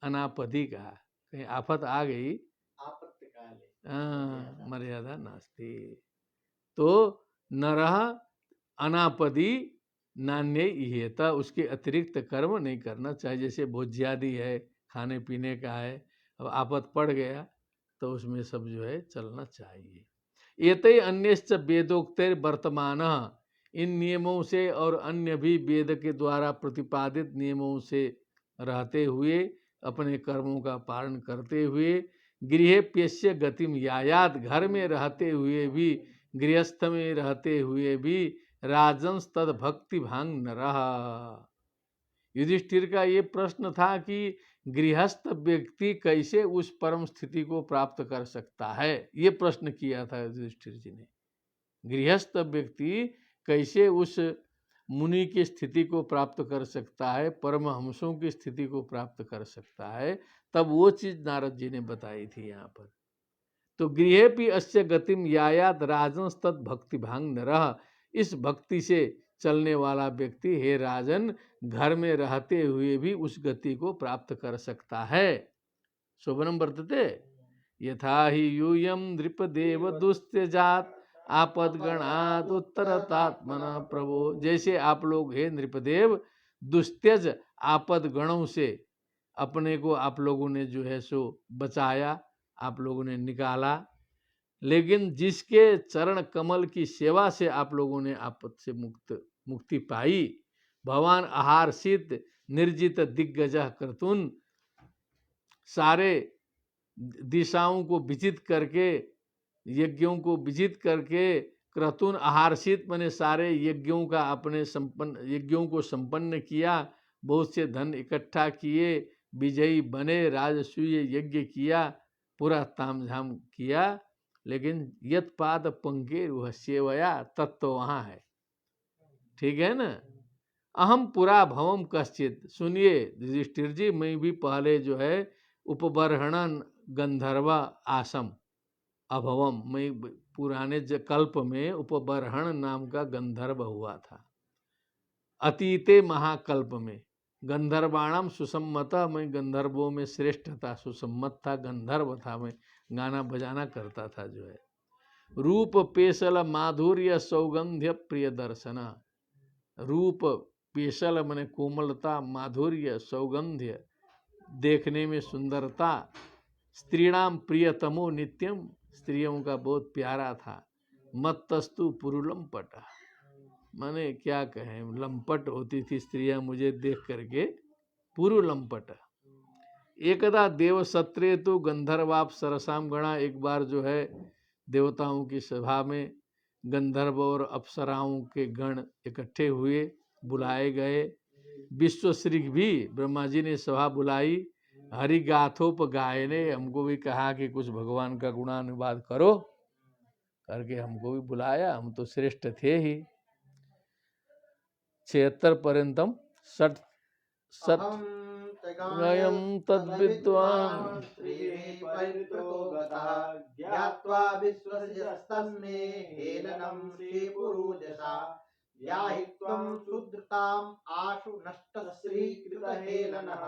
अनापदि का, कहीं आफत आ गई मर्यादा नास्ति, तो नरः अनापदि नान्य इहेत, उसके अतिरिक्त कर्म नहीं करना चाहिए। जैसे भोज्यादि है, खाने पीने का है, अब आफत पड़ गया तो उसमें सब जो है चलना चाहिए। एतै अन्यश्च वेदोक्तैर वर्तमान, इन नियमों से और अन्य भी वेद के द्वारा प्रतिपादित नियमों से रहते हुए, अपने कर्मों का पालन करते हुए, गृहेप्यस्य गतिम यायात, घर में रहते हुए भी, गृहस्थ में रहते हुए भी, राजंस तद भक्ति भांग नरः। युधिष्ठिर का ये प्रश्न था कि गृहस्थ व्यक्ति कैसे उस परम स्थिति को प्राप्त कर सकता है, ये प्रश्न किया था युधिष्ठिर जी ने। गृहस्थ व्यक्ति कैसे उस मुनि की स्थिति को प्राप्त कर सकता है, परमहंसों की स्थिति को प्राप्त कर सकता है, तब वो चीज नारद जी ने बताई थी यहाँ पर। तो गृहेपि अस्य गतिम यायात राजंस तद भक्ति भांग नरः, इस भक्ति से चलने वाला व्यक्ति, हे राजन, घर में रहते हुए भी उस गति को प्राप्त कर सकता है। शोभनम वर्तते यथा ही यूयम नृपदेव दुस्त्यजात आपदगणात उत्तरतात्मना प्रभो, जैसे आप लोग हे नृपदेव दुस्त्यज आपद गणों से अपने को आप लोगों ने जो है सो बचाया, आप लोगों ने निकाला, लेकिन जिसके चरण कमल की सेवा से आप लोगों ने आपद से मुक्ति पाई, भगवान आहारसित निर्जित दिग्गज क्रतुन, सारे दिशाओं को विजित करके, यज्ञों को विजित करके, क्रतुन आहारसित माने सारे यज्ञों का अपने यज्ञों को संपन्न किया, बहुत से धन इकट्ठा किए, विजयी बने, राजसूय यज्ञ किया, पूरा तामझाम किया, लेकिन यत पाद पंके सेवया, तत्व वहाँ है। ठीक है ना। अहम पुरा भवम कश्चित, सुनिए युधिष्ठिर जी, मैं भी पहले जो है उपबर्हणन गंधर्व आसम, अभवम में पुराने कल्प में उपबर्हण नाम का गंधर्व हुआ था। अतीते महाकल्प में गंधर्वाणाम सुसम्मत, मैं गंधर्वों में श्रेष्ठ था, सुसम्मत था, गंधर्व था, मैं गाना बजाना करता था जो है। रूप पेशल माधुर्य सौगंध्य प्रिय दर्शना, रूप पेशल मने कोमलता, माधुर्य सौगंध्य देखने में सुंदरता, स्त्रीणाम प्रियतमो नित्यम, स्त्रियों का बहुत प्यारा था। मत्तस्तु पुरुलंपट, माने क्या कहें, लंपट होती थी स्त्रियां मुझे देख करके, पुरुलंपट। एकदा देव सत्रे तो गंधर्वाप सरसाम गणा, एक बार जो है देवताओं की सभा में गंधर्व और अप्सराओं के गण इकट्ठे हुए, बुलाए गए। विश्वश्री भी ब्रह्मा जी ने सभा बुलाई। हरि गाथोप गाय ने हमको भी कहा कि कुछ भगवान का गुणानुवाद करो, करके हमको भी बुलाया, हम तो श्रेष्ठ थे ही। 76 पर्यंतम सट सट गयम तद्विद्वान् ज्ञात्वा विश्वसिजस्तन्मे हेलनं श्रीपुरुजसा, याहि त्वं शूद्रताम् आशु नष्टश्रीकृतहेलनः,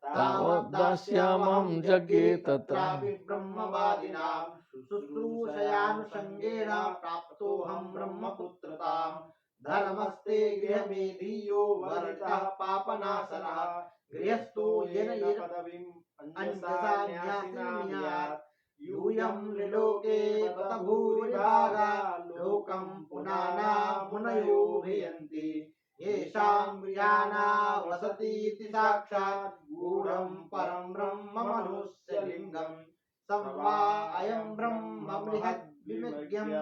तावद्दास्यामहं यज्ञे तत्रापि ब्रह्मवादिनां शुश्रूषयानुषङ्गेण प्राप्तोऽहं ब्रह्मपुत्रताम्। धर्मस्ते गृहमेधीयो वर्णितः पापनाशनः, गृहस्थो येन पदवीम् अंजसा न्यासिनायात्, यूयं त्रिलोके बत भूरिभागा लोकं पुनाना मुनयो भियन्ति, येषां ज्ञाना वसतीति साक्षात् गूढं परं ब्रह्म मनुष्यलिङ्गम्, संवा अयं ब्रह्म बृहद् विविज्ञम्,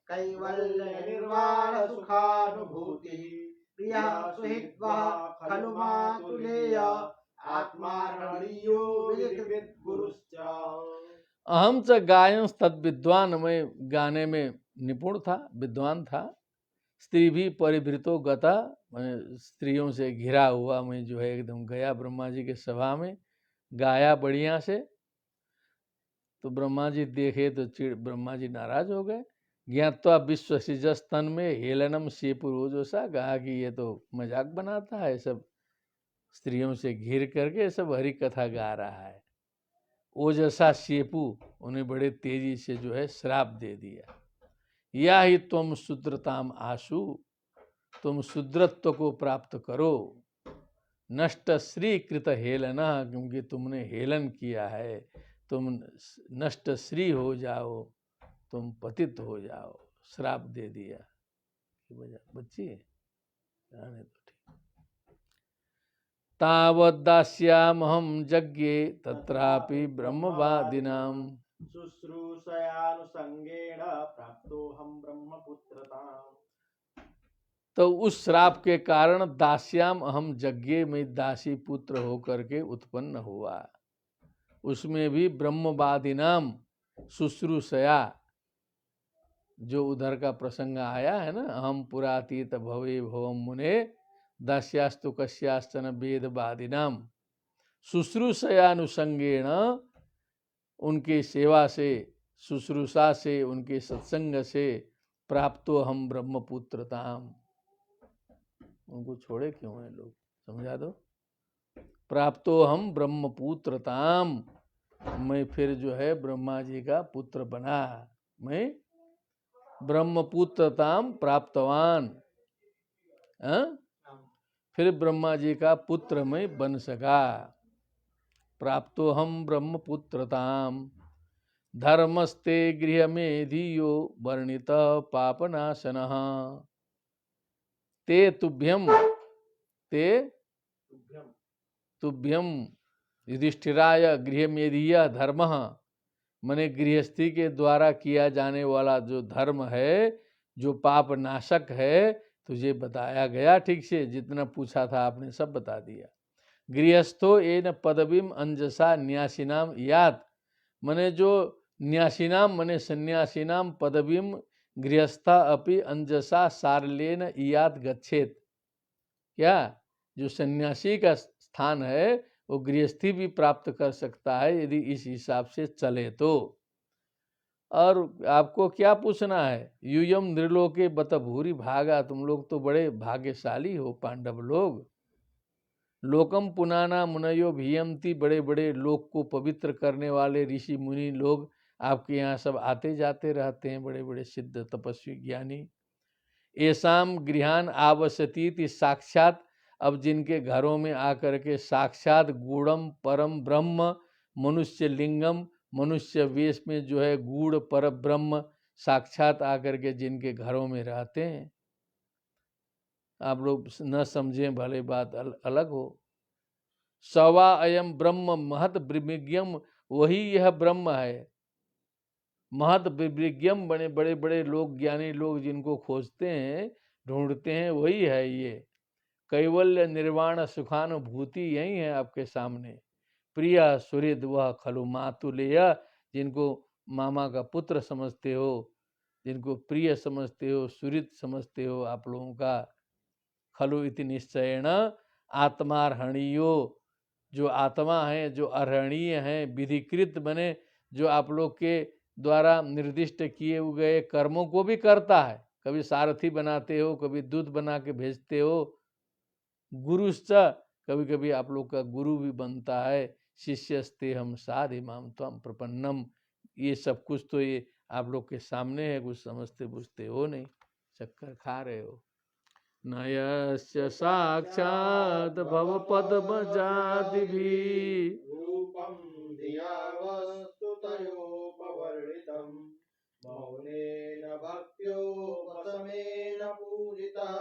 कैवल्य निर्वाण सुखानुभूतिः, प्रियः सुहृद्वः खलु मातुलेय, आत्मा रणीयो विदित गुरुश्च। अहम च गायंस तद विद्वान, मैं गाने में निपुण था, विद्वान था। स्त्री भी परिभृतो गता, मैं स्त्रियों से घिरा हुआ मैं जो है एकदम गया ब्रह्मा जी के सभा में, गाया बढ़िया से। तो ब्रह्मा जी देखे तो ब्रह्मा जी नाराज हो गए। ज्ञात्वा विश्व सिजस्तन में हेलनम शेपुरोजसा, कहा कि ये तो मजाक बनाता है, सब स्त्रियों से घिर करके सब हरि कथा गा रहा है। ओजसा शेपु, उन्हें बड़े तेजी से जो है श्राप दे दिया। या ही तुम शूद्रताम आशु, तुम शूद्रत्व को प्राप्त करो। नष्ट श्री कृत हेलना, क्योंकि तुमने हेलन किया है, तुम नष्ट श्री हो जाओ, तुम पतित हो जाओ, श्राप दे दिया। बच्ची रहने दो, ठीक। तावद्दास्यामहं यज्ञे तत्रापि ब्रह्मवादिनां, शुश्रूषयानुसंगेण प्राप्तोऽहं ब्रह्मपुत्रताम्। तो उस श्राप के कारण दास्याम अहम यज्ञे में दासी पुत्र होकर के उत्पन्न हुआ। उसमें भी ब्रह्मवादिनाम शुश्रूषया, जो उधर का प्रसंग आया है ना, अहम पुरातीत भवे भवम मुने दास्यास्तु कस्याश्चन वेदवादिनाम, शुश्रूषयानुसंगेण, उनके सेवा से, शुश्रूषा से, उनके सत्संग से प्राप्तो हम ब्रह्मपुत्रताम। उनको छोड़े क्यों हैं लोग, समझा दो। प्राप्तो हम ब्रह्मपुत्रताम, मैं फिर जो है ब्रह्मा जी का पुत्र बना, मैं ब्रह्मपुत्रताम प्राप्तवान, फिर ब्रह्मा जी का पुत्र मैं बन सका। प्राप्तो हम ब्रह्मपुत्रताम, धर्मस्ते गृह में धियो वर्णित पापनाशनः, ते तुभ्यम, ते तुभ्यम युधिष्ठिराय गृह मेधीय धर्म, मने गृहस्थी के द्वारा किया जाने वाला जो धर्म है, जो पाप नाशक है, तुझे बताया गया ठीक से, जितना पूछा था आपने सब बता दिया। गृहस्थो एन पदवीम अंजसा न्यासिनाम यात, मने जो न्यासिनाम मने सन्यासिनाम पदवीम गृहस्था अपि अंजसा सारलेन इयात गच्छेत, क्या जो सन्यासी का स्थान है वो गृहस्थी भी प्राप्त कर सकता है यदि इस हिसाब से चले तो। और आपको क्या पूछना है? यूयम नृलोके बत भूरि भागा, तुम लोग तो बड़े भाग्यशाली हो पांडव लोग। लोकम पुनाना मुनयो भियंती, बड़े बड़े लोक को पवित्र करने वाले ऋषि मुनि लोग आपके यहाँ सब आते जाते रहते हैं, बड़े बड़े सिद्ध तपस्वी ज्ञानी। ऐसाम गृहान आवसती, साक्षात अब जिनके घरों में आकर के साक्षात गूढ़म परम ब्रह्म मनुष्य लिंगम, मनुष्य वेश में जो है गूढ़ पर ब्रह्म साक्षात आकर के जिनके घरों में रहते हैं, आप लोग न समझें भले बात अलग हो। सवा अयम ब्रह्म महत विज्ञम, वही यह ब्रह्म है। महत विज्ञम, बड़े बड़े बड़े लोग ज्ञानी लोग जिनको खोजते हैं ढूंढते हैं, वही है ये। कैवल्य निर्वाण सुखानुभूति यही है आपके सामने। प्रिया सुहृद वह खलु मातुलेय, जिनको मामा का पुत्र समझते हो, जिनको प्रिय समझते हो, सुहृद समझते हो आप लोगों का। खलु इति निश्चयेन आत्मार्हणीयो, जो आत्मा है, जो अर्हणीय है, विधिकृत बने, जो आप लोग के द्वारा निर्दिष्ट किए गए कर्मों को भी करता है। कभी सारथी बनाते हो, कभी दूत बना के भेजते हो। गुरुश्च, कभी कभी आप लोग का गुरु भी बनता है। शिष्यस्ते हम साध इमाम त्वं प्रपन्नम, ये सब कुछ तो ये आप लोग के सामने है, कुछ समझते बुझते हो नहीं, चक्कर खा रहे हो। नयस्य साक्षात् भव पद्मजादिभिः रूपं धिया वस्तुतयोपवर्णितं, मौनेन भक्त्योपशमेन पूजितः,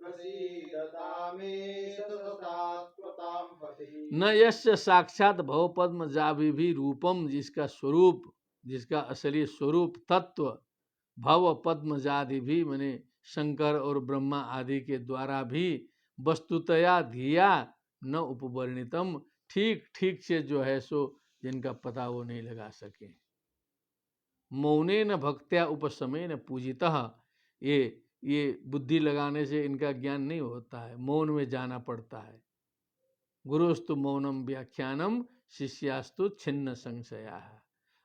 प्रसीदतामेष सतात्वतां पति। न यस्य साक्षात भव पद्मजाभि भी रूपम, जिसका स्वरूप, जिसका असली स्वरूप तत्व भव पद्मजादि भी माने शंकर और ब्रह्मा आदि के द्वारा भी वस्तुतया धिया न उपवर्णितम, ठीक ठीक से जो है सो जिनका पता वो नहीं लगा सके। मौनेन भक्त्या उपशमेन पूजितः, ये बुद्धि लगाने से इनका ज्ञान नहीं होता है, मौन में जाना पड़ता है। गुरुस्तु मौनम व्याख्यानम शिष्यास्तु छिन्न संशया,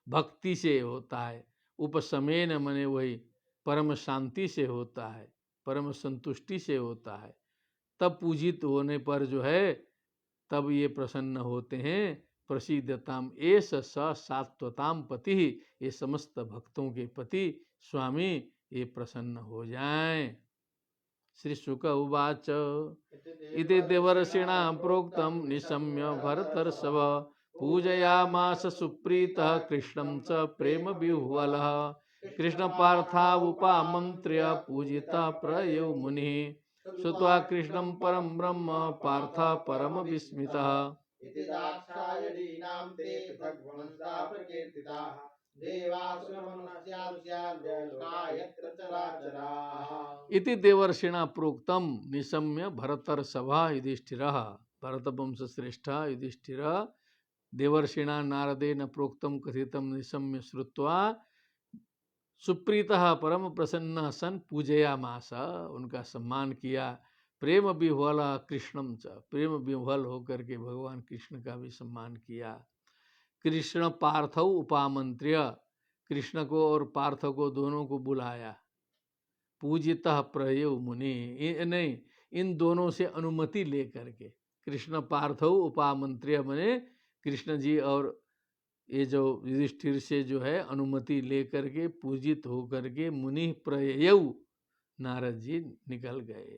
भक्ति से होता है। उपशमेन मने वही परम शांति से होता है, परम संतुष्टि से होता है। तब पूजित होने पर जो है तब ये प्रसन्न होते हैं। प्रसीदताम एष स सात्वताम पति, ये समस्त भक्तों के पति स्वामी ये प्रसन्न हो जाएं। श्री शुक उवाच इति देवर्षिणा प्रोक्तम निशम्य भरतर्षभ, पूजयामास सुप्रीतः कृष्णं च प्रेम विह्वलः। कृष्ण पार्थावुपामन्त्र्य पूजिता प्रयो मुनिः, श्रुत्वा कृष्णं परं ब्रह्म पार्थ परम विस्मितः। इति दाक्षायणीनां ते पृथग्वंशा प्रकीर्तिताः, देवासुरमनुष्यालोका यत्र चराचराः। इति देवर्षिणा प्रोक्तम निशम्य भरतर्षभा युधिष्ठिरः, भरतवंश श्रेष्ठ युधिष्ठिरः देवर्षिणा नारदेन प्रोक्तम कथितम निशम्य श्रुत्वा सुप्रीतः परम प्रसन्न सन पूजयामास, उनका सम्मान किया। प्रेम विह्वल कृष्णम च, प्रेम विह्वल होकर के भगवान कृष्ण का भी सम्मान किया। कृष्ण पार्थौ उपामंत्र्य, कृष्ण को और पार्थ को दोनों को बुलाया। पूजितः प्रयो मुनि, नहीं इन दोनों से अनुमति लेकर के, कृष्ण पार्थौ उपामंत्र्य मने कृष्ण जी और ये जो युधिष्ठिर से जो है अनुमति लेकर के पूजित होकर के मुनि प्रययौ, नारद जी निकल गए।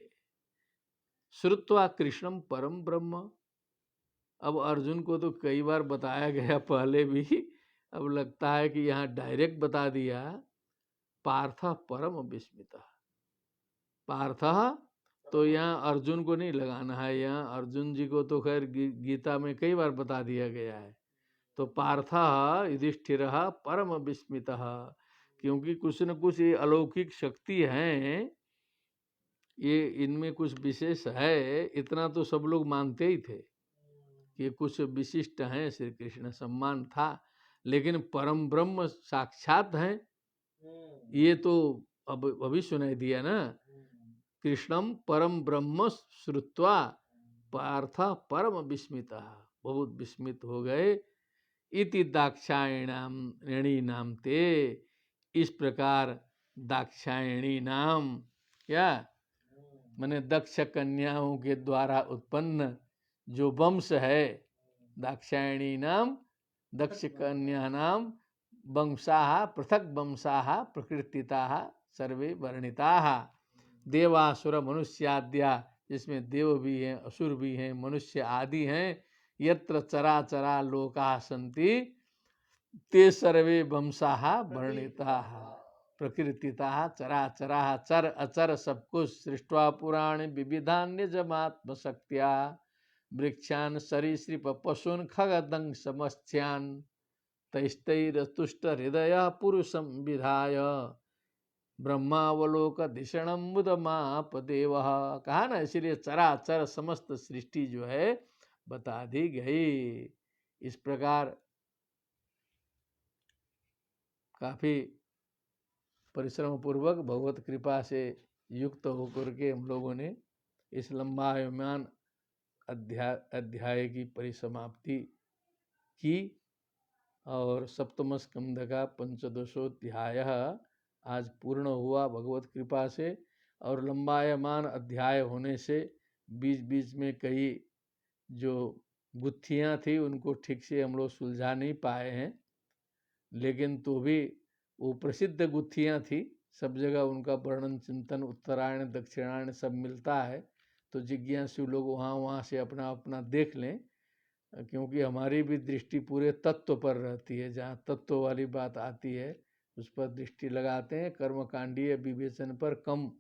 श्रुत्वा कृष्णम परम ब्रह्म, अब अर्जुन को तो कई बार बताया गया पहले भी, अब लगता है कि यहाँ डायरेक्ट बता दिया। पार्थ परम विस्मित, पार्थ तो यहाँ अर्जुन को नहीं लगाना है, यहाँ अर्जुन जी को तो खैर गीता में कई बार बता दिया गया है। तो पार्थ युधिष्ठिर परम विस्मित, क्योंकि कुछ न कुछ ये अलौकिक शक्ति है, ये इनमें कुछ विशेष है, इतना तो सब लोग मानते ही थे कि कुछ विशिष्ट हैं, श्री कृष्ण सम्मान था, लेकिन परम ब्रह्म साक्षात हैं ये तो अब अभी सुनाई दिया ना। कृष्णम परम ब्रह्म श्रुत्वा पार्थ परम विस्मित, बहुत विस्मित हो गए। इति दाक्षायणाम ऋणी नाम ते, इस प्रकार दाक्षायणी नाम क्या माने दक्ष कन्याओं के द्वारा उत्पन्न जो वंश है, दाक्षायणी नाम दक्ष कन्या नाम वंशाः पृथक वंशाः प्रकृतिताः सर्वे वर्णिताः। देवासुर मनुष्याद्या, जिसमें देव भी हैं, असुर भी हैं, मनुष्य आदि हैं। यत्र चराचरा लोकाः सन्ति ते सर्वे वंशाः वर्णिताः प्रकृतिताः चराचराः। चर अचर सब कुछ सृष्ट्वा पुराण विविधान्यजमात्मशक्त्या वृक्षान् सरीसृप पशून् खगदं समस्थ्यान् तैस्तैरतुष्ट हृदय पुरुषं विधाय ब्रह्मावलोक धिषणं मुदमाप देव। कहा ना, इसलिए चराचर समस्त सृष्टि जो है बता दी गई। इस प्रकार काफी परिश्रम पूर्वक भगवत कृपा से युक्त होकर के हम लोगों ने इस लंबायमान अध्याय की परिसमाप्ति की और सप्तम स्कंद का पंचदशोध्याय आज पूर्ण हुआ भगवत कृपा से। और लंबायमान अध्याय होने से बीच बीच में कई जो गुत्थियाँ थी उनको ठीक से हम लोग सुलझा नहीं पाए हैं, लेकिन तो भी वो प्रसिद्ध गुत्थियाँ थी, सब जगह उनका वर्णन चिंतन उत्तरायण दक्षिणायण सब मिलता है। तो जिज्ञासु लोग वहाँ से अपना अपना देख लें, क्योंकि हमारी भी दृष्टि पूरे तत्व पर रहती है। जहाँ तत्व वाली बात आती है उस पर दृष्टि लगाते हैं, कर्मकांडीय विवेचन पर कम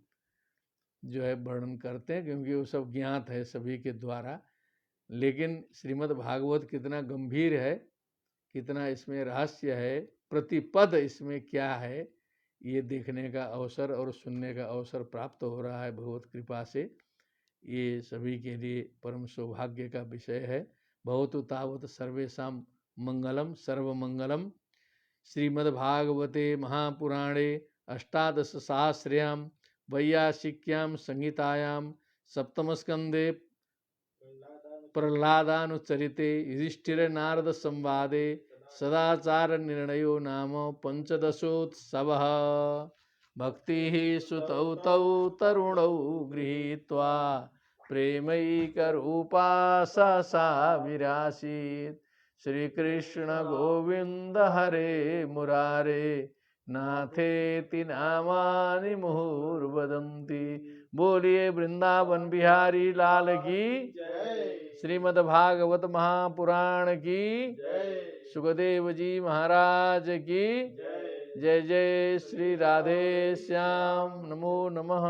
जो है वर्णन करते हैं, क्योंकि वो सब ज्ञात है सभी के द्वारा। लेकिन श्रीमद् भागवत कितना गंभीर है, कितना इसमें रहस्य है, प्रतिपद इसमें क्या है, ये देखने का अवसर और सुनने का अवसर प्राप्त हो रहा है भगवत कृपा से। ये सभी के लिए परम सौभाग्य का विषय है। भवतु तावत् सर्वेषां मंगलम सर्वमंगलम। श्रीमद्भागवते महापुराणे अष्टादशसहस्र्यां वैयासिक्यां संहितायां सप्तमस्कन्धे प्रह्लादानुचरिते युधिष्ठिर नारद संवादे सदाचार निर्णयो नाम पंचदशोत्सवः। भक्तिः सुतौ तौ तरुणौ गृहीत्वा प्रेमैकरूपा सा विरासीत्। श्रीकृष्ण गोविंद हरे मुरारे नाथेति नामानि मुहुर्वदन्ति। बोलिए वृंदावन बिहारी लाल की, श्रीमद् भागवत महापुराण की, सुखदेव जी महाराज की जय। जय श्री राधे श्याम। नमो नमः।